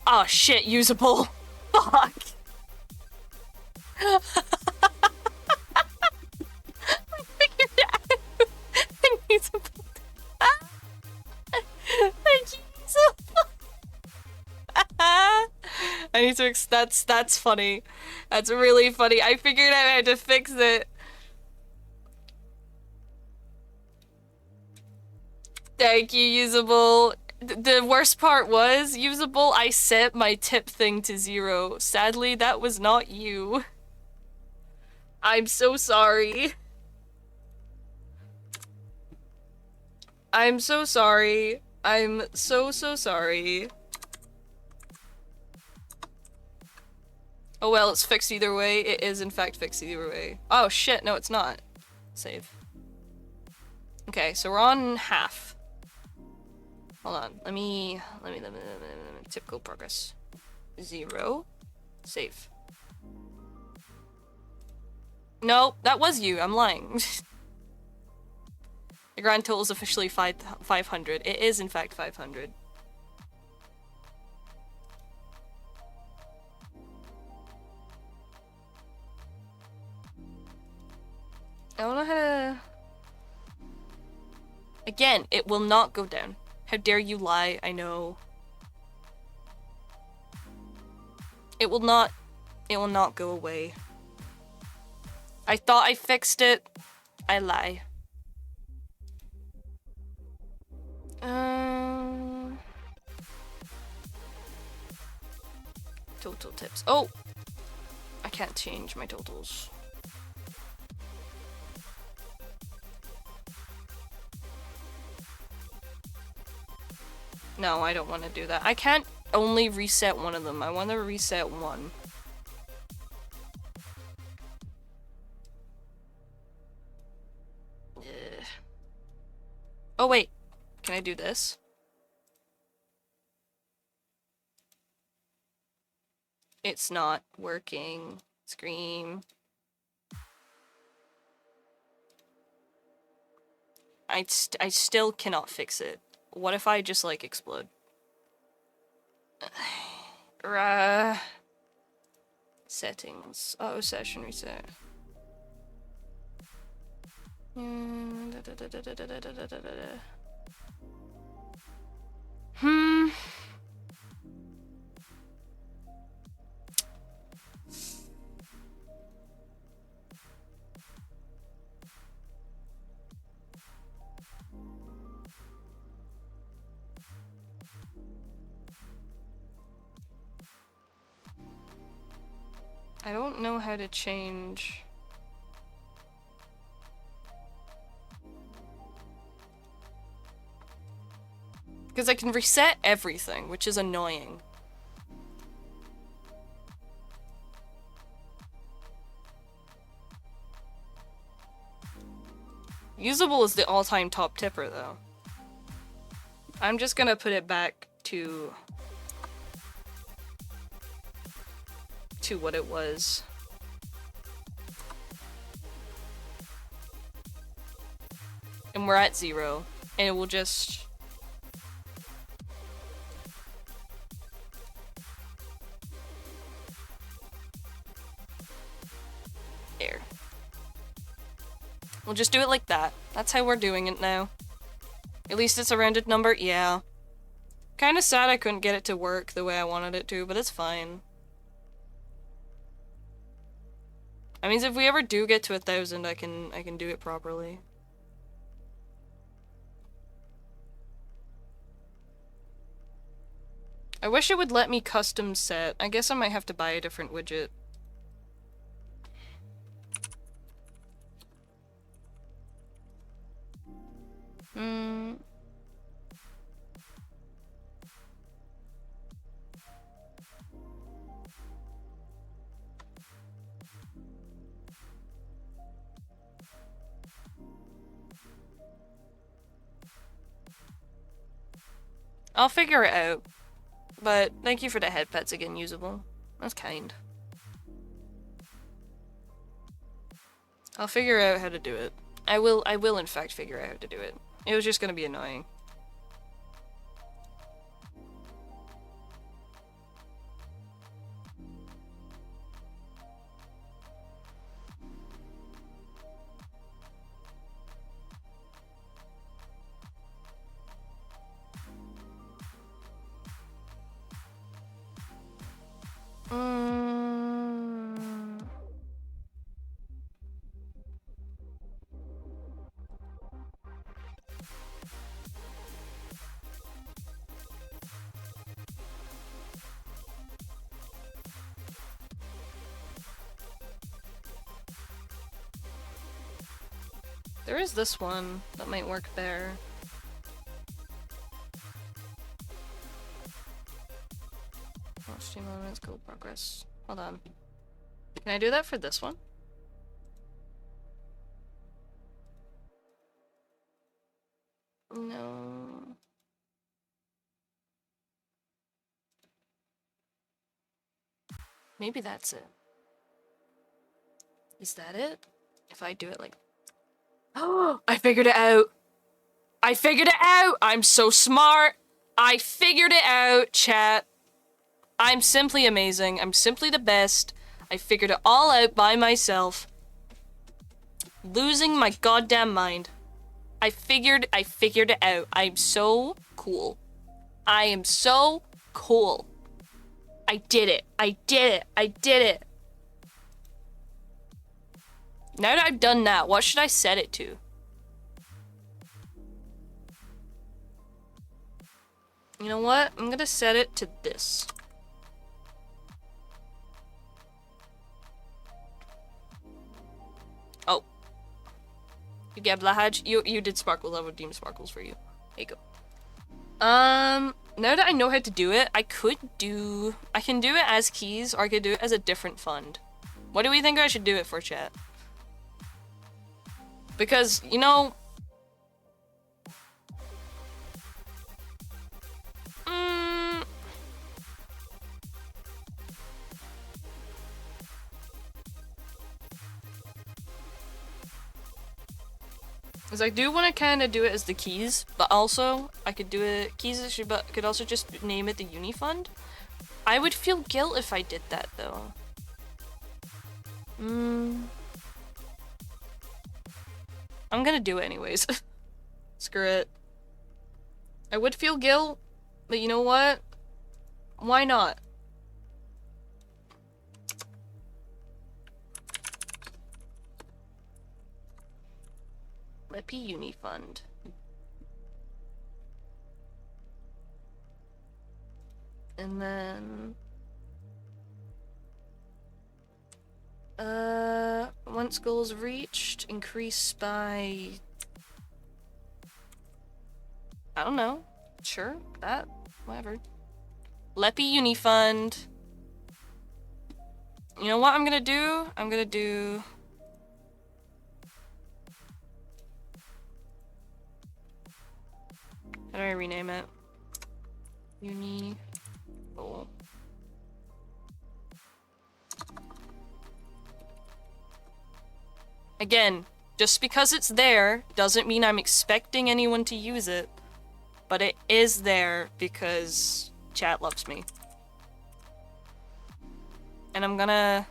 Oh shit, usable. Fuck. I figured it out. I'm usable. I'm usable. I need to that's funny. That's really funny. I figured out how to fix it. Thank you, usable. The worst part was, usable, I set my tip thing to 0. Sadly, that was not you. I'm so sorry. I'm so sorry. I'm so sorry. Oh well, it's fixed either way. It is in fact fixed either way. Oh shit, no it's not. Save. Okay, so we're on half. Hold on, let me typical progress. 0. Save. No, that was you, I'm lying. The grand total is officially 500. It is in fact 500. I don't know how to... Again, it will not go down. How dare you lie, I know. It will not go away. I thought I fixed it. I lie. Total tips. Oh! I can't change my totals. No, I don't want to do that. I can't only reset one of them. I want to reset one. Oh wait, can I do this? It's not working. Scream. I still cannot fix it. What if I just, like, explode? Settings. Oh, session reset. I don't know how to change. Because I can reset everything, which is annoying. Usable is the all-time top tipper, though. I'm just gonna put it back to what it was. And we're at 0, and it will just... There. We'll just do it like that. That's how we're doing it now. At least it's a rounded number, yeah. Kinda sad I couldn't get it to work the way I wanted it to, but it's fine. That means if we ever do get to 1,000, I can do it properly. I wish it would let me custom set. I guess I might have to buy a different widget. I'll figure it out. But thank you for the head pets again, usable. That's kind. I'll figure out how to do it. I will in fact figure out how to do it. It was just gonna be annoying. There is this one that might work better. Watch team elements, go progress. Hold on. Can I do that for this one? No. Maybe that's it. Is that it? If I do it like... Oh, I figured it out! I figured it out! I'm so smart! I figured it out, chat. I'm simply amazing. I'm simply the best. I figured it all out by myself. Losing my goddamn mind. I figured it out. I'm so cool. I am so cool. I did it. I did it. I did it. Now that I've done that, what should I set it to? You know what? I'm gonna set it to this. Oh. You did sparkles. I would deem sparkles for you. There you go. Now that I know how to do it, I can do it as keys, or I could do it as a different fund. What do we think I should do it for, chat? Because, you know... Because I do want to kind of do it as the keys, but also I could do it keys, but could also just name it the uni fund. I would feel guilt if I did that though. I'm gonna do it anyways. Screw it. I would feel guilt, but you know what? Why not? Lippy Uni Fund. And then... once goals reached, increase by... I don't know. Sure, that, whatever. Leppy Uni Fund. You know what I'm gonna do? I'm gonna do... How do I rename it? Uni... goal. Again, just because it's there doesn't mean I'm expecting anyone to use it, but it is there because chat loves me. And I'm gonna...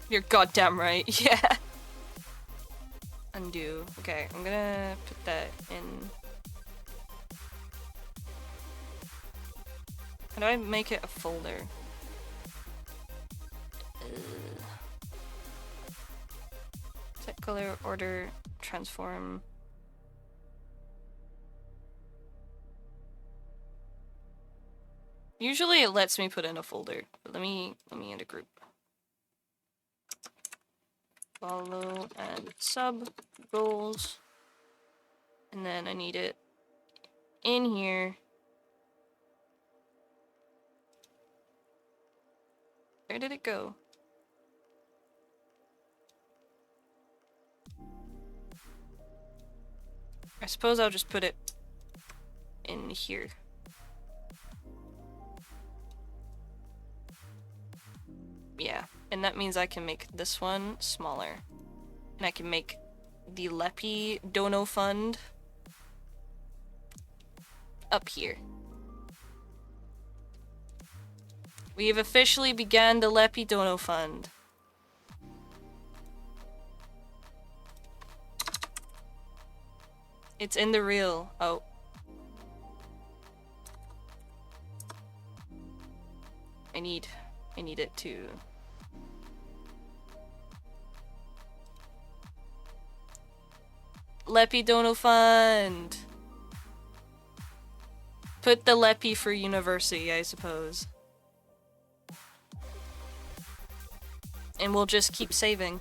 You're goddamn right, yeah. Undo. Okay, I'm gonna put that in. How do I make it a folder? Set color, order, transform. Usually it lets me put in a folder, but let me add a group. Follow and sub goals. And then I need it in here. Where did it go? I suppose I'll just put it in here. Yeah, and that means I can make this one smaller. And I can make the Leppy Dono Fund up here. We have officially begun the Leppy Dono Fund. It's in the reel. Oh. I need it to... Leppy Dono Fund! Put the Leppy for university, I suppose. And we'll just keep saving.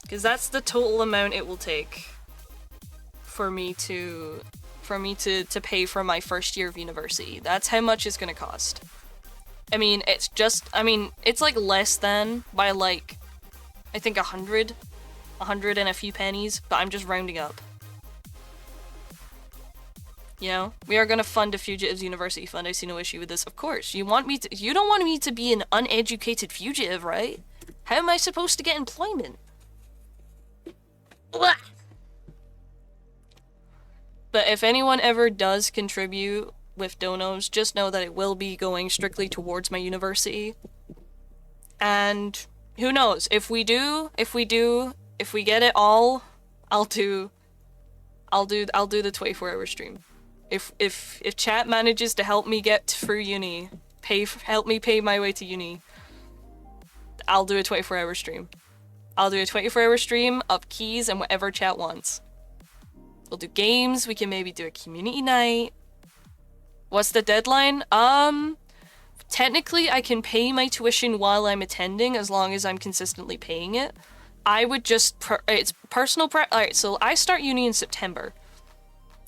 Because that's the total amount it will take for me to pay for my first year of university. That's how much it's gonna cost. I mean, it's like less than by like, I think 100 and a few pennies, but I'm just rounding up. You know, we are gonna fund a fugitives university fund. I see no issue with this. Of course, you don't want me to be an uneducated fugitive, right? How am I supposed to get employment? Blah. But if anyone ever does contribute with donos, just know that it will be going strictly towards my university. And who knows, if we get it all, I'll do the 24-hour stream. If chat manages to help me get through uni, help me pay my way to uni, I'll do a 24-hour stream. I'll do a 24-hour stream of keys and whatever chat wants. We'll do games, we can maybe do a community night. What's the deadline? Technically I can pay my tuition while I'm attending as long as I'm consistently paying it. I would just, it's personal alright, so I start uni in September.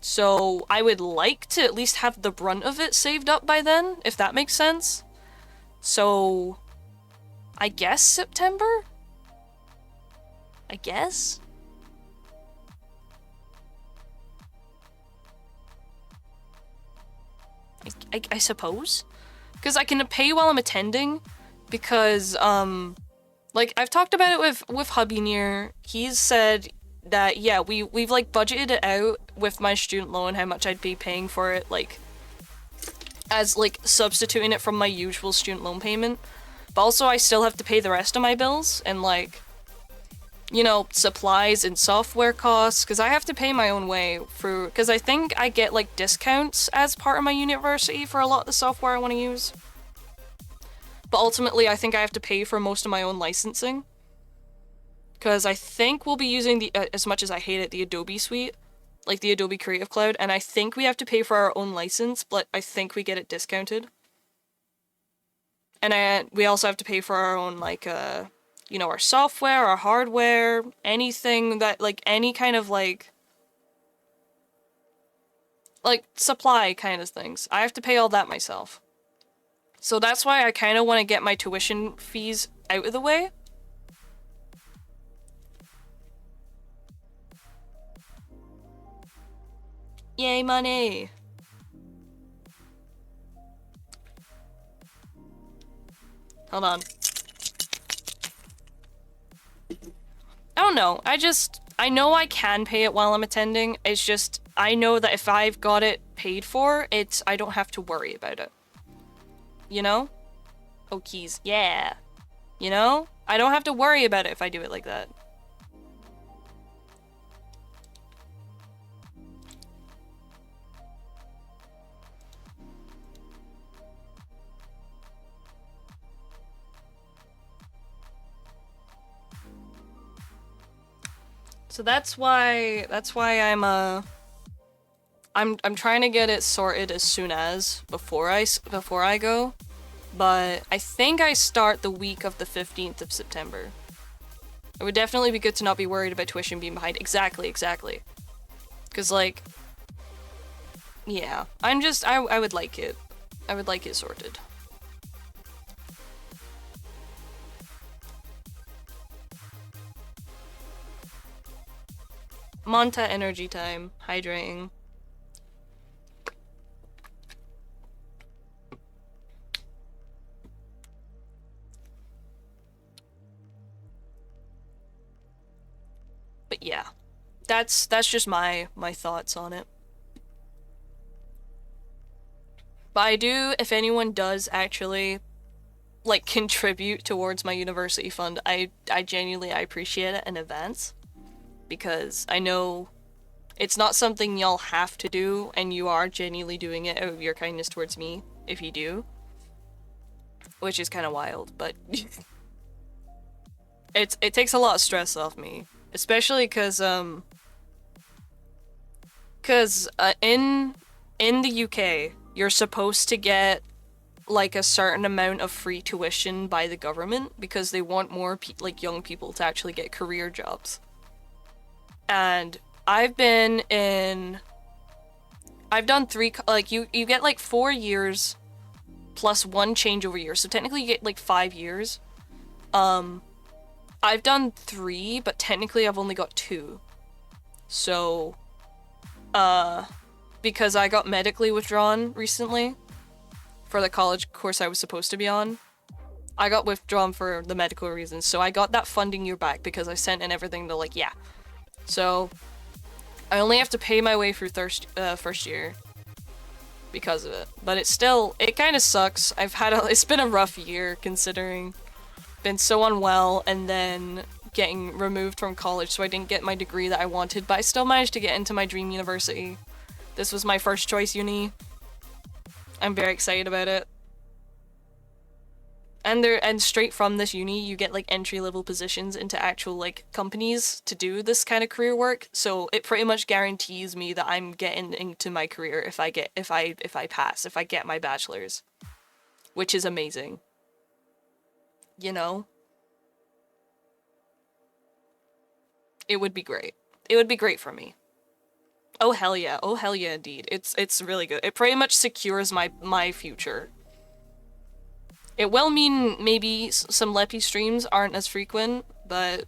So I would like to at least have the brunt of it saved up by then, if that makes sense. So, I guess September? I guess? I suppose? Because I can pay while I'm attending, because, like, I've talked about it with hubby near. He's said that, yeah, we've, like, budgeted it out with my student loan, how much I'd be paying for it, like, as, like, substituting it from my usual student loan payment. But also I still have to pay the rest of my bills, and, like, you know, supplies and software costs, because I have to pay my own way through, because I think I get, like, discounts as part of my university for a lot of the software I want to use. But ultimately, I think I have to pay for most of my own licensing. Because I think we'll be using the, as much as I hate it, the Adobe suite. Like the Adobe Creative Cloud. And I think we have to pay for our own license, but I think we get it discounted. And we also have to pay for our own, like, you know, our software, our hardware, anything that, like, any kind of, like, supply kind of things. I have to pay all that myself. So that's why I kind of want to get my tuition fees out of the way. Yay, money! Hold on. I don't know. I know I can pay it while I'm attending. It's just, I know that if I've got it paid for, I don't have to worry about it. You know? Oh, keys. Yeah. You know? I don't have to worry about it if I do it like that. So that's why I'm trying to get it sorted as soon as before I go. But I think I start the week of the 15th of September. It would definitely be good to not be worried about tuition being behind. Exactly. Cause like, yeah, I would like it. I would like it sorted. Monta energy time. Hydrating. But yeah. That's just my thoughts on it. But I do, if anyone does actually, like, contribute towards my university fund, I genuinely appreciate it in advance. Because I know it's not something y'all have to do, and you are genuinely doing it out of your kindness towards me, if you do. Which is kind of wild, but it takes a lot of stress off me. Especially because, in the UK, you're supposed to get, like, a certain amount of free tuition by the government, because they want more, like, young people to actually get career jobs. And I've done 3, like, you get, like, 4 years plus 1 changeover year, so technically you get, like, 5 years. I've done 3, but technically I've only got 2. So, because I got medically withdrawn recently for the college course I was supposed to be on, I got withdrawn for the medical reasons, so I got that funding year back because I sent in everything to, like, yeah. So, I only have to pay my way through first year because of it. But it kind of sucks. It's been a rough year considering been so unwell and then getting removed from college, so I didn't get my degree that I wanted, but I still managed to get into my dream university. This was my first choice uni. I'm very excited about it. and straight from this uni you get like entry-level positions into actual like companies to do this kind of career work, so it pretty much guarantees me that I'm getting into my career if I pass, if I get my bachelor's, which is amazing, you know. It would be great. It would be great for me. Oh hell yeah. Oh hell yeah indeed. It's really good. It pretty much secures my future. It will mean maybe some Leppy streams aren't as frequent, but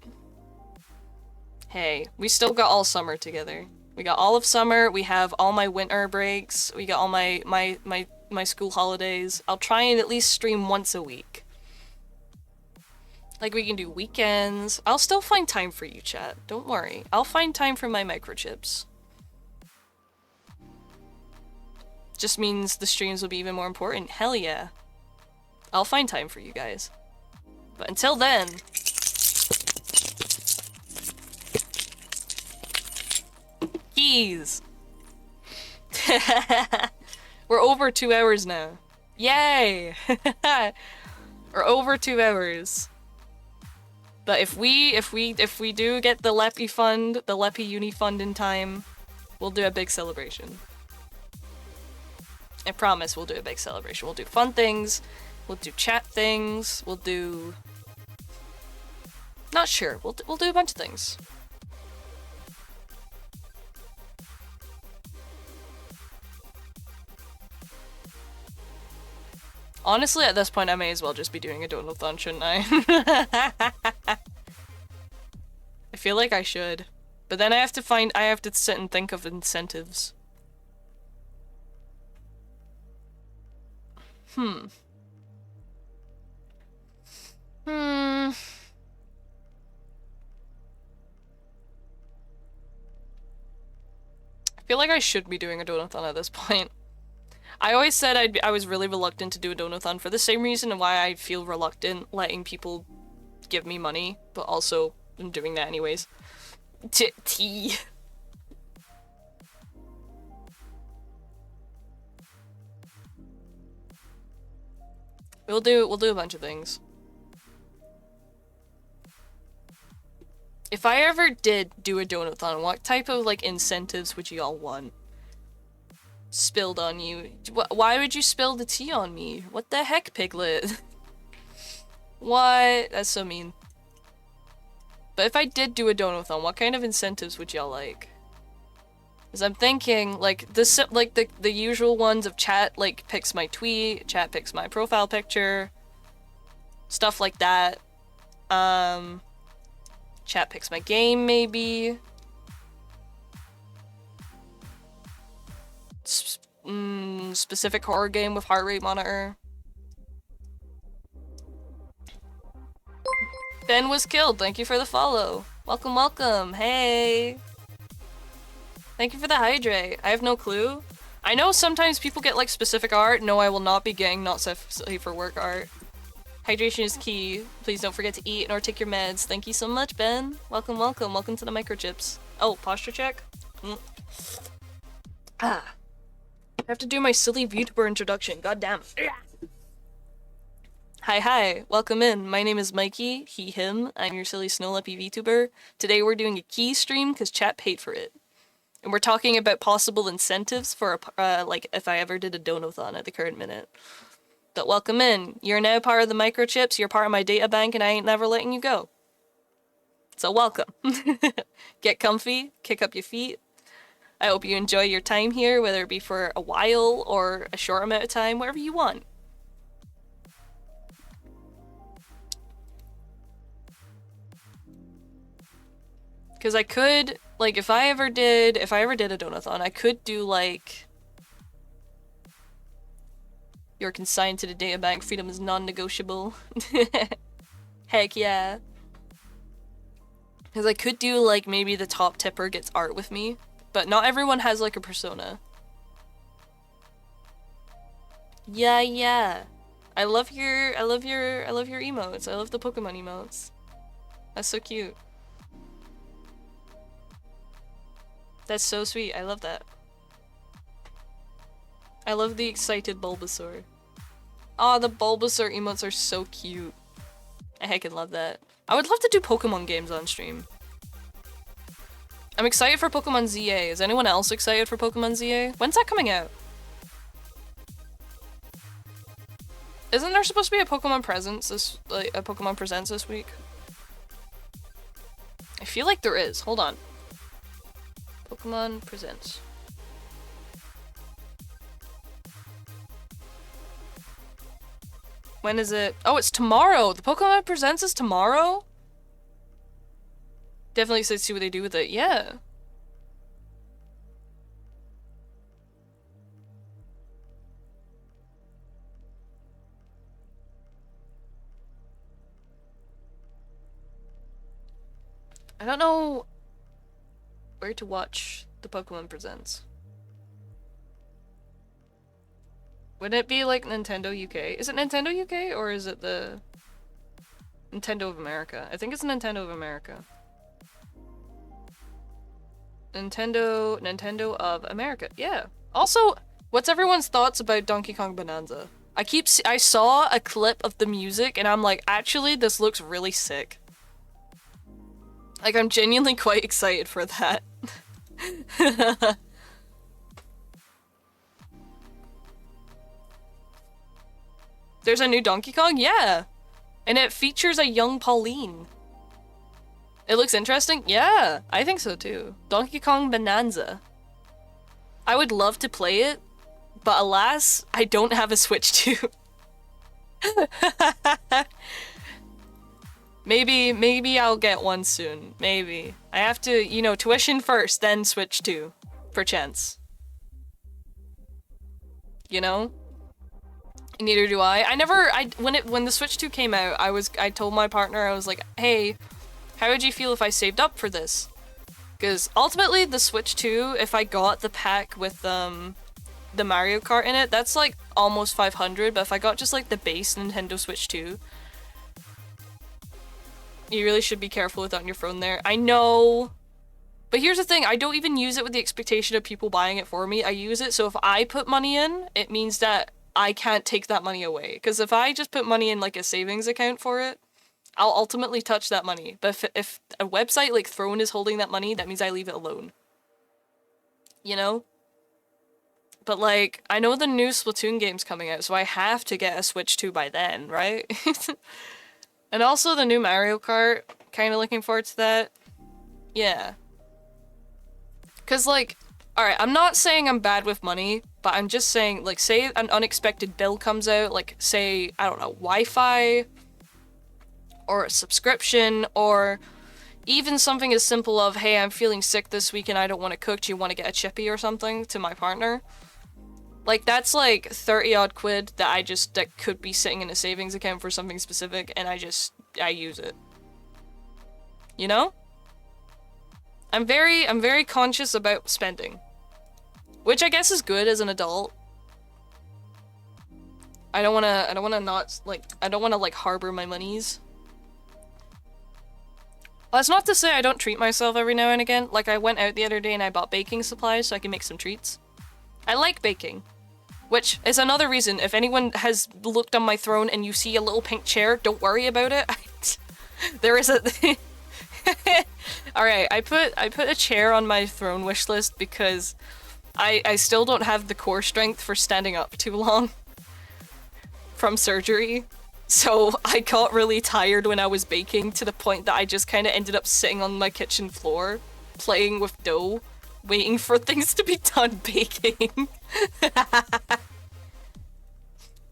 hey, we still got all summer together. We got all of summer, we have all my winter breaks, we got all my school holidays. I'll try and at least stream once a week. Like, we can do weekends. I'll still find time for you, chat. Don't worry. I'll find time for my microchips. Just means the streams will be even more important. Hell yeah. I'll find time for you guys. But until then... Keys! We're over 2 hours now. Yay! We're over 2 hours. But if we do get the Leppy fund, the Leppy Uni fund in time, we'll do a big celebration. I promise we'll do a big celebration. We'll do fun things, we'll do chat things, we'll do... Not sure, we'll do a bunch of things. Honestly, at this point, I may as well just be doing a donathon, shouldn't I? I feel like I should. But then I have to sit and think of incentives. I feel like I should be doing a donathon at this point. I always said I was really reluctant to do a donathon for the same reason why I feel reluctant letting people give me money, but also I'm doing that anyways. Tea. We'll do a bunch of things. If I ever did do a donathon, what type of like incentives would you all want? Spilled on you. Why would you spill the tea on me? What the heck, Piglet? What? That's so mean. But if I did do a donathon, what kind of incentives would y'all like? Because I'm thinking, like, the usual ones of chat, like, picks my tweet, chat picks my profile picture, stuff like that. Chat picks my game, maybe. Specific horror game with heart rate monitor. Ben was killed. Thank you for the follow. Welcome, welcome. Hey. Thank you for the hydrate. I have no clue. I know sometimes people get like specific art. No, I will not be getting not safe for work art. Hydration is key. Please don't forget to eat nor take your meds. Thank you so much, Ben. Welcome, welcome. Welcome to the microchips. Oh, posture check? I have to do my silly VTuber introduction. God damn. Hi, welcome in. My name is Mikey, he, him. I'm your silly Snow Leppy VTuber. Today we're doing a key stream because chat paid for it. And we're talking about possible incentives for like if I ever did a donathon at the current minute. But welcome in. You're now part of the microchips, you're part of my data bank, and I ain't never letting you go. So welcome. Get comfy, kick up your feet. I hope you enjoy your time here, whether it be for a while or a short amount of time, whatever you want. Because I could, like, if I ever did a donathon, I could do, like, you're consigned to the data bank, freedom is non-negotiable. Heck yeah. Because I could do, like, maybe the top tipper gets art with me, but not everyone has, like, a persona. Yeah. I love your emotes. I love the Pokemon emotes. That's so cute. That's so sweet. I love that. I love the excited Bulbasaur. Oh, the Bulbasaur emotes are so cute. I heckin' love that. I would love to do Pokemon games on stream. I'm excited for Pokemon ZA. Is anyone else excited for Pokemon ZA? When's that coming out? Isn't there supposed to be a Pokemon Presents this, like, a Pokemon Presents this week? I feel like there is. Hold on. Pokemon Presents. When is it? Oh, it's tomorrow! The Pokemon Presents is tomorrow? Definitely excited to see what they do with it. Yeah. I don't know where to watch the Pokemon Presents. Would it be like Nintendo UK? Is it Nintendo UK or is it the Nintendo of America? I think it's Nintendo of America. Nintendo of America. Yeah. Also, what's everyone's thoughts about Donkey Kong Bonanza? I saw a clip of the music and I'm like, actually, this looks really sick. Like, I'm genuinely quite excited for that. There's a new Donkey Kong? Yeah! And it features a young Pauline. It looks interesting? Yeah, I think so too. Donkey Kong Bonanza. I would love to play it, but alas, I don't have a Switch 2. Maybe I'll get one soon. Maybe. I have to, you know, tuition first, then Switch 2. Perchance. You know? Neither do I. When the Switch 2 came out, I told my partner, I was like, hey, how would you feel if I saved up for this? Because ultimately, the Switch 2, if I got the pack with the Mario Kart in it, that's like almost 500, but if I got just like the base Nintendo Switch 2, you really should be careful with it on your phone there. I know, but here's the thing, I don't even use it with the expectation of people buying it for me. I use it so if I put money in, it means that I can't take that money away. Because if I just put money in like a savings account for it, I'll ultimately touch that money. But if a website like Throne is holding that money, that means I leave it alone. You know? But like, I know the new Splatoon game's coming out, so I have to get a Switch 2 by then, right? And also the new Mario Kart, kind of looking forward to that. Yeah. Cause like, alright, I'm not saying I'm bad with money, but I'm just saying, like, say an unexpected bill comes out, like, say, I don't know, Wi-Fi, or a subscription, or even something as simple of, hey, I'm feeling sick this week and I don't want to cook, do you want to get a chippy or something to my partner? Like, that's like 30 odd quid that could be sitting in a savings account for something specific, and I use it. You know? I'm very conscious about spending. Which I guess is good as an adult. I don't wanna harbor my monies. Well, that's not to say I don't treat myself every now and again. Like, I went out the other day and I bought baking supplies so I can make some treats. I like baking. Which is another reason, if anyone has looked on my throne and you see a little pink chair, don't worry about it. There is a... Alright, I put a chair on my throne wish list because I still don't have the core strength for standing up too long from surgery. So I got really tired when I was baking to the point that I just kind of ended up sitting on my kitchen floor, playing with dough, waiting for things to be done baking.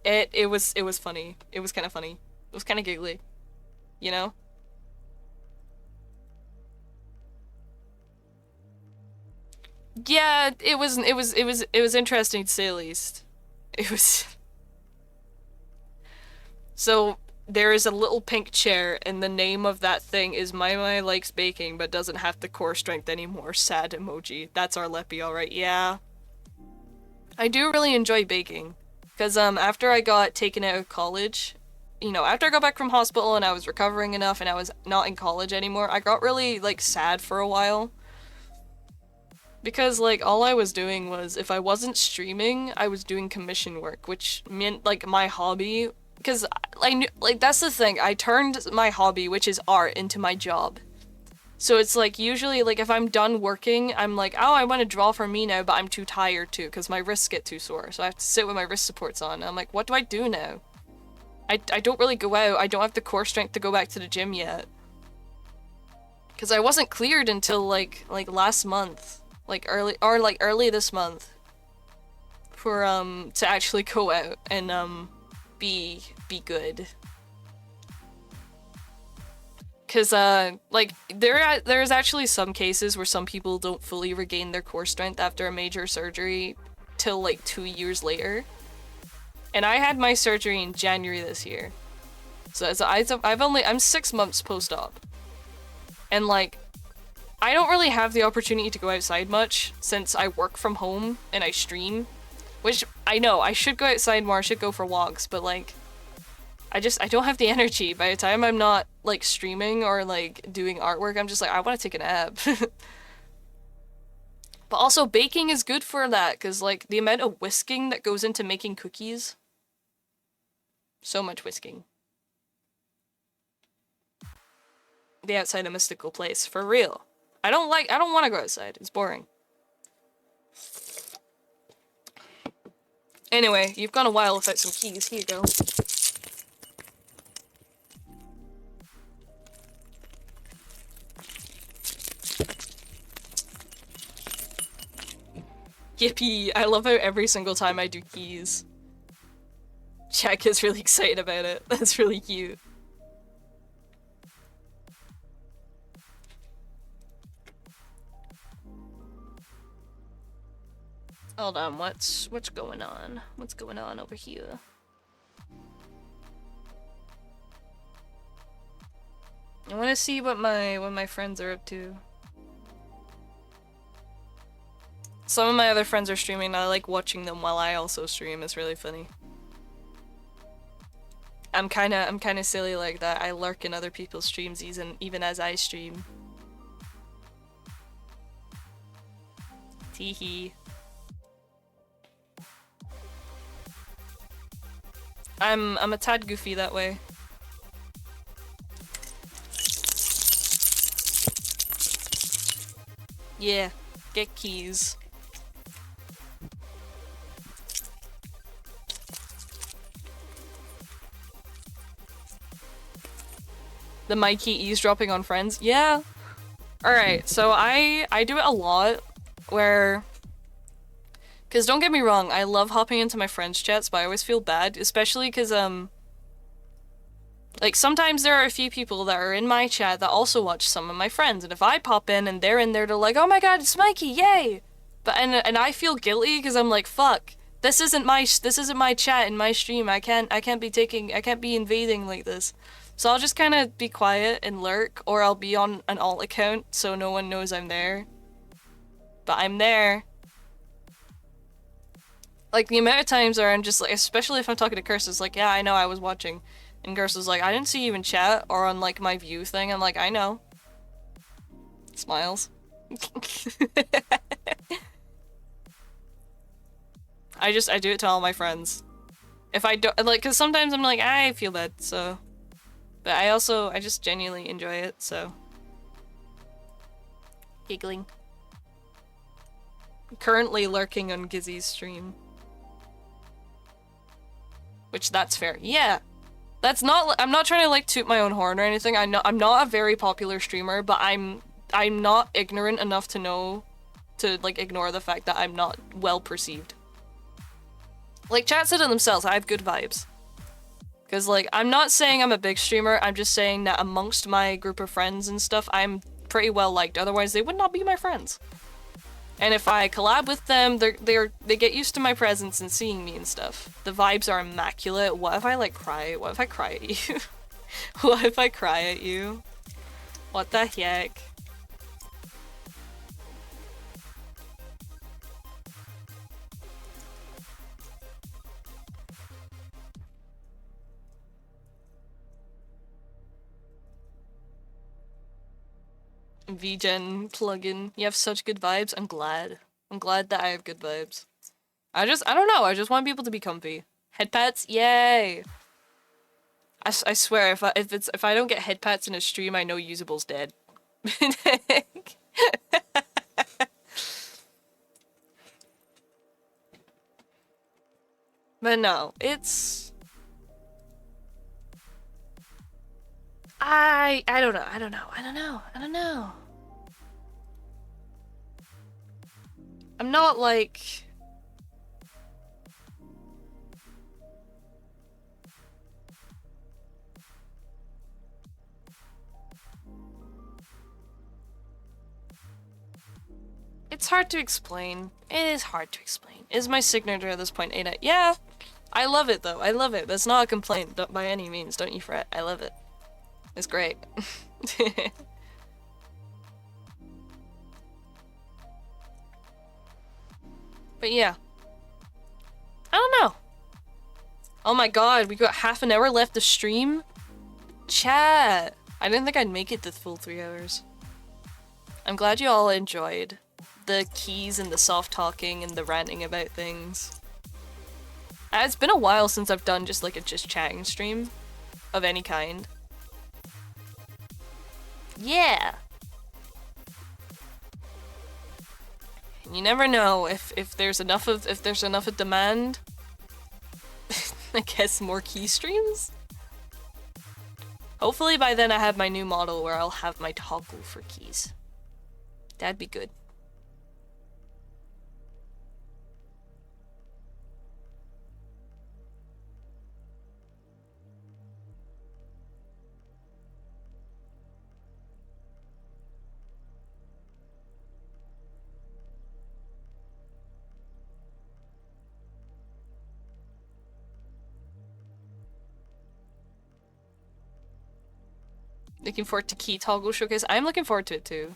It was funny. It was kind of funny. It was kind of giggly, you know? Yeah, it was interesting to say the least. It was. So there is a little pink chair, and the name of that thing is My likes baking, but doesn't have the core strength anymore. Sad emoji. That's our Leppy, alright. Yeah. I do really enjoy baking. Because, after I got taken out of college, you know, after I got back from hospital and I was recovering enough and I was not in college anymore, I got really, like, sad for a while. Because, like, all I was doing was, if I wasn't streaming, I was doing commission work, which meant, like, my hobby. Because, like, that's the thing. I turned my hobby, which is art, into my job. So it's, like, usually, like, if I'm done working, I'm like, oh, I want to draw for me now, but I'm too tired to, because my wrists get too sore. So I have to sit with my wrist supports on. And I'm like, what do I do now? I don't really go out. I don't have the core strength to go back to the gym yet. Because I wasn't cleared until, like last month. Early this month for to actually go out and be good. Cause like there's actually some cases where some people don't fully regain their core strength after a major surgery till like 2 years later. And I had my surgery in January this year. So I'm 6 months post-op. And like I don't really have the opportunity to go outside much since I work from home and I stream, which I know I should go outside more, I should go for walks, but like I don't have the energy. By the time I'm not like streaming or like doing artwork, I'm just like, I want to take a nap. But also baking is good for that because like the amount of whisking that goes into making cookies, so much whisking. The outside a mystical place, for real. I don't want to go outside. It's boring. Anyway, you've gone a while without some keys. Here you go. Yippee! I love how every single time I do keys, Jack is really excited about it. That's really cute. Hold on, what's going on? What's going on over here? I want to see what my friends are up to. Some of my other friends are streaming and I like watching them while I also stream. It's really funny. I'm kinda silly like that. I lurk in other people's streams even as I stream. Teehee. I'm a tad goofy that way. Yeah, get keys. The Mikey eavesdropping on friends? Yeah. Alright, so I do it a lot where... Because don't get me wrong, I love hopping into my friends' chats, but I always feel bad, especially because, like, sometimes there are a few people that are in my chat that also watch some of my friends, and if I pop in and they're in there, they're like, oh my god, it's Mikey, yay! But, and I feel guilty, because I'm like, fuck, this isn't my chat in my stream, I can't be invading like this. So I'll just kind of be quiet and lurk, or I'll be on an alt account so no one knows I'm there. But I'm there. Like, the amount of times where I'm just like, especially if I'm talking to Curses, like, yeah, I know I was watching. And Curses like, I didn't see you in chat or on, like, my view thing. I'm like, I know. Smiles. I do it to all my friends. If I don't, like, cause sometimes I'm like, I feel bad, so. But I just genuinely enjoy it, so. Giggling. Currently lurking on Gizzy's stream. Which, that's fair. Yeah. That's not, I'm not trying to, like, toot my own horn or anything. I'm not a very popular streamer, but I'm not ignorant enough to know to, like, ignore the fact that I'm not well perceived. Like, chat said it themselves, I have good vibes. Because, like, I'm not saying I'm a big streamer, I'm just saying that amongst my group of friends and stuff, I'm pretty well liked, otherwise they would not be my friends. And if I collab with them, they get used to my presence and seeing me and stuff. The vibes are immaculate. What if I, like, cry? What if I cry at you? What if I cry at you? What the heck? VGen plugin. You have such good vibes. I'm glad. I'm glad that I have good vibes. I don't know. I just want people to be comfy. Head pats, yay! I swear, if I don't get head pats in a stream, I know Usable's dead. But no, it's... I don't know. I'm not like... It's hard to explain. It is hard to explain. Is my signature at this point 8? Yeah! I love it though. I love it. That's not a complaint by any means. Don't you fret. I love it. It's great. But yeah. I don't know. Oh my god, we got half an hour left to stream? Chat! I didn't think I'd make it the full 3 hours. I'm glad you all enjoyed the keys and the soft talking and the ranting about things. It's been a while since I've done just like a just chatting stream of any kind. Yeah! You never know if there's enough of demand. I guess more key streams? Hopefully by then I have my new model where I'll have my toggle for keys. That'd be good. Looking forward to key toggle showcase. I'm looking forward to it too.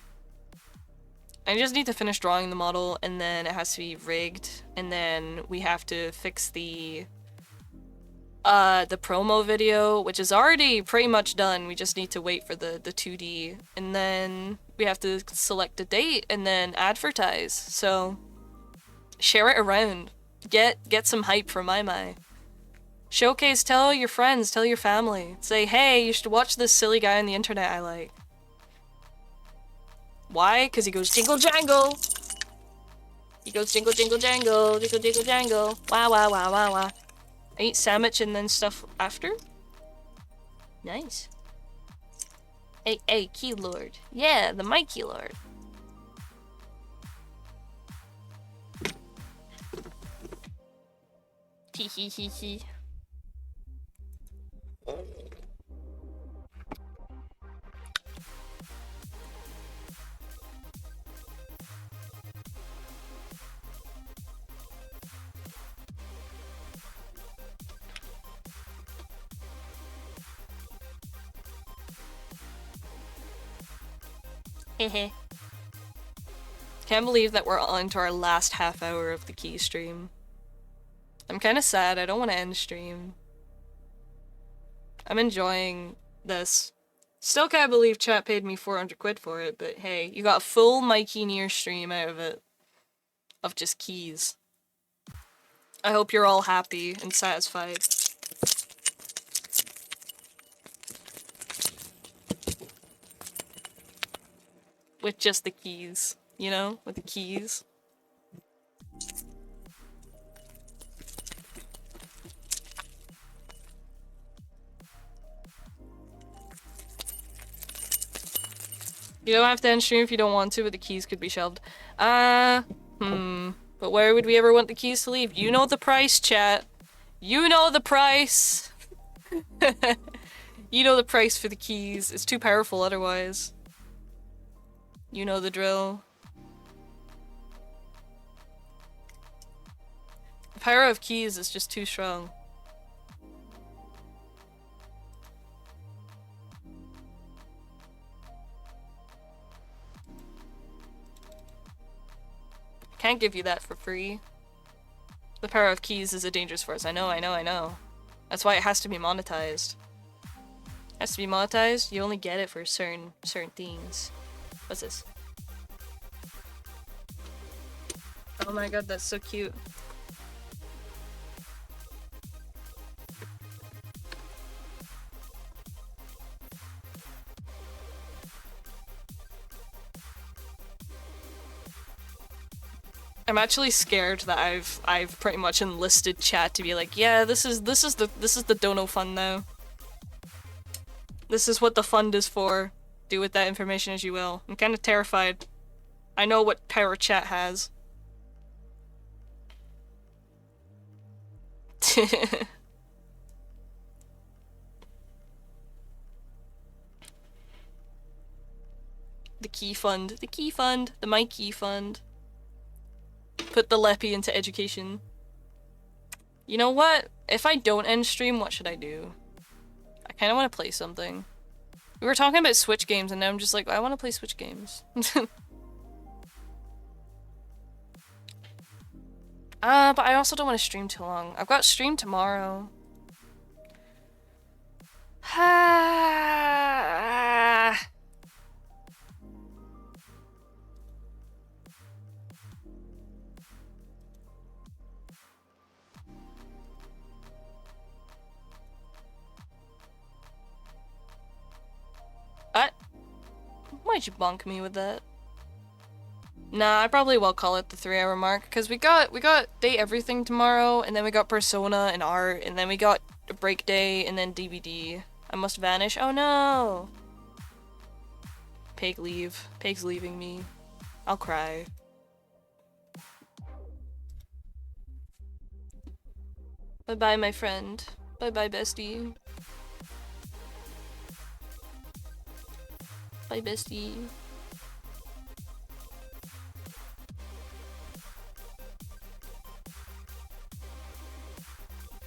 I just need to finish drawing the model and then it has to be rigged and then we have to fix the promo video, which is already pretty much done. We just need to wait for the 2D and then we have to select a date and then advertise. So share it around. Get some hype for my. Showcase, tell your friends, tell your family. Say, hey, you should watch this silly guy on the internet I like. Why? Because he goes jingle jangle. He goes jingle jingle jangle, jingle jingle jangle. Wow wow wow wow wow. I eat sandwich and then stuff after? Nice. Hey, Key Lord. Yeah, the Mikey Lord. Hee hee hee hee. Hehe. Can't believe that we're on to our last half hour of the key stream. I'm kind of sad. I don't want to end stream. I'm enjoying this. Still can't believe chat paid me 400 quid for it, but hey, you got a full Mikey Near stream out of it. Of just keys. I hope you're all happy and satisfied. With just the keys, you know? With the keys. You don't have to end stream if you don't want to, but the keys could be shelved. But where would we ever want the keys to leave? You know the price, chat. You know the price. You know the price for the keys. It's too powerful otherwise. You know the drill. The power of keys is just too strong. Can't give you that for free. The power of keys is a dangerous force. I know. That's why it has to be monetized. It has to be monetized. You only get it for certain things. What's this? Oh my god, that's so cute. I'm actually scared that I've pretty much enlisted chat to be like, yeah, this is the dono fund now. This is what the fund is for. Do with that information as you will. I'm kind of terrified. I know what power chat has. The key fund. The key fund. The my key fund. Put the Leppy into education. You know what? If I don't end stream, what should I do? I kind of want to play something. We were talking about Switch games and now I'm just like, I want to play Switch games. But I also don't want to stream too long. I've got stream tomorrow. What? Why'd you bonk me with that? Nah, I probably will call it the 3-hour mark, because we got Day Everything tomorrow, and then we got Persona and Art, and then we got a break day, and then DVD. I must vanish. Oh no! Peg leave. Peg's leaving me. I'll cry. Bye-bye, my friend. Bye-bye, bestie. Bye, bestie.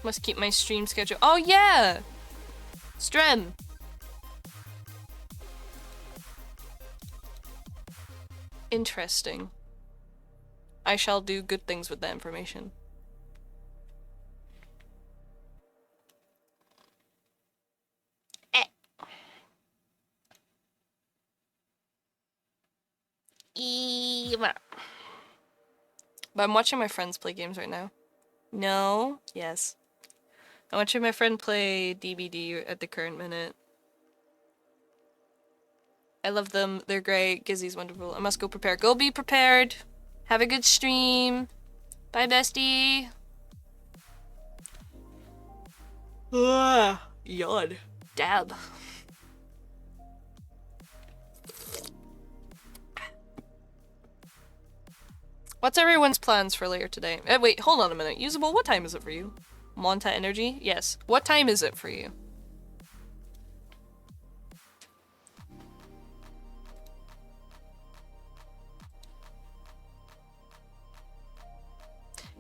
Must keep my stream schedule. Oh yeah! Strem! Interesting. I shall do good things with that information. But I'm watching my friends play games right now. No? Yes. I'm watching my friend play DBD at the current minute. I love them. They're great. Gizzy's wonderful. I must go prepare. Go be prepared. Have a good stream. Bye, bestie. Yawn. Dab. What's everyone's plans for later today? Wait, hold on a minute. Usable, what time is it for you? Monta Energy? Yes. What time is it for you?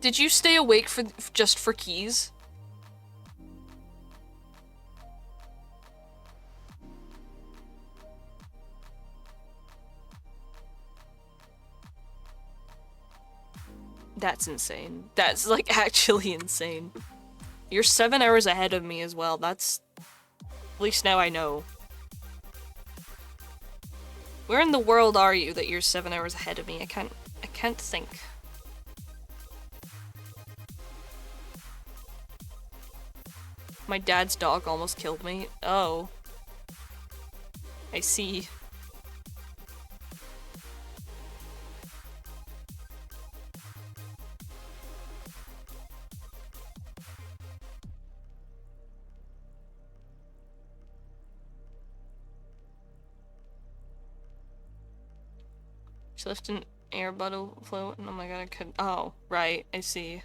Did you stay awake for just for keys? That's insane. That's like actually insane. You're 7 hours ahead of me as well. That's... At least now I know. Where in the world are you that you're 7 hours ahead of me? I can't think. My dad's dog almost killed me. Oh. I see. She left an air bottle float. Oh my god, I could. Oh, right. I see.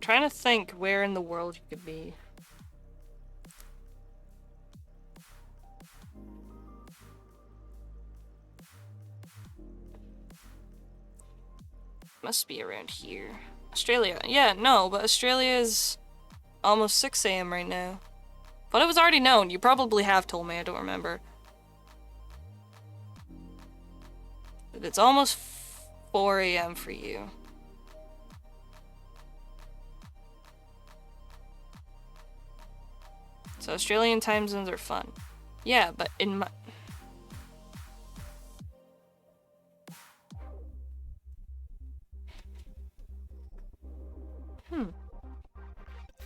Trying to think where in the world you could be. Must be around here. Australia. Yeah, no, but Australia is almost 6 a.m. right now. But it was already known. You probably have told me, I don't remember. But it's almost 4 a.m. for you. So Australian time zones are fun. Yeah, but in my...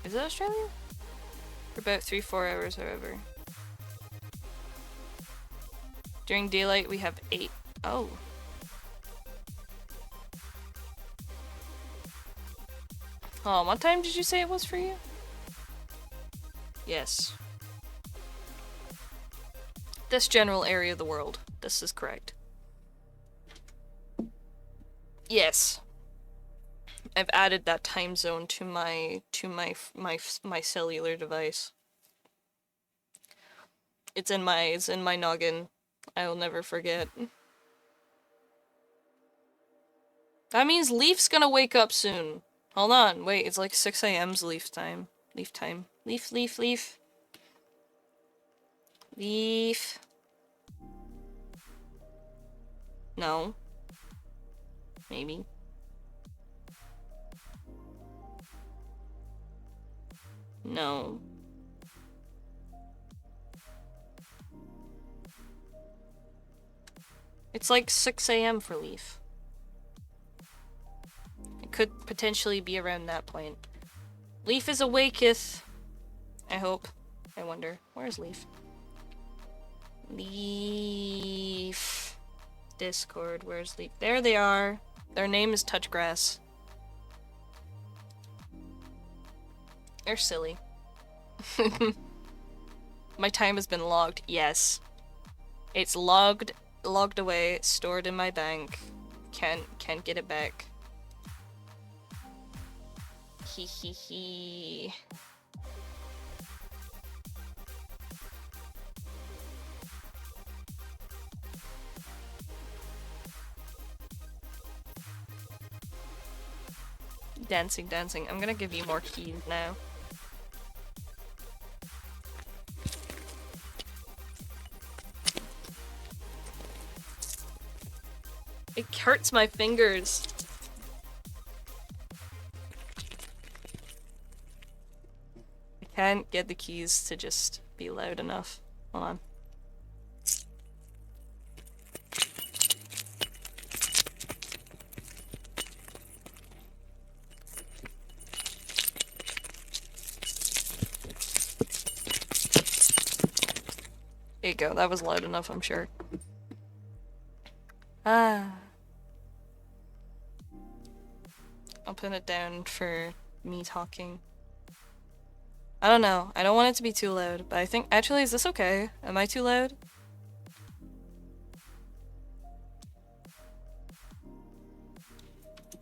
Is it Australia? For about 3-4 hours, however. During daylight, we have 8. Oh. Oh, what time did you say it was for you? Yes. This general area of the world. This is correct. Yes. I've added that time zone to my cellular device. It's in my noggin. I will never forget. That means Leaf's gonna wake up soon. Hold on, wait, it's like 6 a.m.'s Leaf time. Leaf time. Leaf, leaf, leaf. Leaf. No. Maybe. No. It's like 6 a.m. for Leaf. It could potentially be around that point. Leaf is awaketh. I hope. I wonder. Where's Leaf? Leaf. Discord. Where's Leaf? There they are. Their name is Touchgrass. They're silly. My time has been logged. Yes. It's logged away, stored in my bank. Can't get it back. Hee hee hee. Dancing, dancing. I'm gonna give you more keys now. It hurts my fingers. I can't get the keys to just be loud enough. Hold on. There you go, that was loud enough, I'm sure. Ah. I'll put it down for me talking. I don't know. I don't want it to be too loud, but I think... Actually, is this okay? Am I too loud?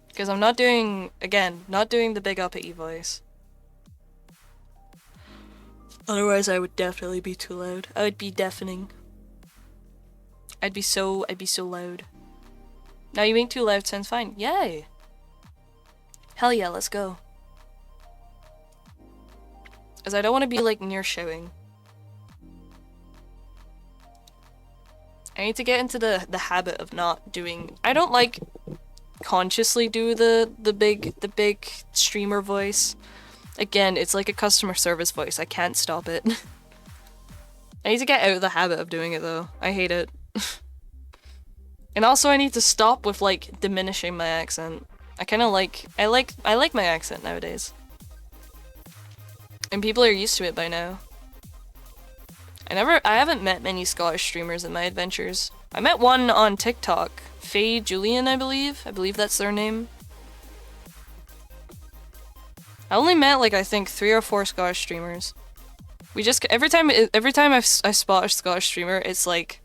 Because I'm not doing... Again, not doing the big uppity voice. Otherwise, I would definitely be too loud. I would be deafening. I'd be so loud. Now you being too loud sounds fine. Yay! Hell yeah, let's go. As I don't want to be like near shouting. I need to get into the habit of not doing... I don't like consciously do the big streamer voice. Again, it's like a customer service voice. I can't stop it. I need to get out of the habit of doing it though. I hate it. And also I need to stop with like diminishing my accent. I kind of like I like my accent nowadays. And people are used to it by now. I haven't met many Scottish streamers in my adventures. I met one on TikTok. Faye Julian, I believe. I believe that's their name. I only met like I think 3 or 4 Scottish streamers. We just every time I spot a Scottish streamer, it's like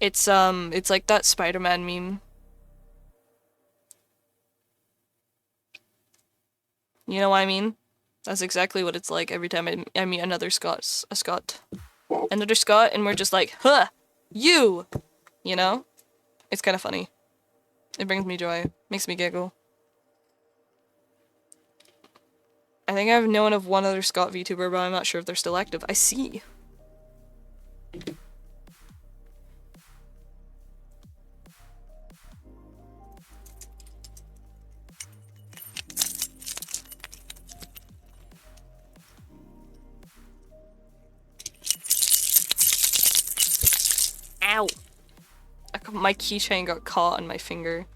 it's like that Spider-Man meme. You know what I mean? That's exactly what it's like every time I meet another Scot, and we're just like, huh, you know? It's kind of funny. It brings me joy. Makes me giggle. I think I've known of one other Scott VTuber, but I'm not sure if they're still active. I see. Ow! My keychain got caught on my finger.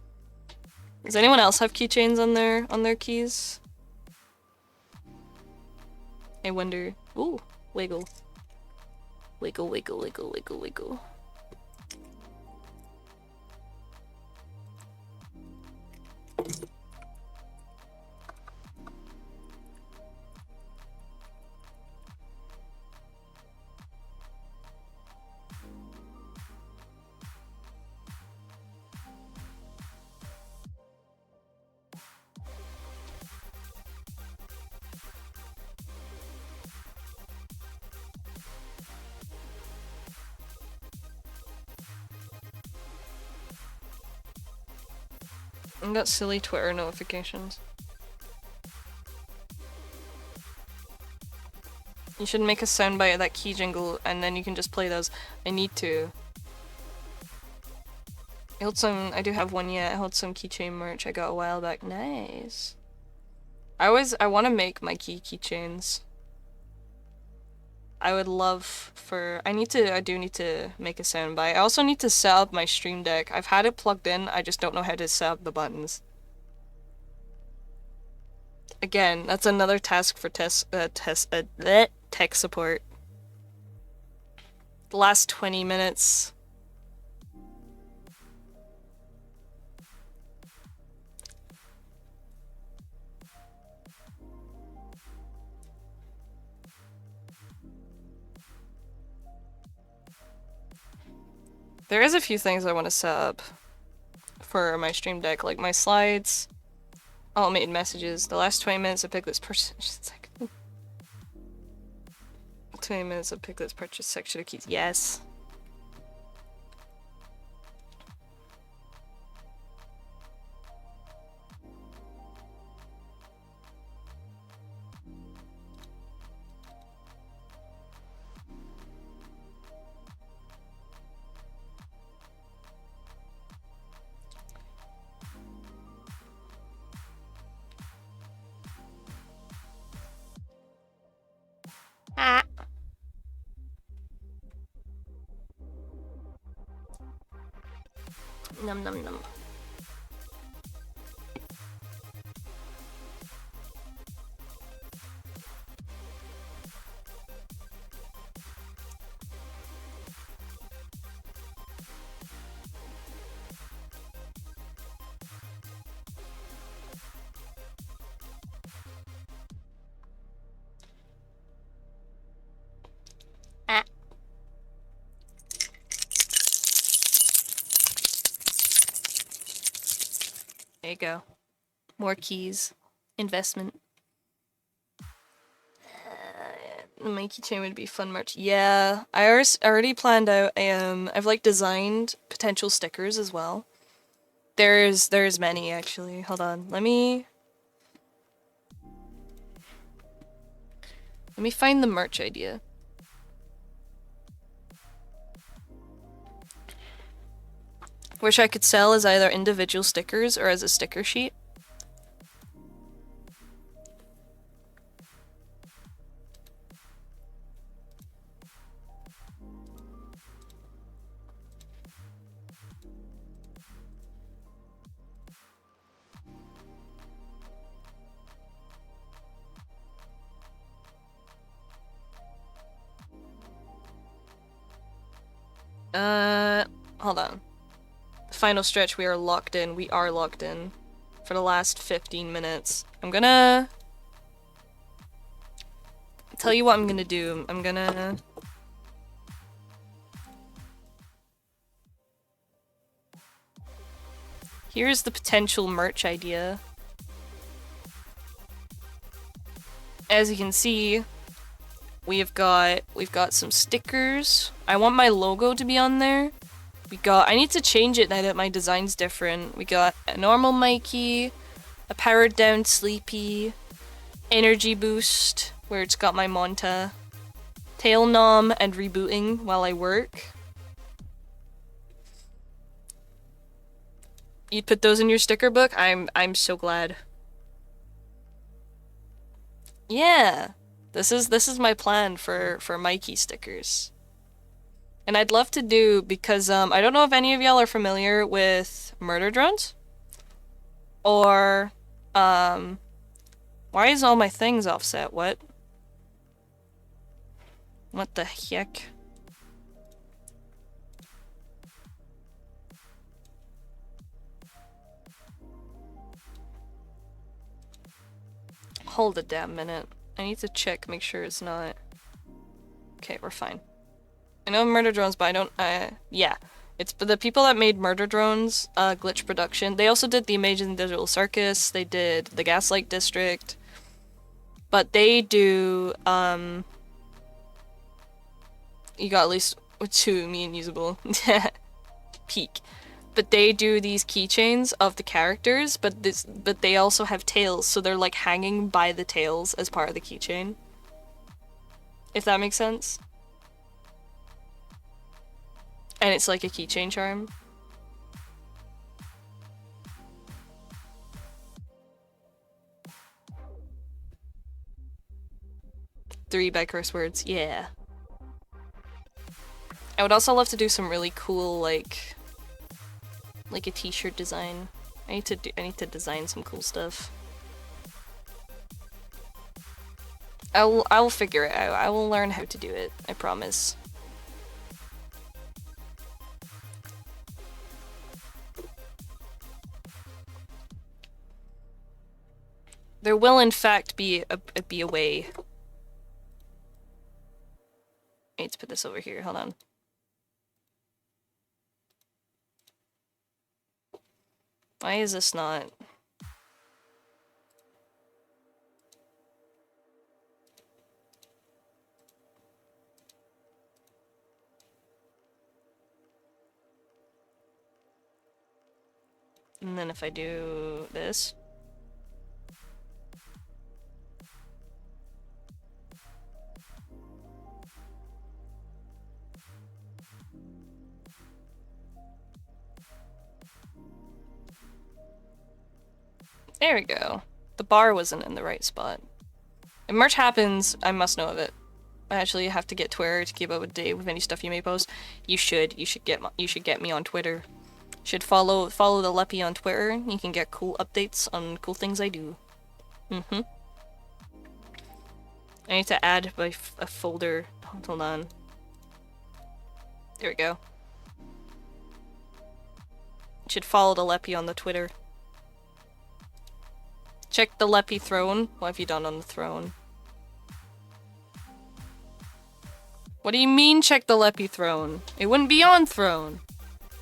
Does anyone else have keychains on their keys? I wonder. Ooh, wiggle. Wiggle, wiggle, wiggle, wiggle, wiggle. I got silly Twitter notifications. You should make a soundbite of that key jingle and then you can just play those. I need to. I do have one yet. I held some keychain merch I got a while back. Nice. I want to make my keychains. I would love for, I do need to make a soundbite. I also need to set up my stream deck. I've had it plugged in, I just don't know how to set up the buttons. Again, that's another task for tech support. The last 20 minutes. There is a few things I want to set up for my stream deck, like my slides, automated messages. The last 20 minutes of Piglet's purchase. 20 minutes of Piglet's purchase section of keys. Yes. Ah. Num num num. Ah. There you go. More keys. Investment. My keychain would be fun merch. Yeah, I already planned out. I've like designed potential stickers as well. There's many actually. Hold on. Let me find the merch idea. Which I could sell as either individual stickers or as a sticker sheet. Hold on. Final stretch, we are locked in. We are locked in for the last 15 minutes. I'm gonna tell you what I'm gonna do. I'm gonna here's the potential merch idea. As you can see, we've got some stickers. I want my logo to be on there. We got, I need to change it now that my design's different. We got a normal Mikey, a powered down Sleepy, energy boost, where it's got my Monta, tail nom, and rebooting while I work. You'd put those in your sticker book? I'm so glad. Yeah. This is my plan for Mikey stickers. And I'd love to do, because I don't know if any of y'all are familiar with murder drones, or why is all my things offset? What the heck? Hold a damn minute. I need to check, make sure it's not. Okay, we're fine. I know murder drones, but I don't, yeah. It's the people that made Murder Drones, Glitch Production. They also did the Amazing Digital Circus, they did the Gaslight District. But they do, you got at least 2 me and usable. Peak. But they do these keychains of the characters, but they also have tails, so they're like hanging by the tails as part of the keychain. If that makes sense. And it's like a keychain charm. Three by curse words, yeah. I would also love to do some really cool, like a t-shirt design. I need to design some cool stuff. I will figure it out. I will learn how to do it, I promise. There will in fact be a way. I need to put this over here, hold on. Why is this not? And then if I do this. There we go. The bar wasn't in the right spot. If merch happens, I must know of it. I actually have to get Twitter to keep up with date with any stuff you may post. You should get me on Twitter. You should follow the Leppy on Twitter. You can get cool updates on cool things I do. I need to add a folder. Hold on. There we go. You should follow the Leppy on the Twitter. Check the Leppy throne. What have you done on the throne? What do you mean check the Leppy throne? It wouldn't be on throne.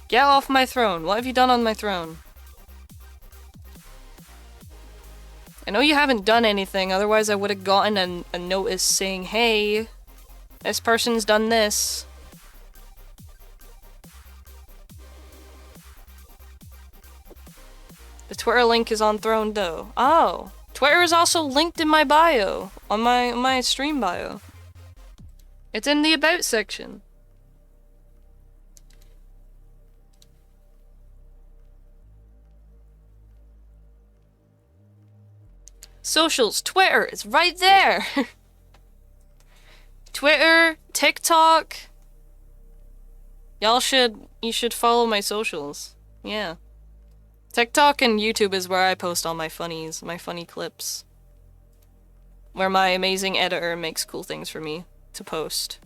Get off my throne. What have you done on my throne? I know you haven't done anything, otherwise I would have gotten a notice saying, hey, this person's done this. The Twitter link is on throne though. Oh, Twitter is also linked in my bio, on my stream bio. It's in the about section. Socials, Twitter is right there. Twitter, TikTok. You should follow my socials. Yeah. TikTok and YouTube is where I post all my funnies, my funny clips. Where my amazing editor makes cool things for me to post.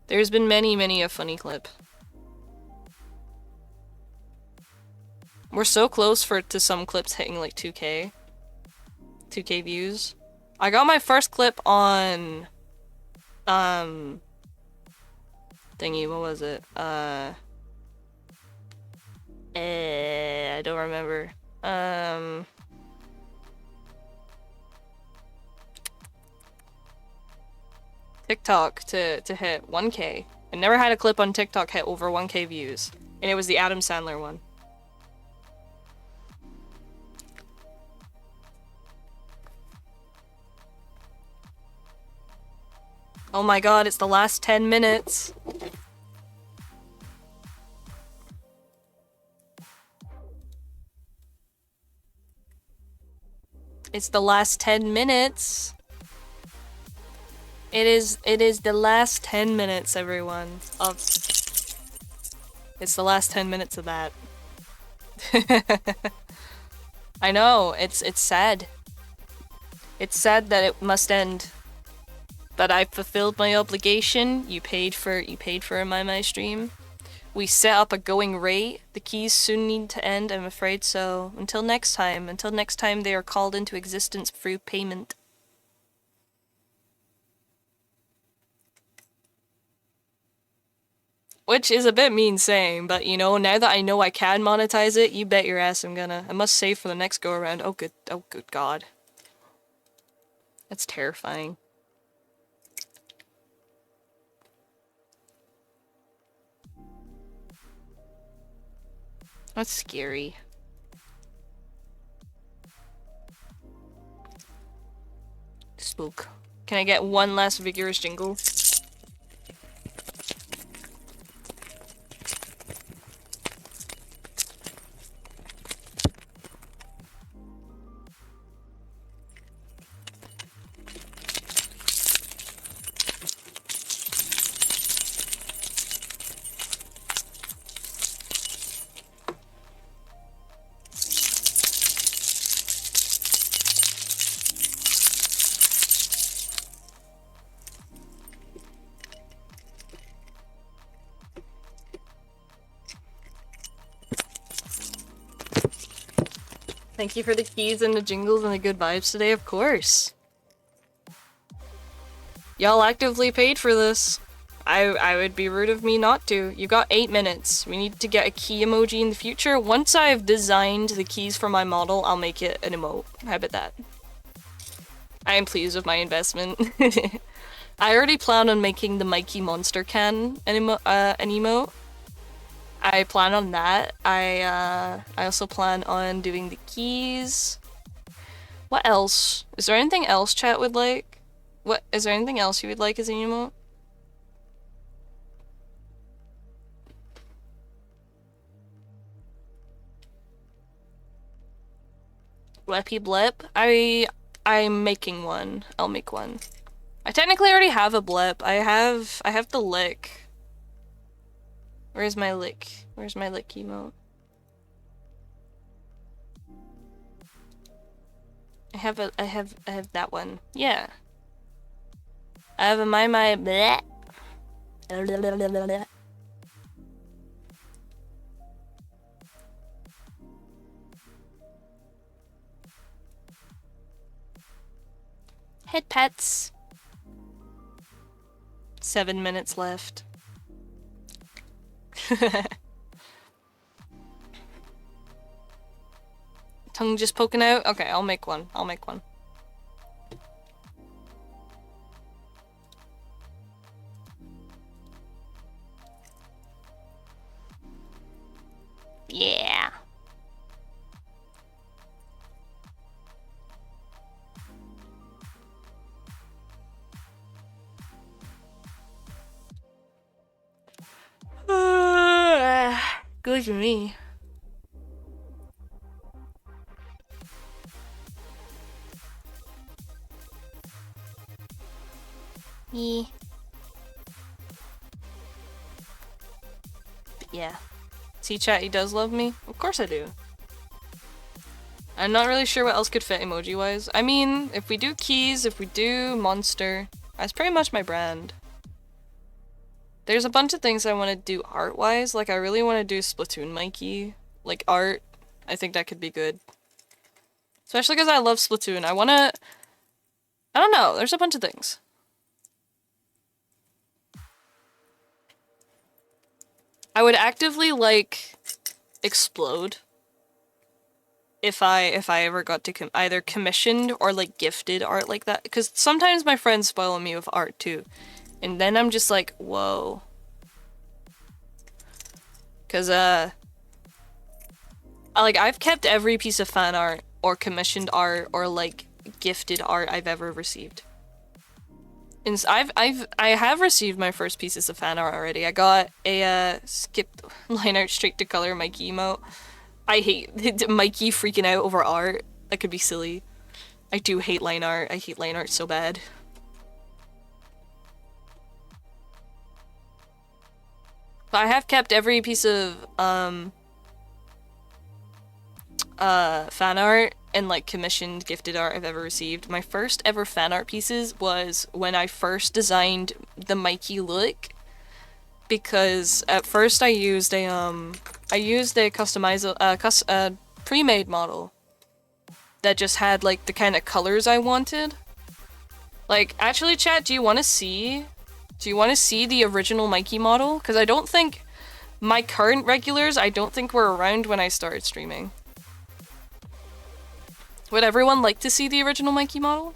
There's been many a funny clip. We're so close to some clips hitting like 2K. 2K views. I got my first clip on thingy, what was it? I don't remember. TikTok to hit 1K. I never had a clip on TikTok hit over 1K views. And it was the Adam Sandler one. Oh my god, it's the last 10 minutes. It's the last 10 minutes. It is the last 10 minutes, everyone. It's the last 10 minutes of that. I know, it's sad. It's sad that it must end. But I fulfilled my obligation. You paid for my stream. We set up a going rate. The keys soon need to end, I'm afraid so. Until next time they are called into existence through payment. Which is a bit mean saying, but you know, now that I know I can monetize it, you bet your ass I'm gonna. I must save for the next go around. Oh good god. That's terrifying. That's scary. Spook. Can I get one last vigorous jingle? Thank you for the keys and the jingles and the good vibes today, of course. Y'all actively paid for this. I would be rude of me not to. You got 8 minutes. We need to get a key emoji in the future. Once I've designed the keys for my model, I'll make it an emote. How about that? I am pleased with my investment. I already plan on making the Mikey Monster Can an emote. I plan on that. I also plan on doing the keys. What else? Is there anything else chat would like? What is there anything else you would like as an emote? Bleppy blip? I'm making one. I'll make one. I technically already have a blip. I have the lick. Where's my lick? Where's my lick emote? I have that one. Yeah. I have a my bleh. Head pets. 7 minutes left. Tongue just poking out? Okay, I'll make one. I'll make one. Yeah. Good for me. Me. But yeah. See chat, he does love me? Of course I do. I'm not really sure what else could fit emoji-wise. I mean, if we do keys, if we do monster, that's pretty much my brand. There's a bunch of things I want to do art-wise. Like, I really want to do Splatoon Mikey. Like, art. I think that could be good. Especially because I love Splatoon. I want to... I don't know. There's a bunch of things. I would actively, like, explode if I ever got to either commissioned or, like, gifted art like that. Because sometimes my friends spoil me with art, too. And then I'm just like, whoa. Cause like I've kept every piece of fan art or commissioned art or like gifted art I've ever received. And I have received my first pieces of fan art already. I got a skipped line art straight to color Mikey emote. I hate Mikey freaking out over art. That could be silly. I do hate line art. I hate line art so bad. But I have kept every piece of fan art and like commissioned gifted art I've ever received. My first ever fan art pieces was when I first designed the Mikey look, because at first I used a pre-made model that just had like the kind of colors I wanted. Like, actually, chat, do you want to see the original Mikey model? Because I don't think my current regulars, I don't think were around when I started streaming. Would everyone like to see the original Mikey model?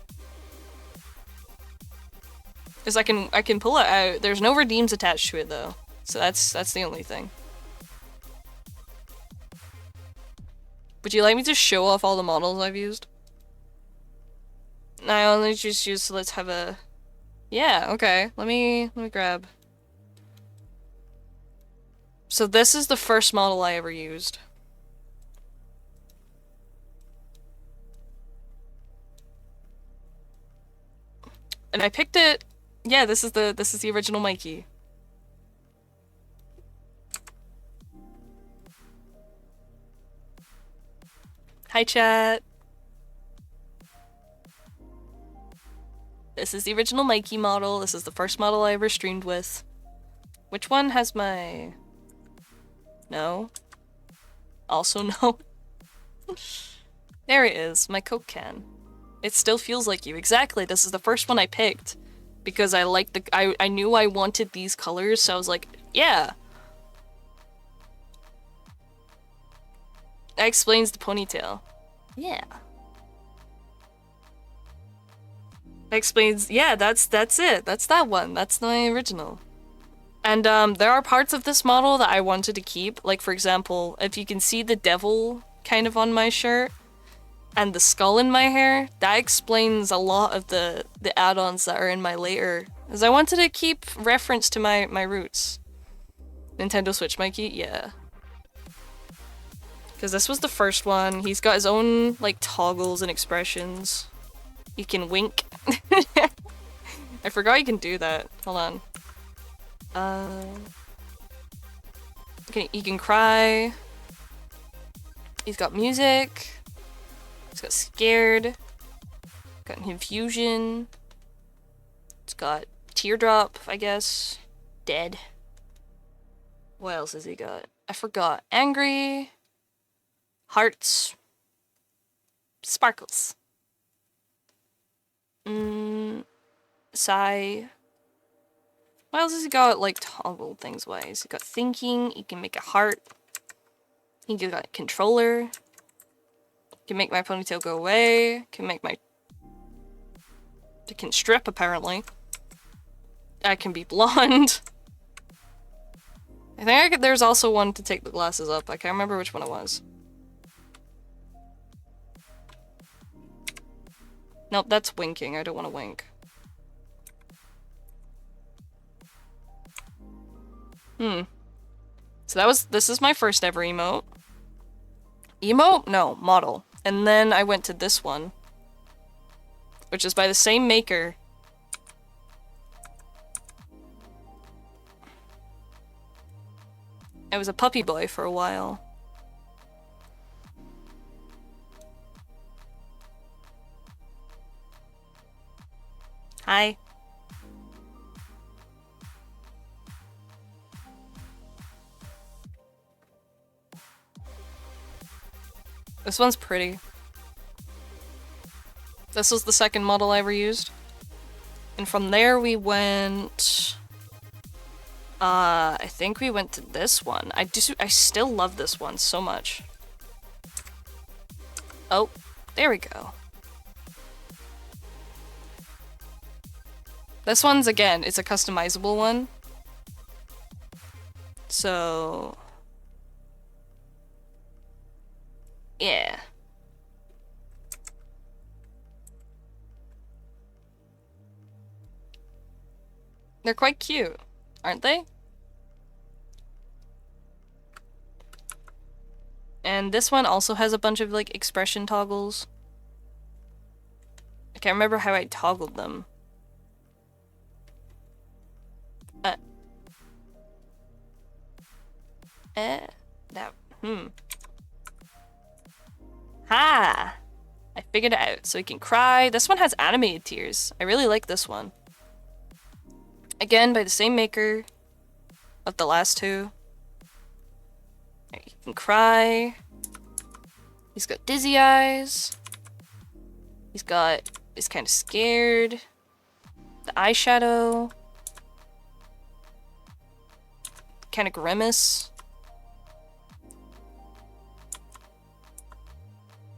Because I can pull it out. There's no redeems attached to it though, so that's the only thing. Would you like me to show off all the models I've used? I only just used. Let's have a. Yeah. Okay. Let me grab. So this is the first model I ever used. And I picked it. Yeah, this is the original Mikey. Hi, chat. This is the original Mikey model. This is the first model I ever streamed with. Which one has my... No. Also no. There it is, my Coke can. It still feels like you. Exactly, this is the first one I picked. Because I liked the... I knew I wanted these colors, so I was like, yeah. That explains the ponytail. Yeah. That explains... Yeah, that's it. That's that one. That's my original. And there are parts of this model that I wanted to keep. Like, for example, if you can see the devil kind of on my shirt and the skull in my hair, that explains a lot of the add-ons that are in my later. Because I wanted to keep reference to my roots. Nintendo Switch Mikey? Yeah. Because this was the first one. He's got his own, like, toggles and expressions. You can wink. I forgot you can do that. Hold on. He can cry. He's got music. He's got scared. Got an infusion. It's got teardrop, I guess. Dead. What else has he got? I forgot. Angry. Hearts. Sparkles. Sigh. What else has he got, like, toggle things wise? He got thinking, he can make a heart. He got a controller. Can make my ponytail go away. Can make my... It can strip, apparently. I can be blonde. I think there's also one to take the glasses up. I can't remember which one it was. Nope, that's winking. I don't want to wink. So this is my first ever emote. Emote? No, model. And then I went to this one, which is by the same maker. I was a puppy boy for a while. Hi. This one's pretty. This was the second model I ever used. And from there we went... I think we went to this one. I still love this one so much. Oh, there we go. This one's, again, it's a customizable one. So... Yeah. They're quite cute, aren't they? And this one also has a bunch of like expression toggles. I can't remember how I toggled them. That, Ha! I figured it out. So he can cry. This one has animated tears. I really like this one. Again, by the same maker of the last two. He can cry. He's got dizzy eyes. He's kind of scared. The eyeshadow. Kind of grimace.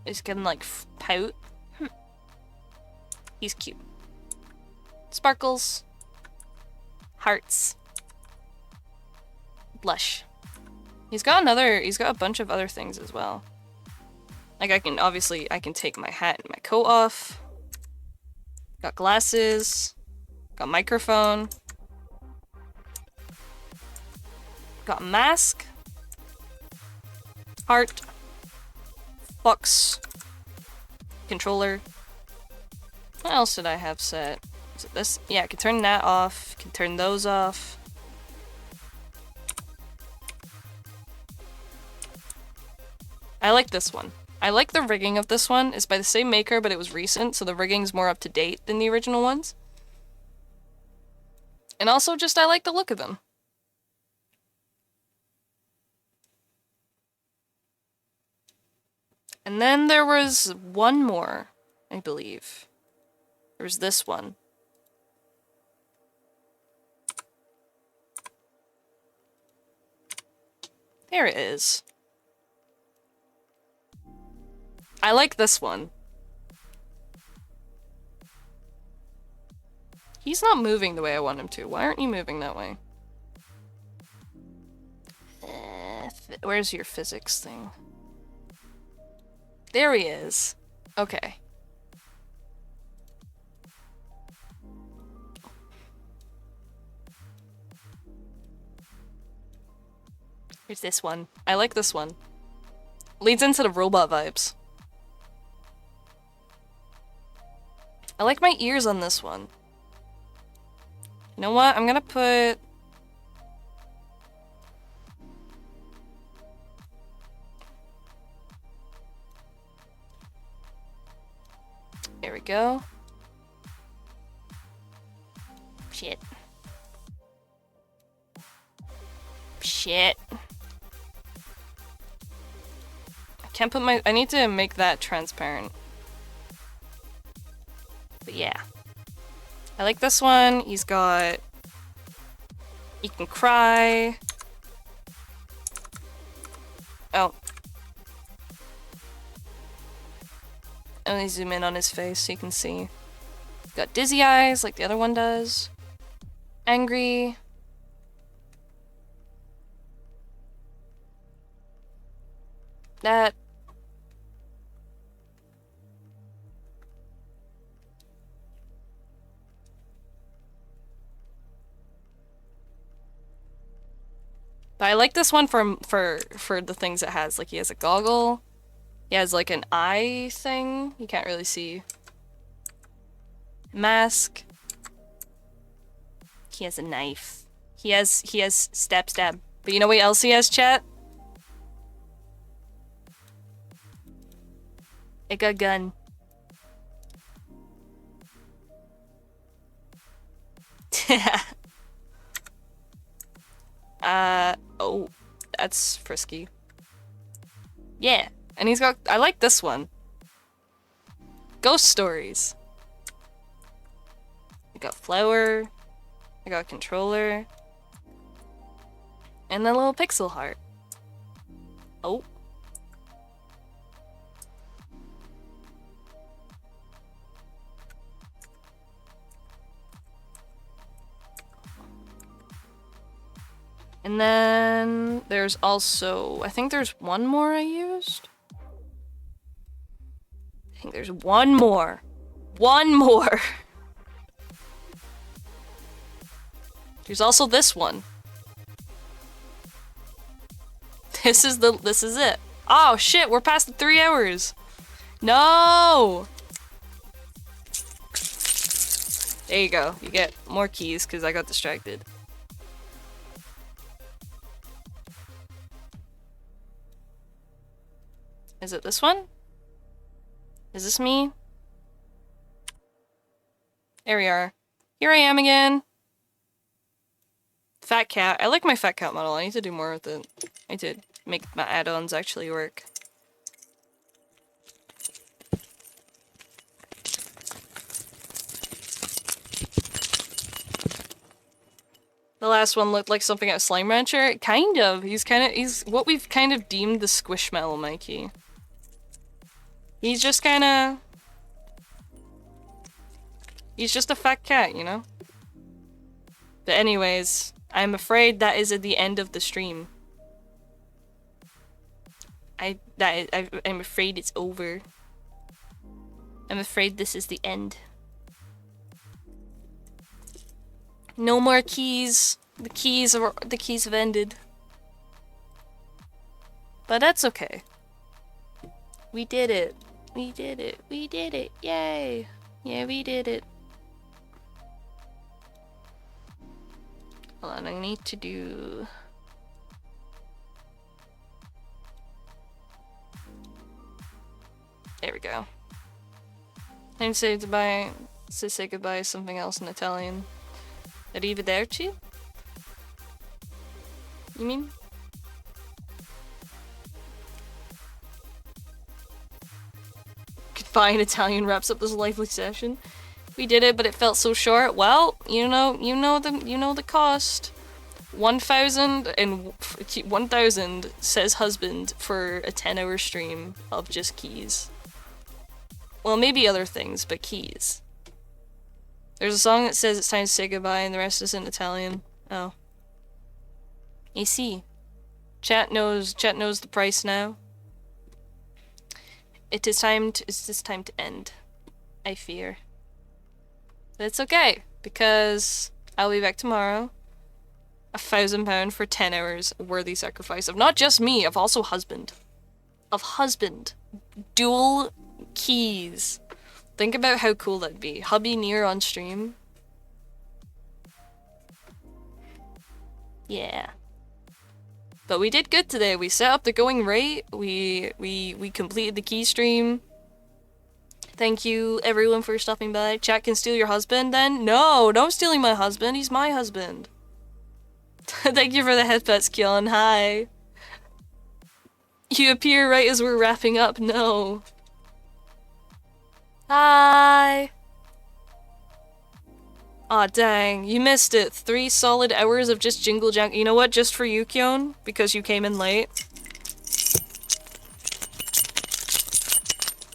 He's getting like pout. He's cute. Sparkles. Hearts. Blush. He's got a bunch of other things as well. Like I can take my hat and my coat off. Got glasses. Got microphone. Got mask. Heart. Box. Controller. What else did I have set? Is it this? Yeah, I can turn that off. Can turn those off. I like this one. I like the rigging of this one. It's by the same maker, but it was recent, so the rigging's more up to date than the original ones. And also just I like the look of them. And then there was one more, I believe. There was this one. There it is. I like this one. He's not moving the way I want him to. Why aren't you moving that way? Where's your physics thing? There he is. Okay. Here's this one. I like this one. Leads into the robot vibes. I like my ears on this one. You know what? I'm gonna put... There we go. Shit. Shit. I can't put my... I need to make that transparent. But yeah. I like this one. He can cry. Oh. Let me zoom in on his face so you can see. He's got dizzy eyes like the other one does. Angry. That. But I like this one for the things it has. Like he has a goggle. He has like an eye thing. You can't really see. Mask. He has a knife. He has stab. But you know what else he has, chat? It got a gun. Oh, that's frisky. Yeah, and he's got, I like this one. Ghost stories. I got flower. I got a controller. And the little pixel heart. Oh. And then there's also, I think there's one more I used. think there's one more. One more! There's also this one. This is it. Oh shit, we're past the 3 hours. No! There you go. You get more keys because I got distracted. Is it this one? Is this me? There we are. Here I am again. Fat cat. I like my fat cat model. I need to do more with it. I need to make my add-ons actually work. The last one looked like something out of Slime Rancher. Kind of. He's what we've kind of deemed the Squishmallow Mikey. He's just kinda... He's just a fat cat, you know? But anyways, I'm afraid that is at the end of the stream. I'm afraid it's over. I'm afraid this is the end. No more keys. The keys have ended. But that's okay. We did it. We did it. We did it. Yay. Yeah, we did it. Hold on, I need to do... There we go. I need to say goodbye. To say goodbye is something else in Italian. Arrivederci? You mean? Goodbye in Italian wraps up this lively session. We did it, but it felt so short. Well, you know the cost. 1,000 says husband for a 10-hour stream of just keys. Well, maybe other things, but keys. There's a song that says it's time to say goodbye, and the rest is in Italian. Oh. I see. Chat knows the price now. It's time to end. I fear. But it's okay, because I'll be back tomorrow. £1,000 for 10 hours, worthy sacrifice of not just me, of also husband. Of husband. Dual keys. Think about how cool that'd be. Hubby near on stream. Yeah. But we did good today. We set up the going rate. We completed the key stream. Thank you everyone for stopping by. Chat can steal your husband then? No, don't stealing my husband. He's my husband. Thank you for the headpets, Kyon. Hi. You appear right as we're wrapping up. No. Hi. Aw, dang. You missed it. 3 solid hours of just jingle jangle. You know what? Just for you, Kyon, because you came in late.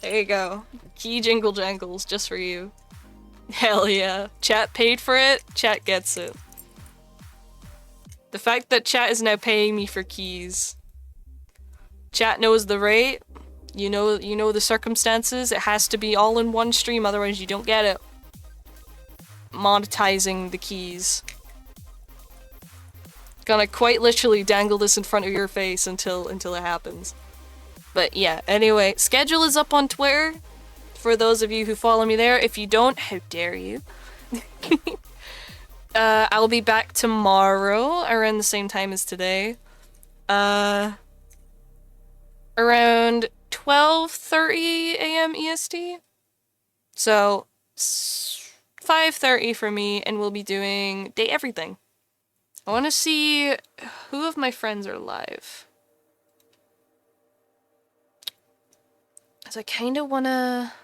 There you go. Key jingle jangles, just for you. Hell yeah. Chat paid for it. Chat gets it. The fact that chat is now paying me for keys. Chat knows the rate. You know the circumstances. It has to be all in one stream, otherwise you don't get it. Monetizing the keys. Gonna quite literally dangle this in front of your face until it happens. But yeah, anyway, schedule is up on Twitter. For those of you who follow me there. If you don't, how dare you? I'll be back tomorrow around the same time as today. Around 12:30 a.m. EST. So 5:30 for me, and we'll be doing Day Everything. I want to see who of my friends are live. Cause I kind of wanna.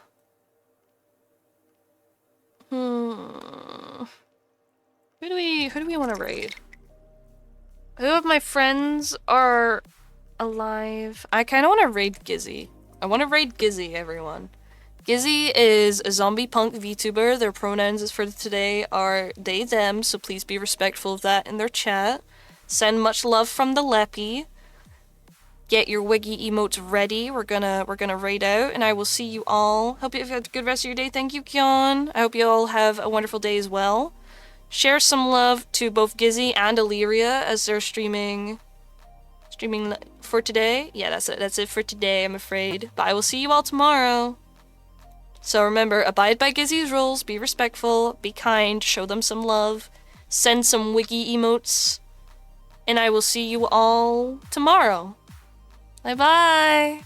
Who do we want to raid? Who of my friends are alive? I kind of want to raid Gizzy. I want to raid Gizzy, everyone. Gizzy is a zombie punk VTuber. Their pronouns for today are they, them, so please be respectful of that in their chat. Send much love from the Leppy. get your wiggy emotes ready. We're gonna raid out, and I will see you all. Hope you have a good rest of your day. Thank you, Kyon. I hope you all have a wonderful day as well. Share some love to both Gizzy and Illyria as they're streaming for today. Yeah, that's it for today, I'm afraid. But I will see you all tomorrow. So remember, abide by Gizzy's rules, be respectful, be kind, show them some love, send some wiggy emotes, and I will see you all tomorrow. Bye-bye!